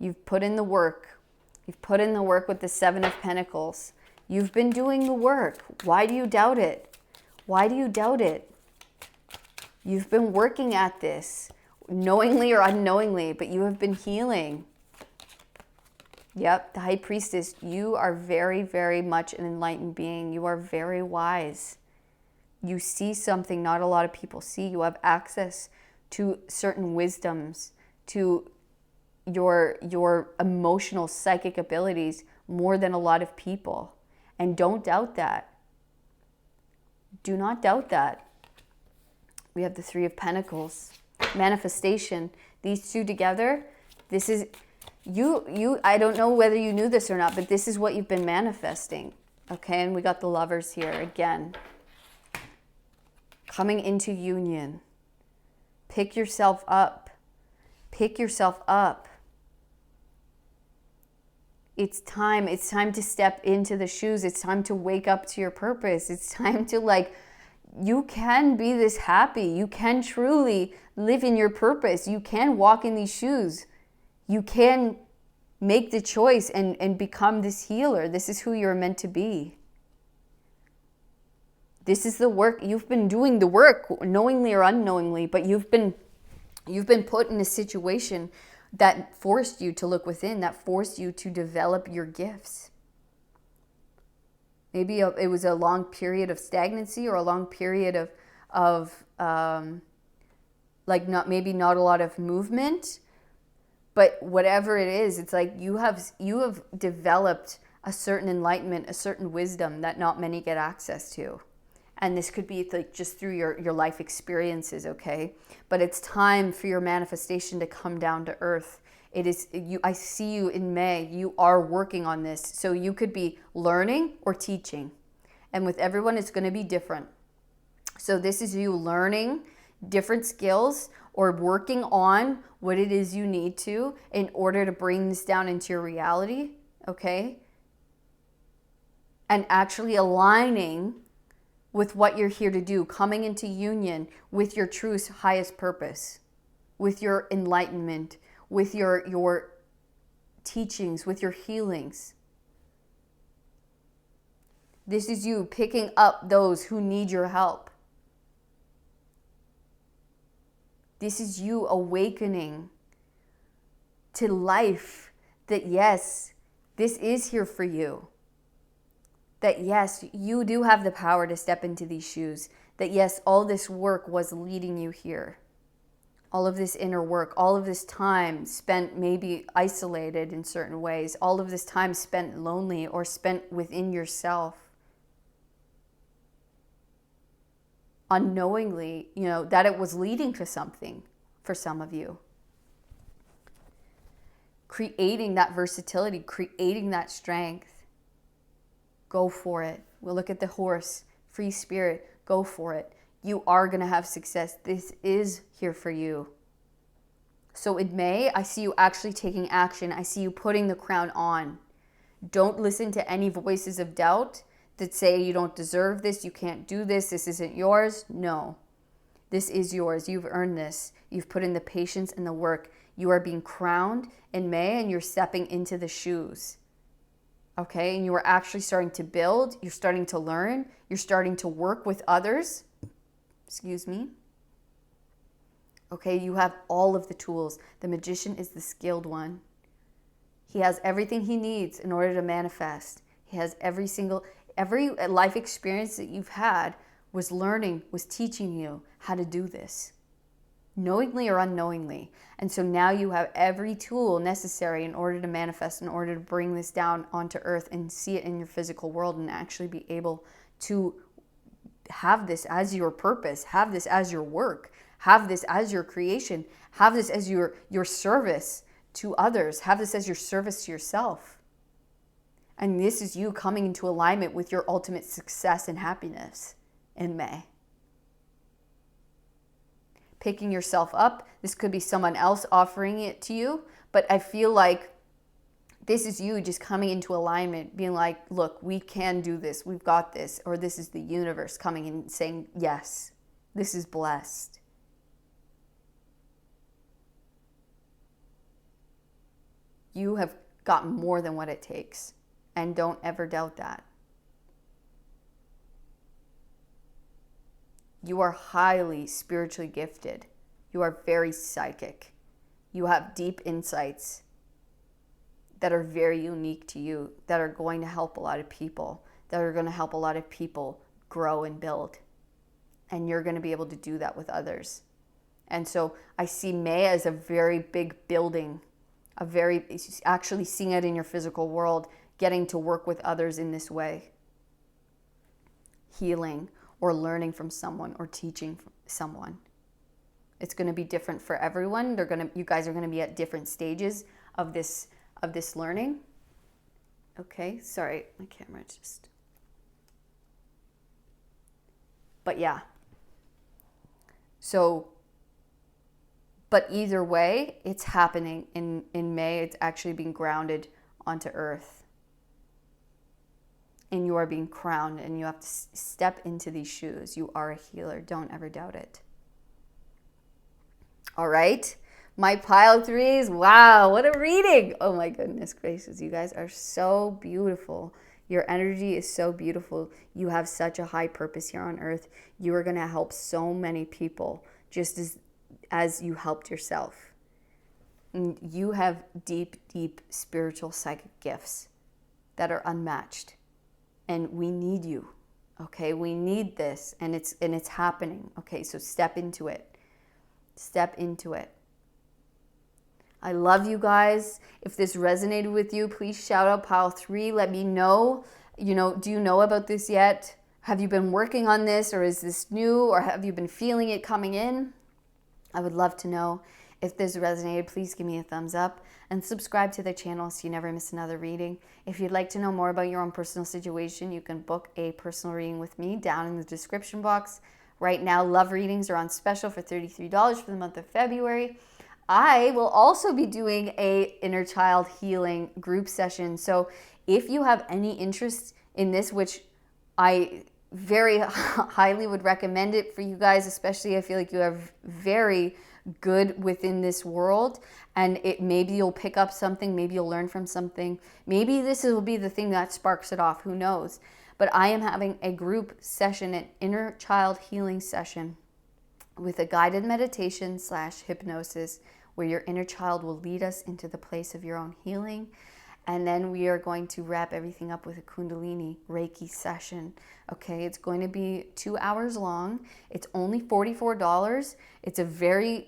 You've put in the work. You've put in the work with the Seven of Pentacles. You've been doing the work. Why do you doubt it? Why do you doubt it? You've been working at this, knowingly or unknowingly, but you have been healing. Yep, the High Priestess, you are very, very much an enlightened being. You are very wise. You see something not a lot of people see. You have access to certain wisdoms, to your emotional, psychic abilities more than a lot of people. And don't doubt that. Do not doubt that. We have the Three of Pentacles. Manifestation. These two together, this is... You, I don't know whether you knew this or not, but this is what you've been manifesting. Okay, and we got the Lovers here again. Coming into union. Pick yourself up. Pick yourself up. It's time to step into the shoes. It's time to wake up to your purpose. It's time to you can be this happy. You can truly live in your purpose. You can walk in these shoes. You can make the choice and become this healer. This is who you're meant to be. This is the work. You've been doing the work, knowingly or unknowingly, but you've been put in a situation that forced you to look within, that forced you to develop your gifts. Maybe it was a long period of stagnancy or a long period of not a lot of movement. But whatever it is, it's like you have developed a certain enlightenment, a certain wisdom that not many get access to. And this could be just through your life experiences, okay? But it's time for your manifestation to come down to earth. It is you. I see you in May. You are working on this. So you could be learning or teaching. And with everyone, it's going to be different. So this is you learning different skills or working on what it is you need to in order to bring this down into your reality, okay? And actually aligning with what you're here to do, coming into union with your truest, highest purpose, with your enlightenment, with your teachings, with your healings. This is you picking up those who need your help. This is you awakening to life, that yes, this is here for you. That yes, you do have the power to step into these shoes. That yes, all this work was leading you here. All of this inner work, all of this time spent maybe isolated in certain ways, all of this time spent lonely or spent within yourself. Unknowingly, that it was leading to something for some of you. Creating that versatility, creating that strength. Go for it. We'll look at the horse, free spirit. Go for it. You are going to have success. This is here for you. So in May, I see you actually taking action. I see you putting the crown on. Don't listen to any voices of doubt that say you don't deserve this, you can't do this isn't yours. No, this is yours. You've earned this. You've put in the patience and the work. You are being crowned in May and you're stepping into the shoes. Okay, and you are actually starting to build, you're starting to learn, you're starting to work with others. Excuse me. Okay, you have all of the tools. The magician is the skilled one. He has everything he needs in order to manifest. He has every life experience that you've had was learning, was teaching you how to do this, knowingly or unknowingly. And so now you have every tool necessary in order to manifest, in order to bring this down onto earth and see it in your physical world and actually be able to have this as your purpose, have this as your work, have this as your creation, have this as your service to others, have this as your service to yourself. And this is you coming into alignment with your ultimate success and happiness in May. Picking yourself up. This could be someone else offering it to you, but I feel like this is you just coming into alignment, being like, look, we can do this. We've got this. Or this is the universe coming in and saying, yes, this is blessed. You have gotten more than what it takes. And don't ever doubt that. You are highly spiritually gifted. You are very psychic. You have deep insights that are very unique to you, that are going to help a lot of people, that are going to help a lot of people grow and build. And you're going to be able to do that with others. And so I see May as a very big building, actually seeing it in your physical world, getting to work with others in this way. Healing or learning from someone or teaching from someone. It's going to be different for everyone. You guys are going to be at different stages of this learning. Okay, sorry, my camera just. But yeah. So, but either way, it's happening in May. It's actually being grounded onto earth. And you are being crowned and you have to step into these shoes. You are a healer. Don't ever doubt it. All right. My pile threes. Wow. What a reading. Oh my goodness gracious. You guys are so beautiful. Your energy is so beautiful. You have such a high purpose here on earth. You are going to help so many people just as you helped yourself. And you have deep, deep spiritual psychic gifts that are unmatched. And we need you, okay? We need this, and it's happening, okay? So step into it. Step into it. I love you guys. If this resonated with you, please shout out pile 3. Let me know. Do you know about this yet? Have you been working on this, or is this new, or have you been feeling it coming in? I would love to know. If this resonated, please give me a thumbs up and subscribe to the channel so you never miss another reading. If you'd like to know more about your own personal situation, you can book a personal reading with me down in the description box. Right now, love readings are on special for $33 for the month of February. I will also be doing a inner child healing group session. So if you have any interest in this, which I very highly would recommend it for you guys, especially I feel like you are very good within this world, and maybe you'll pick up something, maybe you'll learn from something, maybe this will be the thing that sparks it off, who knows. But I am having a group session, an inner child healing session with a guided meditation / hypnosis where your inner child will lead us into the place of your own healing. And then we are going to wrap everything up with a Kundalini Reiki session. Okay, it's going to be 2 hours long. It's only $44. It's a very,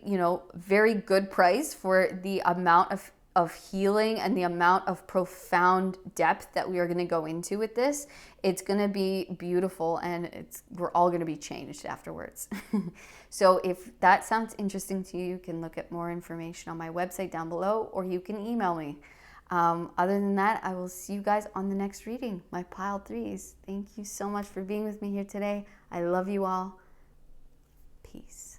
very good price for the amount of healing and the amount of profound depth that we are going to go into with this. It's going to be beautiful, and we're all going to be changed afterwards. So if that sounds interesting to you, you can look at more information on my website down below, or you can email me. Other than that, I will see you guys on the next reading, my pile threes. Thank you so much for being with me here today. I love you all. Peace.